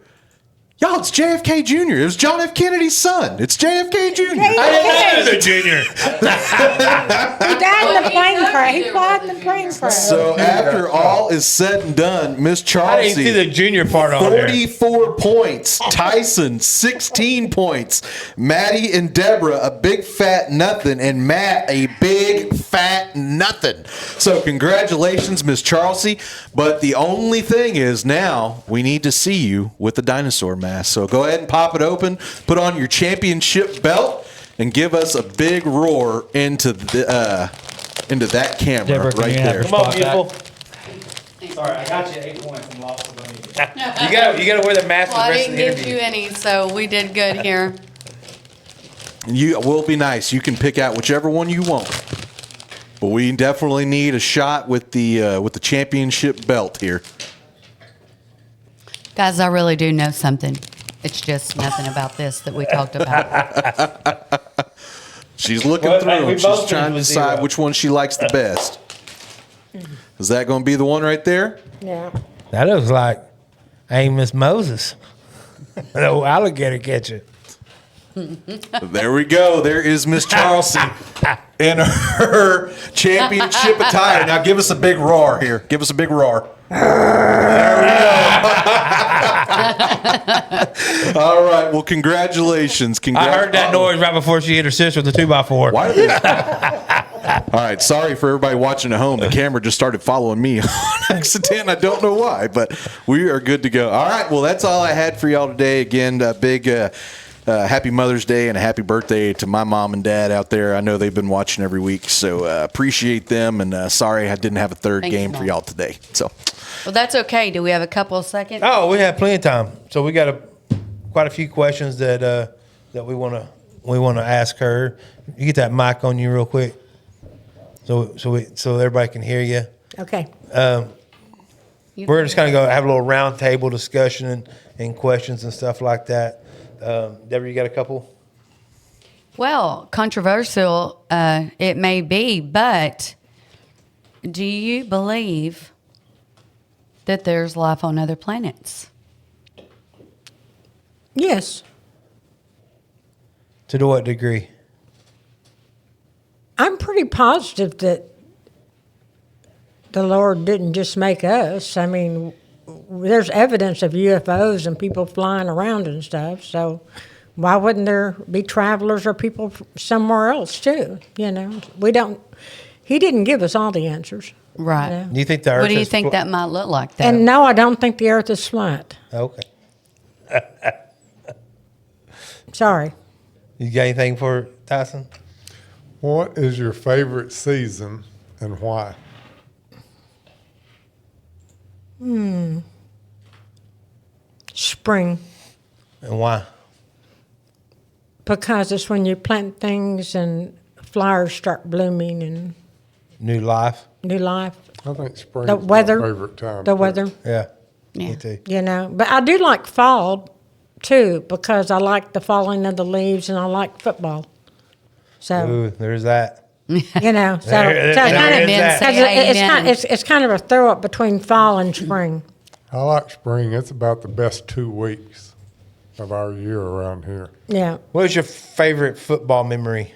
Speaker 6: Y'all, it's JFK Jr. It was John F. Kennedy's son. It's JFK Jr.
Speaker 1: I didn't know he was a junior.
Speaker 3: He died in the plane crash. He died in the plane crash.
Speaker 6: So after all is said and done, Miss
Speaker 1: I didn't see the
Speaker 6: Charlsey,
Speaker 1: junior part on there.
Speaker 6: 44 points. Tyson, 16 points. Maddie and Deborah, a big fat nothing. And Matt, a big fat nothing. So congratulations, Miss Charlsey. But the only thing is now we need to see you with the dinosaur mask. So go ahead and pop it open, put on your championship belt, and give us a big roar into that camera
Speaker 10: Deborah, can
Speaker 6: right
Speaker 10: you have
Speaker 6: there.
Speaker 10: her
Speaker 1: Come on,
Speaker 10: spot back?
Speaker 1: beautiful.
Speaker 10: Sorry, I got you 8 points and lost the money.
Speaker 1: You gotta wear the mask
Speaker 8: Well,
Speaker 1: for the
Speaker 8: I
Speaker 1: rest of
Speaker 8: didn't
Speaker 1: the
Speaker 8: give
Speaker 1: interview.
Speaker 8: you any, so we did good here.
Speaker 6: You will be nice. You can pick out whichever one you want. But we definitely need a shot with the championship belt here.
Speaker 8: Guys, I really do know something. It's just nothing about this that we talked about.
Speaker 6: She's looking
Speaker 1: Well,
Speaker 6: through
Speaker 1: hey, we
Speaker 6: them.
Speaker 1: both
Speaker 6: She's trying to
Speaker 1: was
Speaker 6: decide
Speaker 1: zero.
Speaker 6: which one she likes the best. Is that going to be the one right there?
Speaker 3: Yeah.
Speaker 1: That looks like Amos Moses. No alligator catcher.
Speaker 6: There we go. There is Miss Charlsey in her championship attire. Now give us a big roar here. Give us a big roar. There we go. All right. Well, congratulations.
Speaker 1: I heard that noise right before she hit her sister with the 2x4.
Speaker 6: Why did All right. Sorry for everybody watching at home. The camera just started following me on accident. I don't know why, but we are good to go. All right. Well, that's all I had for y'all today. Again, a big happy Mother's Day and a happy birthday to my mom and dad out there. I know they've been watching every week, so appreciate them. And sorry I didn't have a third
Speaker 8: Thanks,
Speaker 6: game for
Speaker 8: Mom.
Speaker 6: y'all today. So
Speaker 8: Well, that's okay. Do we have a couple of seconds?
Speaker 1: Oh, we have plenty of time. So we got quite a few questions that we want to ask her. You get that mic on you real quick, so everybody can hear you.
Speaker 3: Okay.
Speaker 1: We're just going to go have a little round table discussion and questions and stuff like that. Deborah, you got a couple?
Speaker 8: Well, controversial it may be, but do you believe that there's life on other planets?
Speaker 3: Yes.
Speaker 1: To what degree?
Speaker 3: I'm pretty positive that the Lord didn't just make us. I mean, there's evidence of UFOs and people flying around and stuff. So why wouldn't there be travelers or people somewhere else too? You know, he didn't give us all the answers.
Speaker 8: Right.
Speaker 3: You know?
Speaker 1: Do you think the Earth
Speaker 8: What do you
Speaker 1: is
Speaker 8: think that might look like, though?
Speaker 3: And no, I don't think the earth is flat.
Speaker 1: Okay.
Speaker 3: Sorry.
Speaker 1: You got anything for Tyson?
Speaker 7: What is your favorite season and why?
Speaker 3: Spring.
Speaker 1: And why?
Speaker 3: Because it's when you plant things and flowers start blooming and
Speaker 1: New life?
Speaker 3: new life.
Speaker 7: I think spring
Speaker 3: The
Speaker 7: is
Speaker 3: weather.
Speaker 7: my favorite time.
Speaker 3: The
Speaker 7: too.
Speaker 3: weather.
Speaker 1: Yeah.
Speaker 8: Yeah.
Speaker 1: Me too.
Speaker 3: You know, but I do like fall too because I like the falling of the leaves and I like football. So
Speaker 1: Ooh, there's that.
Speaker 3: you know, so,
Speaker 1: There-
Speaker 3: so
Speaker 1: there
Speaker 3: kind of,
Speaker 1: is that.
Speaker 3: it's kind of a throw up between fall and spring.
Speaker 7: I like spring. It's about the best 2 weeks of our year around here.
Speaker 3: Yeah.
Speaker 1: What was your favorite football memory?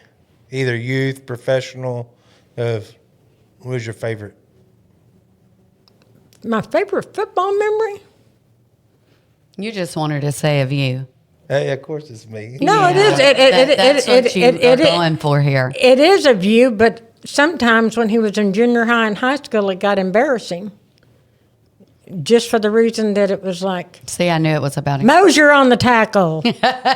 Speaker 1: Either youth, professional, what was your favorite?
Speaker 3: My favorite football memory?
Speaker 8: You just wanted to say of you.
Speaker 1: Hey, of course it's me.
Speaker 3: No, it is.
Speaker 8: That's what you are going for here.
Speaker 3: It is of you, but sometimes when he was in junior high and high school, it got embarrassing. Just for the reason that it was like,
Speaker 8: See, I knew it was about
Speaker 3: Mosier on the tackle,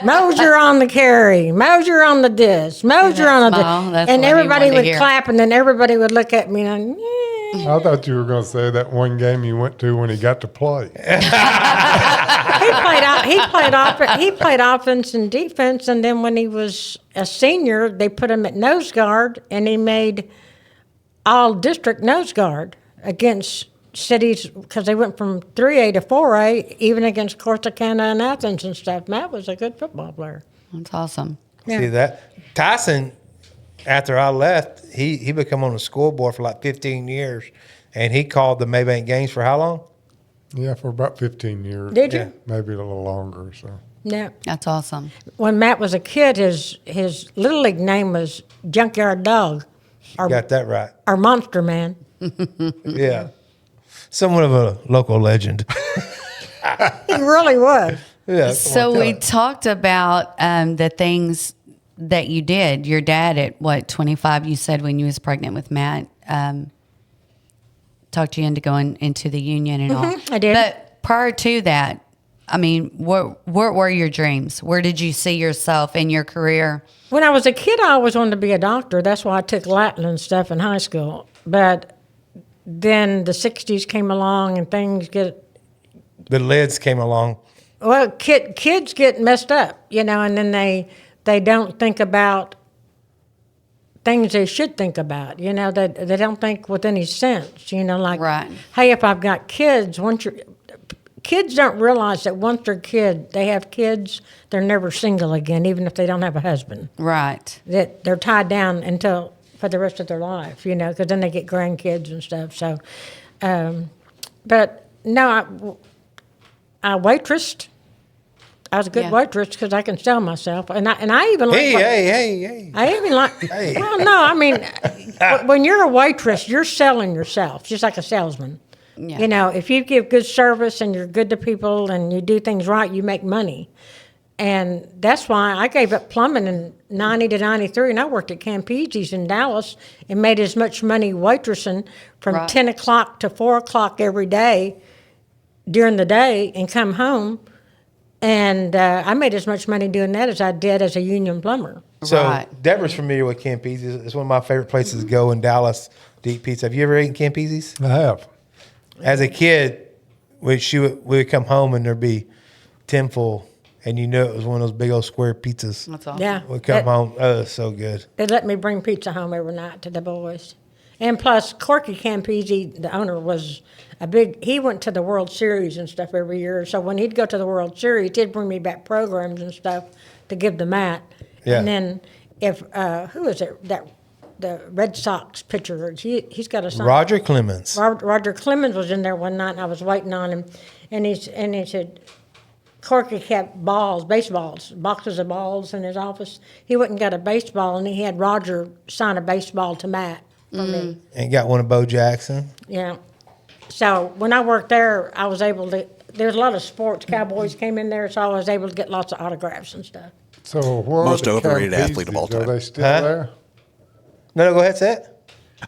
Speaker 3: Mosier on the carry, Mosier on the disc, Mosier on the
Speaker 8: smile, that's
Speaker 3: and
Speaker 8: what he
Speaker 3: everybody
Speaker 8: wanted to
Speaker 3: would
Speaker 8: hear.
Speaker 3: clap, and then everybody would look at me and
Speaker 7: I thought you were going to say that one game you went to when he got to play.
Speaker 3: he played offense and defense, and then when he was a senior, they put him at nose guard, and he made all district nose guard against cities because they went from 3A to 4A, even against Corsicana and Athens and stuff. Matt was a good football player.
Speaker 8: That's awesome.
Speaker 3: Yeah.
Speaker 1: See that? Tyson, after I left, he became on the scoreboard for like 15 years, and he called the Maybank games for how long?
Speaker 7: Yeah, for about 15 years.
Speaker 3: Did you?
Speaker 1: Yeah.
Speaker 7: Maybe a little longer. So
Speaker 3: Yeah.
Speaker 8: That's awesome.
Speaker 3: When Matt was a kid, his little league name was Junkyard Dog, or,
Speaker 1: Got that right.
Speaker 3: or Monster Man.
Speaker 1: Yeah. Somewhat of a local legend.
Speaker 3: He really was.
Speaker 1: Yeah.
Speaker 8: So we talked about the things that you did. Your dad at what, 25, you said when you was pregnant with Matt, talked you into going into the union and all.
Speaker 3: I did.
Speaker 8: But prior to that, I mean, what were your dreams? Where did you see yourself in your career?
Speaker 3: When I was a kid, I always wanted to be a doctor. That's why I took Latin and stuff in high school. But then the 60s came along and things get,
Speaker 1: The lids came along.
Speaker 3: well, kids get messed up, you know, and then they don't think about things they should think about, you know, that they don't think with any sense, you know, like,
Speaker 8: Right.
Speaker 3: hey, if I've got kids, kids don't realize that once they have kids, they're never single again, even if they don't have a husband.
Speaker 8: Right.
Speaker 3: That they're tied down for the rest of their life, you know, because then they get grandkids and stuff. So, but no, I waitressed. I was a good
Speaker 8: Yeah.
Speaker 3: waitress because I can sell myself, and I even like.
Speaker 1: Hey.
Speaker 3: I even like.
Speaker 1: Hey.
Speaker 3: Well, no, I mean, when you're a waitress, you're selling yourself, just like a salesman.
Speaker 8: Yeah.
Speaker 3: You know, if you give good service and you're good to people and you do things right, you make money. And that's why I gave up plumbing in 90 to 93, and I worked at Campese's in Dallas and made as much money waitressing from
Speaker 8: Right.
Speaker 3: 10 o'clock to 4 o'clock every day during the day and come home. And I made as much money doing that as I did as a union plumber.
Speaker 1: So
Speaker 8: Right.
Speaker 1: Deborah's familiar with Campese's. It's one of my favorite places to go in Dallas to eat pizza. Have you ever eaten Campese's?
Speaker 7: I have.
Speaker 1: As a kid, we would come home and there'd be tinfoil, and you knew it was one of those big old square pizzas.
Speaker 8: That's awesome.
Speaker 3: Yeah.
Speaker 1: We'd come home. Oh, it's so good.
Speaker 3: They let me bring pizza home every night to the boys. And plus, Corky Campese, the owner, was he went to the World Series and stuff every year. So when he'd go to the World Series, he'd bring me back programs and stuff to give to Matt.
Speaker 1: Yeah.
Speaker 3: And then if, who is it, the Red Sox pitcher, he's got a son.
Speaker 1: Roger Clemens.
Speaker 3: Roger Clemens was in there one night, and I was waiting on him. And he said, Corky kept baseballs, boxes of balls in his office. He went and got a baseball, and he had Roger sign a baseball to Matt for me.
Speaker 1: And got one of Bo Jackson.
Speaker 3: Yeah. So when I worked there, I was able to. There was a lot of sports. Cowboys came in there, so I was able to get lots of autographs and stuff.
Speaker 7: So where
Speaker 6: Most
Speaker 7: are the
Speaker 6: overrated
Speaker 7: Campeses?
Speaker 6: athlete of all time.
Speaker 7: Are they still
Speaker 1: Huh?
Speaker 7: there?
Speaker 1: No, go ahead, say it.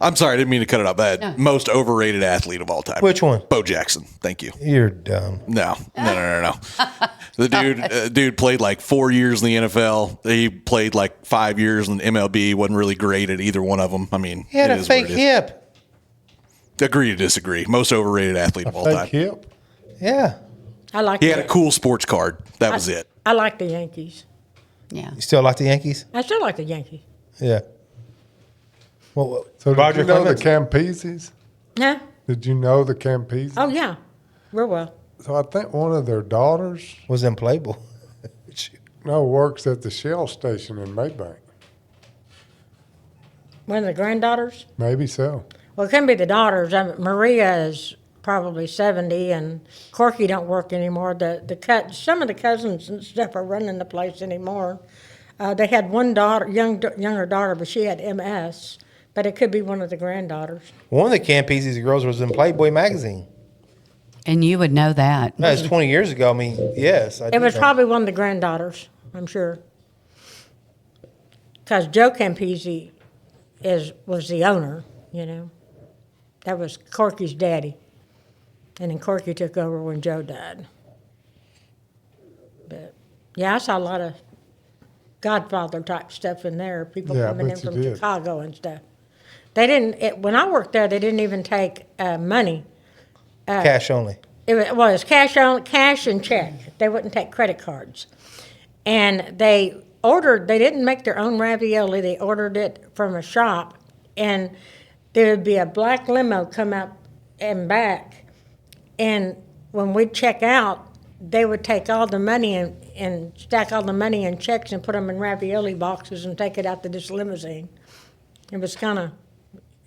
Speaker 6: I'm sorry, I didn't mean to cut it off.
Speaker 8: No.
Speaker 6: Most overrated athlete of all time.
Speaker 1: Which one?
Speaker 6: Bo Jackson. Thank you.
Speaker 1: You're dumb.
Speaker 6: No. The dude played like 4 years in the NFL. He played like 5 years in MLB. Wasn't really great at either one of them. I mean,
Speaker 1: He had
Speaker 6: it
Speaker 1: a
Speaker 6: is
Speaker 1: fake
Speaker 6: what it is.
Speaker 1: hip.
Speaker 6: Agree to disagree. Most overrated athlete of all
Speaker 7: Fake
Speaker 6: time.
Speaker 7: hip?
Speaker 1: Yeah.
Speaker 3: I like.
Speaker 6: He had a cool sports card. That was it.
Speaker 3: I like the Yankees.
Speaker 8: Yeah.
Speaker 1: You still like the Yankees?
Speaker 3: I still like the Yankees.
Speaker 1: Yeah. Well,
Speaker 7: So did
Speaker 1: Roger
Speaker 7: you know
Speaker 1: Clemens?
Speaker 7: the Campeses?
Speaker 3: Huh?
Speaker 7: Did you know the Campeses?
Speaker 3: Oh yeah, real well.
Speaker 7: So I think one of their daughters
Speaker 1: was in Playboy.
Speaker 7: works at the Shell station in Maybank.
Speaker 3: One of the granddaughters.
Speaker 7: Maybe so.
Speaker 3: Well, it couldn't be the daughters. Maria is probably 70, and Corky don't work anymore. Some of the cousins and stuff are running the place anymore. They had one daughter, younger daughter, but she had MS. But it could be one of the granddaughters.
Speaker 1: One of the Campeses girls was in Playboy magazine.
Speaker 8: And you would know that.
Speaker 1: That was 20 years ago. I mean, yes.
Speaker 3: It was probably one of the granddaughters, I'm sure. Because Joe Campese was the owner, you know. That was Corky's daddy. And then Corky took over when Joe died. But, yeah, I saw a lot of Godfather type stuff in there. People
Speaker 7: Yeah, I
Speaker 3: coming in
Speaker 7: bet you
Speaker 3: from
Speaker 7: did.
Speaker 3: Chicago and stuff. They didn't, when I worked there, they didn't even take money.
Speaker 1: Cash only.
Speaker 3: It was cash and check. They wouldn't take credit cards. And they didn't make their own ravioli. They ordered it from a shop. And there would be a black limo come up and back. And when we'd check out, they would take all the money and stack all the money in checks and put them in ravioli boxes and take it out to this limousine. It was kind of,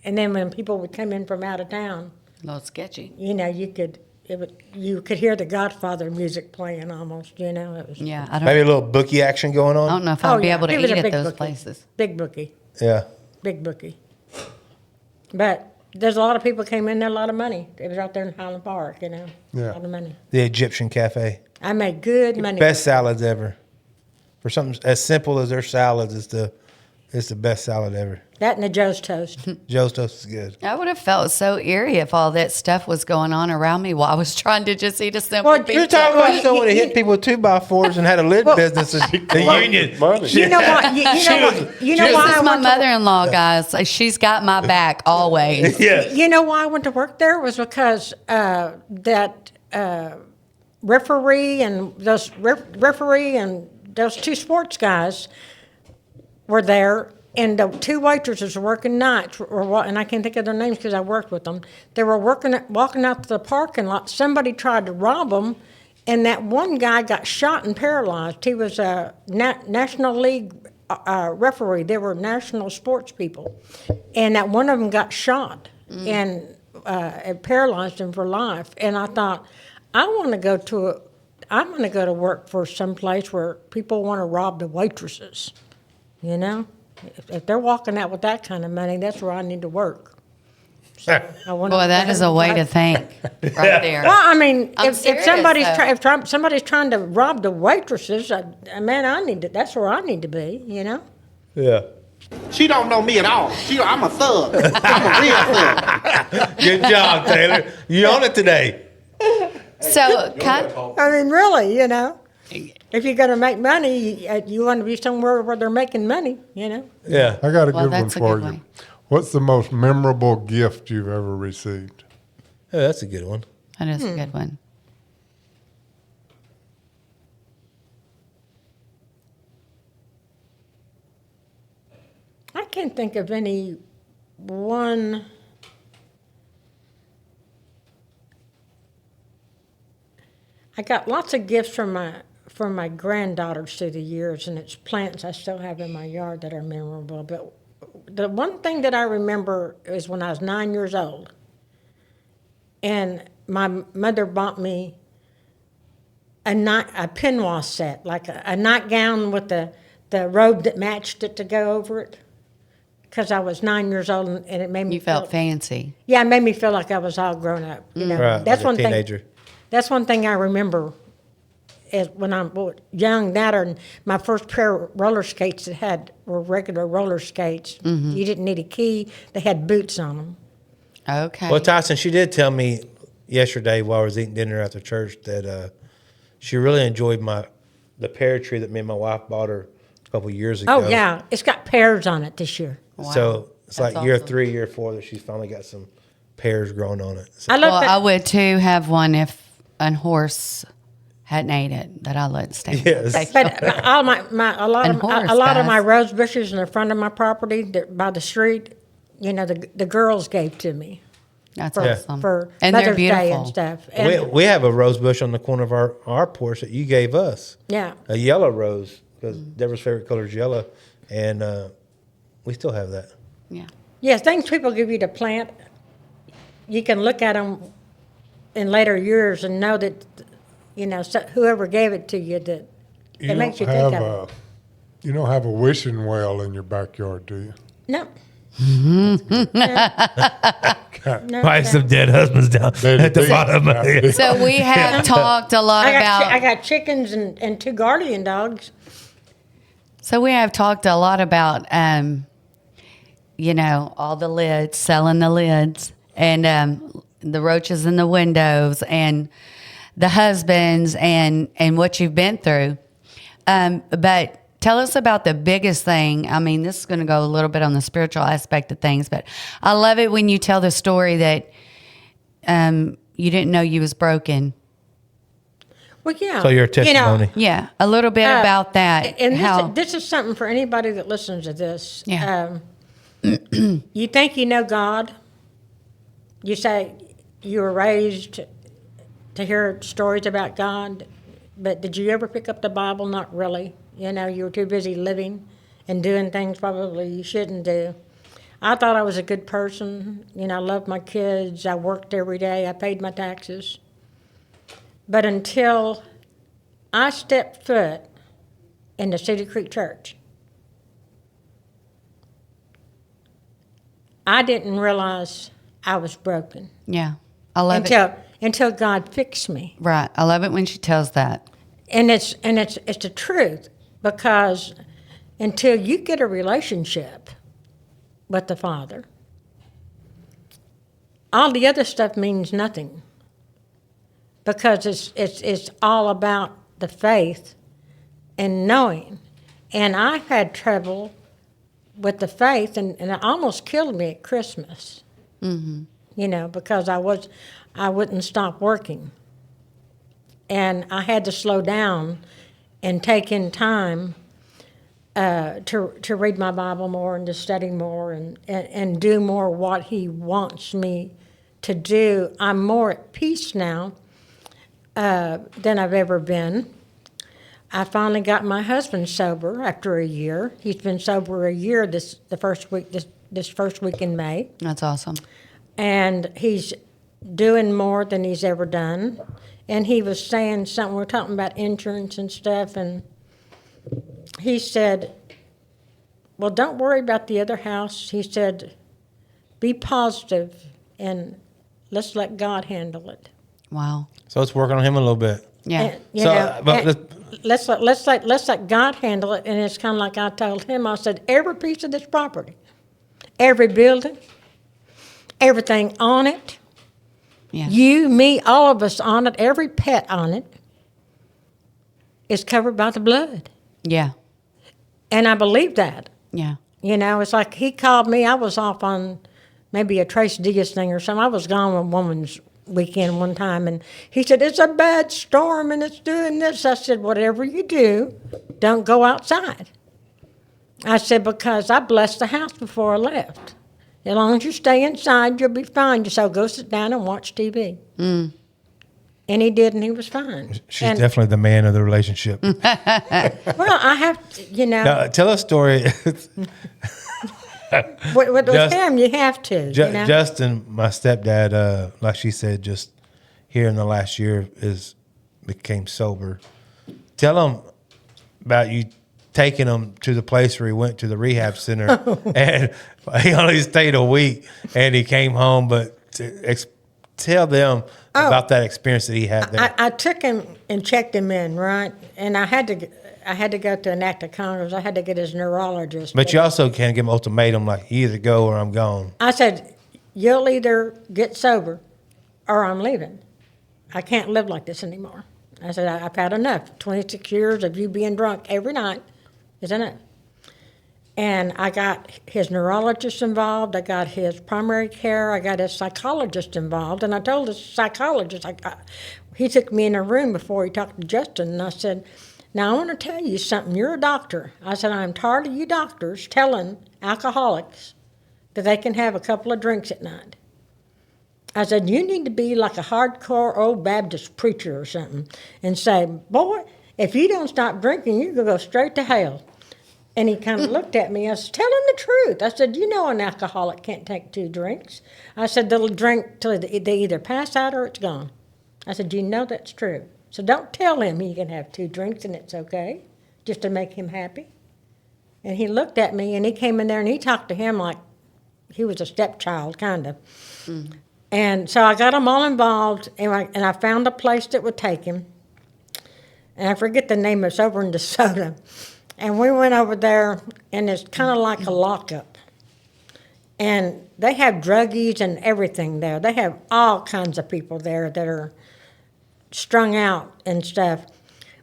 Speaker 3: and then when people would come in from out of town,
Speaker 8: A little sketchy.
Speaker 3: you know, you could hear the Godfather music playing almost, you know. It was,
Speaker 8: Yeah. I don't,
Speaker 1: Maybe a little bookie action going on.
Speaker 8: I don't know if I'd be able to
Speaker 3: he was
Speaker 8: eat
Speaker 3: a
Speaker 8: at
Speaker 3: big
Speaker 8: those
Speaker 3: bookie.
Speaker 8: places.
Speaker 3: Big bookie,
Speaker 1: Yeah.
Speaker 3: big bookie. But there's a lot of people came in there, a lot of money. It was out there in Highland Park, you know,
Speaker 7: Yeah.
Speaker 3: a lot of money.
Speaker 1: The Egyptian Cafe.
Speaker 3: I made good money.
Speaker 1: Best salads ever. For something as simple as their salads, it's the best salad ever.
Speaker 3: That and the Joe's Toast.
Speaker 1: Joe's Toast is good.
Speaker 8: I would have felt so eerie if all that stuff was going on around me while I was trying to just eat a simple pizza.
Speaker 1: You're talking about someone that hit people with 2x4s and had a lid business in the union.
Speaker 7: Money.
Speaker 3: You know what? You know why
Speaker 8: This
Speaker 3: I
Speaker 8: is my
Speaker 3: went to,
Speaker 8: mother-in-law, guys. Like, she's got my back always.
Speaker 1: Yeah.
Speaker 3: you know why I went to work there was because that referee and those two sports guys were there, and the two waitresses were working nights, and I can't think of their names because I worked with them. They were walking out to the parking lot. Somebody tried to rob them, and that one guy got shot and paralyzed. He was a National League referee. They were national sports people, and that one of them got shot, and it paralyzed him for life. And I thought, I'm going to go to work for some place where people want to rob the waitresses. You know, if they're walking out with that kind of money, that's where I need to work. So I went
Speaker 8: Boy,
Speaker 3: up
Speaker 8: that
Speaker 3: there
Speaker 8: is a
Speaker 3: and
Speaker 8: way
Speaker 3: I-
Speaker 8: to think right there.
Speaker 3: Well, I mean,
Speaker 8: I'm
Speaker 3: if
Speaker 8: serious,
Speaker 3: somebody's
Speaker 8: though.
Speaker 3: somebody's trying to rob the waitresses, that's where I need to be. You know.
Speaker 1: Yeah.
Speaker 2: She don't know me at all. I'm a thug. I'm a real thug.
Speaker 1: Good job, Taylor. You on it today.
Speaker 8: So,
Speaker 3: I mean, really, you know. If you're going to make money, you want to be somewhere where they're making money, you know.
Speaker 1: Yeah.
Speaker 7: I got a
Speaker 8: Well,
Speaker 7: good one
Speaker 8: that's a
Speaker 7: for
Speaker 8: good
Speaker 7: you.
Speaker 8: one.
Speaker 7: What's the most memorable gift you've ever received?
Speaker 1: Yeah, that's a good one.
Speaker 8: that is a good one.
Speaker 3: I can't think of any one. I got lots of gifts from my granddaughters through the years, and it's plants I still have in my yard that are memorable. But the one thing that I remember is when I was 9 years old, and my mother bought me a peignoir set, like a nightgown with the robe that matched it to go over it. Because I was 9 years old, and it made me
Speaker 8: You felt fancy.
Speaker 3: Yeah, it made me feel like I was all grown up. You know,
Speaker 1: Right,
Speaker 3: that's
Speaker 1: like a
Speaker 3: one
Speaker 1: teenager.
Speaker 3: thing. That's one thing I remember. Is when I'm young, and my first pair of roller skates were regular roller skates. You didn't need a key; they had boots on them.
Speaker 8: Okay.
Speaker 1: Well, Tyson, she did tell me yesterday while I was eating dinner after church that she really enjoyed the pear tree that me and my wife bought her a couple years ago.
Speaker 3: Oh yeah, it's got pears on it this year.
Speaker 8: Wow.
Speaker 1: So it's
Speaker 8: That's
Speaker 1: like year
Speaker 8: awesome.
Speaker 1: 3, year 4 that she's finally got some pears growing on it. So,
Speaker 3: I love
Speaker 8: Well,
Speaker 3: that.
Speaker 8: I would too have one if a horse hadn't ate it that I let stay.
Speaker 1: Yes.
Speaker 8: Take
Speaker 3: But
Speaker 8: over.
Speaker 3: all a lot
Speaker 8: And
Speaker 3: of
Speaker 8: horse,
Speaker 3: a lot of my
Speaker 8: guys.
Speaker 3: rose bushes in the front of my property by the street, you know, the girls gave to me
Speaker 8: That's
Speaker 3: for,
Speaker 8: awesome.
Speaker 3: for
Speaker 8: And they're
Speaker 3: Mother's Day
Speaker 8: beautiful.
Speaker 3: and stuff. And
Speaker 1: we have a rose bush on the corner of our porch that you gave us.
Speaker 3: yeah,
Speaker 1: A yellow rose, because Deborah's favorite color is yellow. And we still have that.
Speaker 8: Yeah.
Speaker 3: yeah, things people give you to plant, you can look at them in later years and know that, you know, whoever gave it to you, that it makes you think of it.
Speaker 7: You don't have a wishing well in your backyard, do you?
Speaker 3: No. No,
Speaker 1: Probably some dead husbands down
Speaker 7: Dead
Speaker 1: at the
Speaker 7: deep.
Speaker 1: bottom of it.
Speaker 8: So we have talked a lot
Speaker 3: I
Speaker 8: about.
Speaker 3: got chickens and 2 guardian dogs.
Speaker 8: So we have talked a lot about, you know, all the lids, selling the lids, and the roaches in the windows, and the husbands, and what you've been through. But tell us about the biggest thing. I mean, this is going to go a little bit on the spiritual aspect of things, but I love it when you tell the story that you didn't know you was broken.
Speaker 3: Well, yeah.
Speaker 1: So your
Speaker 3: you know,
Speaker 1: testimony.
Speaker 8: Yeah, a little bit about that.
Speaker 3: And
Speaker 8: how,
Speaker 3: this is something for anybody that listens to this.
Speaker 8: Yeah.
Speaker 3: You think you know God. You say you were raised to hear stories about God, but did you ever pick up the Bible? Not really. You know, you were too busy living and doing things probably you shouldn't do. I thought I was a good person. You know, I loved my kids. I worked every day. I paid my taxes. But until I stepped foot in the Cedar Creek Church, I didn't realize I was broken
Speaker 8: yeah, I love it.
Speaker 3: until God fixed me.
Speaker 8: Right, I love it when she tells that.
Speaker 3: And it's the truth, because until you get a relationship with the Father, all the other stuff means nothing. Because it's all about the faith and knowing. And I had trouble with the faith, and it almost killed me at Christmas.
Speaker 8: Mm-hmm.
Speaker 3: You know, because I wouldn't stop working. And I had to slow down and take in time to read my Bible more and to study more and do more what He wants me to do. I'm more at peace now than I've ever been. I finally got my husband sober after a year. He's been sober a year this first week in May.
Speaker 8: That's awesome.
Speaker 3: And he's doing more than he's ever done. And he was saying something, we're talking about insurance and stuff, and he said, well, don't worry about the other house. He said, be positive and let's let God handle it.
Speaker 8: Wow.
Speaker 1: So it's working on him a little bit.
Speaker 8: Yeah.
Speaker 3: And, you
Speaker 1: So,
Speaker 3: know,
Speaker 1: but
Speaker 3: and let's let God handle it. And it's kind of like I told him, I said, every piece of this property, every building, everything on it,
Speaker 8: Yeah.
Speaker 3: you, me, all of us on it, every pet on it is covered by the blood.
Speaker 8: Yeah.
Speaker 3: And I believe that.
Speaker 8: Yeah.
Speaker 3: You know, it's like he called me. I was off on maybe a Trace Diaz thing or something. I was gone on Woman's Weekend one time, and he said, it's a bad storm and it's doing this. I said, whatever you do, don't go outside. I said, because I blessed the house before I left. As long as you stay inside, you'll be fine. So go sit down and watch TV.
Speaker 8: Mm.
Speaker 3: And he did, and he was fine.
Speaker 1: She's
Speaker 3: And-
Speaker 1: definitely the man of the relationship.
Speaker 3: Well, I have to, you know,
Speaker 1: Now, tell a story.
Speaker 3: with
Speaker 1: Just-
Speaker 3: him, you have to. You know?
Speaker 1: Justin, my stepdad, like she said, just here in the last year has became sober. Tell them about you taking him to the place where he went to the rehab center, and he only stayed a week, and he came home. But tell them about that experience that he had there.
Speaker 3: I took him and checked him in, right? And I had to go to an act of Congress. I had to get his neurologist.
Speaker 1: But you also can't give him an ultimatum like, you either go or I'm gone.
Speaker 3: I said, you'll either get sober or I'm leaving. I can't live like this anymore. I said, I've had enough. 26 years of you being drunk every night is enough. And I got his neurologist involved. I got his primary care. I got his psychologist involved. And I told the psychologist, he took me in a room before he talked to Justin, and I said, now I want to tell you something. You're a doctor. I said, I'm tired of you doctors telling alcoholics that they can have a couple of drinks at night. I said, you need to be like a hardcore old Baptist preacher or something and say, boy, if you don't stop drinking, you're going to go straight to hell. And he kind of looked at me. I said, tell him the truth. I said, you know an alcoholic can't take 2 drinks. I said, they'll drink till they either pass out or it's gone. I said, you know that's true. So don't tell him he can have 2 drinks and it's okay, just to make him happy. And he looked at me, and he came in there, and he talked to him like he was a stepchild, kind of. Mm. And so I got them all involved, and I found a place that would take him. And I forget the name, it's over in DeSoto. And we went over there, and it's kind of like a lockup. And they have druggies and everything there. They have all kinds of people there that are strung out and stuff.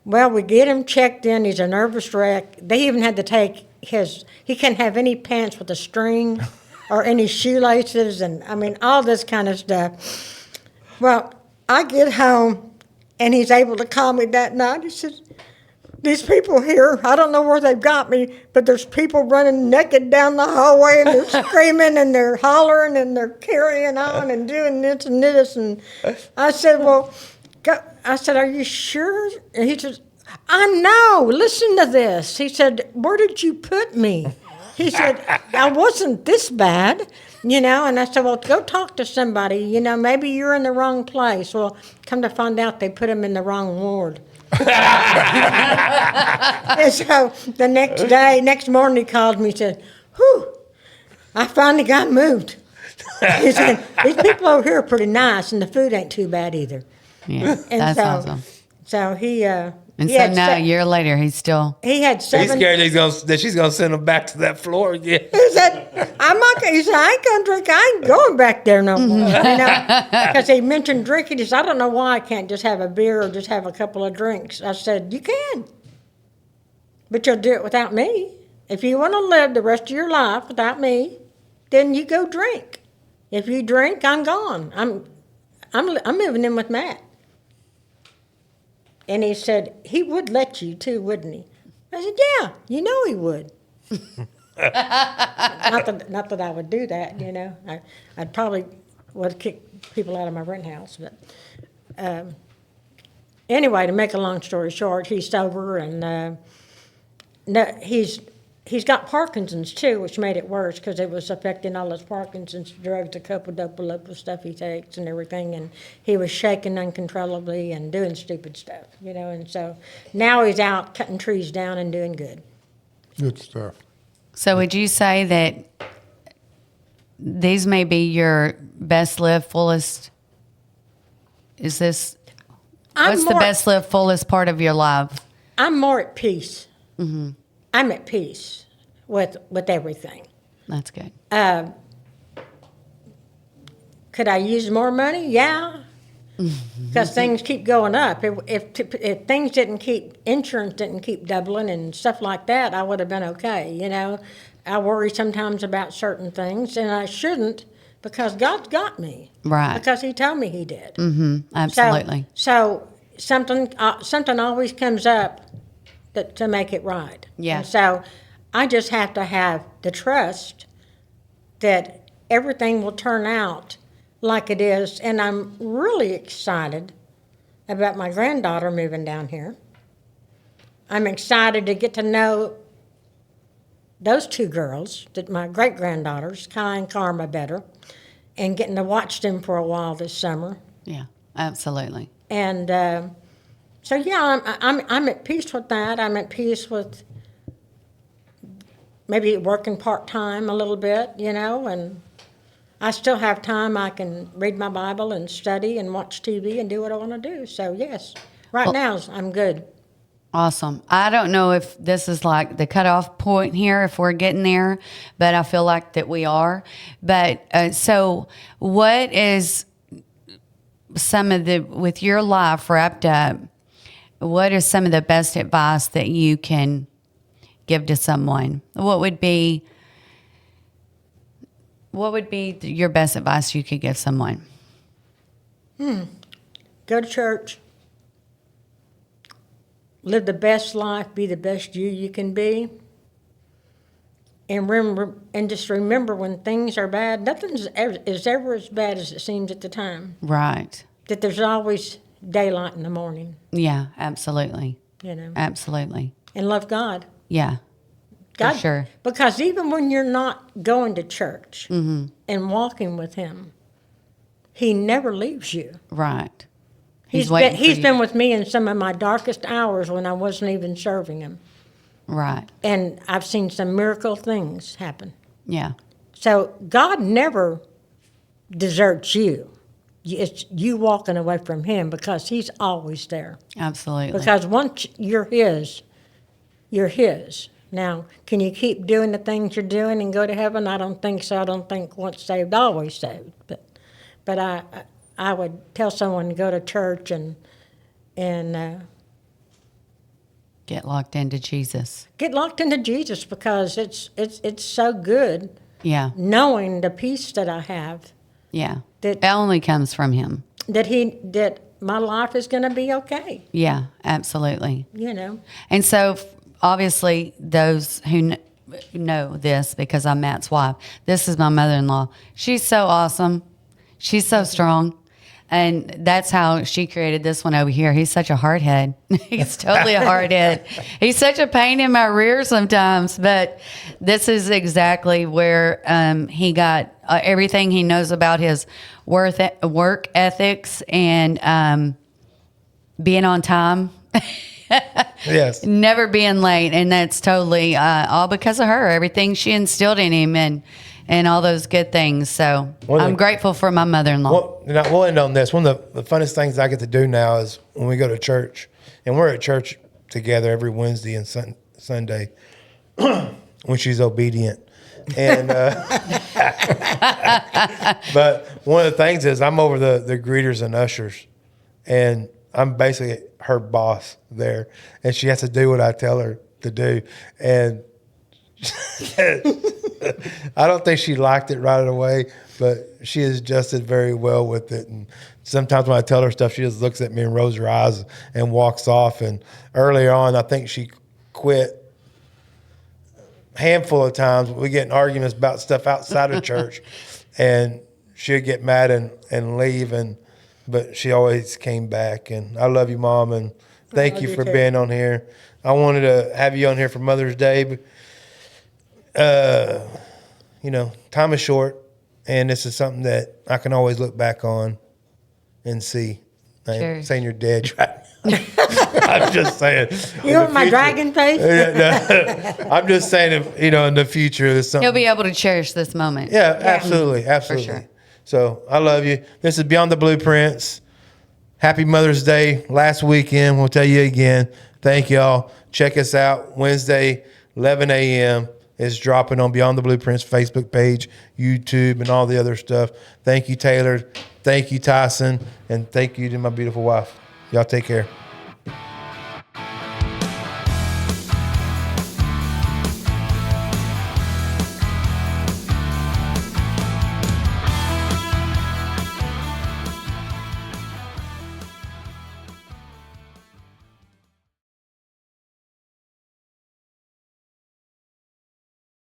Speaker 3: Well, we get him checked in. He's a nervous wreck. They even had to take he can't have any pants with a string or any shoelaces, and I mean, all this kind of stuff. Well, I get home, and he's able to call me that night. He says, these people here, I don't know where they've got me, but there's people running naked down the hallway, and they're screaming, and they're hollering, and they're carrying on and doing this and this. And I said, well, I said, are you sure? And he says, I know, listen to this. He said, where did you put me? He said, I wasn't this bad, And I said, well, go talk to somebody, maybe you're in the wrong place. Well, come to find out they put him in the wrong ward. And so the next morning he called me and said, whew, I finally got moved. He said, these people over here are pretty nice, and the food ain't too bad either.
Speaker 8: Yeah, that's awesome.
Speaker 3: So he
Speaker 8: now a year later, he had 7.
Speaker 1: He's scared that she's gonna send him back to that floor again.
Speaker 3: He said, he said, I ain't gonna drink. I ain't going back there no more. Because he mentioned drinking. He said, I don't know why I can't just have a beer or just have a couple of drinks. I said, you can, but you'll do it without me. If you want to live the rest of your life without me, then you go drink. If you drink, I'm gone. I'm moving in with Matt. And he said, he would let you too, wouldn't he? I said, yeah, he would. not that I would do that, I'd probably would kick people out of my rent house. But anyway, to make a long story short, he's sober, and he's got Parkinson's too, which made it worse because it was affecting all his Parkinson's drugs, the couple local stuff he takes and everything, and he was shaking uncontrollably and doing stupid stuff, and so now he's out cutting trees down and doing good.
Speaker 7: Good stuff.
Speaker 8: So would you say that these may be your best lived, fullest? What's the best lived, fullest part of your life? I'm
Speaker 3: more at peace. Mm-hmm. I'm at peace with everything.
Speaker 8: That's good.
Speaker 3: Could I use more money? Yeah, because things keep going up. If things insurance didn't keep doubling and stuff like that, I would have been okay. I worry sometimes about certain things, and I shouldn't, because God's got me.
Speaker 8: Right.
Speaker 3: Because He told me He did.
Speaker 8: Mm-hmm. Absolutely.
Speaker 3: So something always comes up to make it right.
Speaker 8: Yeah.
Speaker 3: And so I just have to have the trust that everything will turn out like it is. And I'm really excited about my granddaughter moving down here. I'm excited to get to know those 2 girls, my great-granddaughters, Kai and Karma, better, and getting to watch them for a while this summer.
Speaker 8: Yeah, absolutely.
Speaker 3: And So yeah, I'm at peace with that. I'm at peace with maybe working part-time a little bit, and I still have time. I can read my Bible and study and watch TV and do what I want to do. So yes, right now I'm good.
Speaker 8: Awesome. I don't know if this is like the cutoff point here, if we're getting there, but I feel like that we are. But so what is some of with your life wrapped up, what is some of the best advice that you can give to someone? What would be your best advice you could give someone?
Speaker 3: Go to church. Live the best life. Be the best you can be. And just remember, when things are bad, nothing is ever as bad as it seems at the time.
Speaker 8: Right.
Speaker 3: That there's always daylight in the morning.
Speaker 8: Yeah, absolutely.
Speaker 3: Absolutely. And love God.
Speaker 8: Yeah.
Speaker 3: God,
Speaker 8: for sure.
Speaker 3: Because even when you're not going to church and walking with Him, He never leaves you.
Speaker 8: Right.
Speaker 3: He's been with me in some of my darkest hours when I wasn't even serving Him.
Speaker 8: Right.
Speaker 3: And I've seen some miracle things happen.
Speaker 8: Yeah.
Speaker 3: So God never deserts you. It's you walking away from Him, because He's always there.
Speaker 8: Absolutely.
Speaker 3: Because once you're His, you're His. Now, can you keep doing the things you're doing and go to heaven? I don't think so. I don't think once saved, always saved. But I would tell someone to go to church and
Speaker 8: get locked into Jesus.
Speaker 3: Get locked into Jesus, because it's so good.
Speaker 8: Yeah.
Speaker 3: Knowing the peace that I have.
Speaker 8: Yeah. That only comes from Him.
Speaker 3: That my life is going to be okay.
Speaker 8: Yeah, absolutely. And so, obviously, those who know this, because I'm Matt's wife, this is my mother-in-law. She's so awesome. She's so strong. And that's how she created this one over here. He's such a hardhead. He's totally a hardhead. He's such a pain in my rear sometimes. But this is exactly where he got everything he knows about his work ethics and being on time.
Speaker 1: Yes.
Speaker 8: Never being late. And that's totally all because of her. Everything she instilled in him and all those good things. So I'm grateful for my mother-in-law.
Speaker 1: We'll end on this. One of the funnest things I get to do now is when we go to church, and we're at church together every Wednesday and Sunday when she's obedient. And but one of the things is I'm over the greeters and ushers, and I'm basically her boss there, and she has to do what I tell her to do. And I don't think she liked it right away, but she has adjusted very well with it. And sometimes when I tell her stuff, she just looks at me and rolls her eyes and walks off. And earlier on, I think she quit a handful of times. We get in arguments about stuff outside of church, and she'd get mad and leave. But she always came back. And I love you, Mom, and thank you for being on here. I wanted to have you on here for Mother's Day, but time is short, and this is something that I can always look back on and see. I'm saying you're dead right now. I'm just saying.
Speaker 3: You want my dragon face?
Speaker 1: I'm just saying, in the future, there's something.
Speaker 8: He'll be able to cherish this moment.
Speaker 1: Yeah, absolutely. For sure. So I love you. This is Beyond the Blueprints. Happy Mother's Day last weekend. We'll tell you again. Thank y'all. Check us out Wednesday, 11 a.m. It's dropping on Beyond the Blueprints Facebook page, YouTube, and all the other stuff. Thank you, Taylor. Thank you, Tyson. And thank you to my beautiful wife. Y'all take care.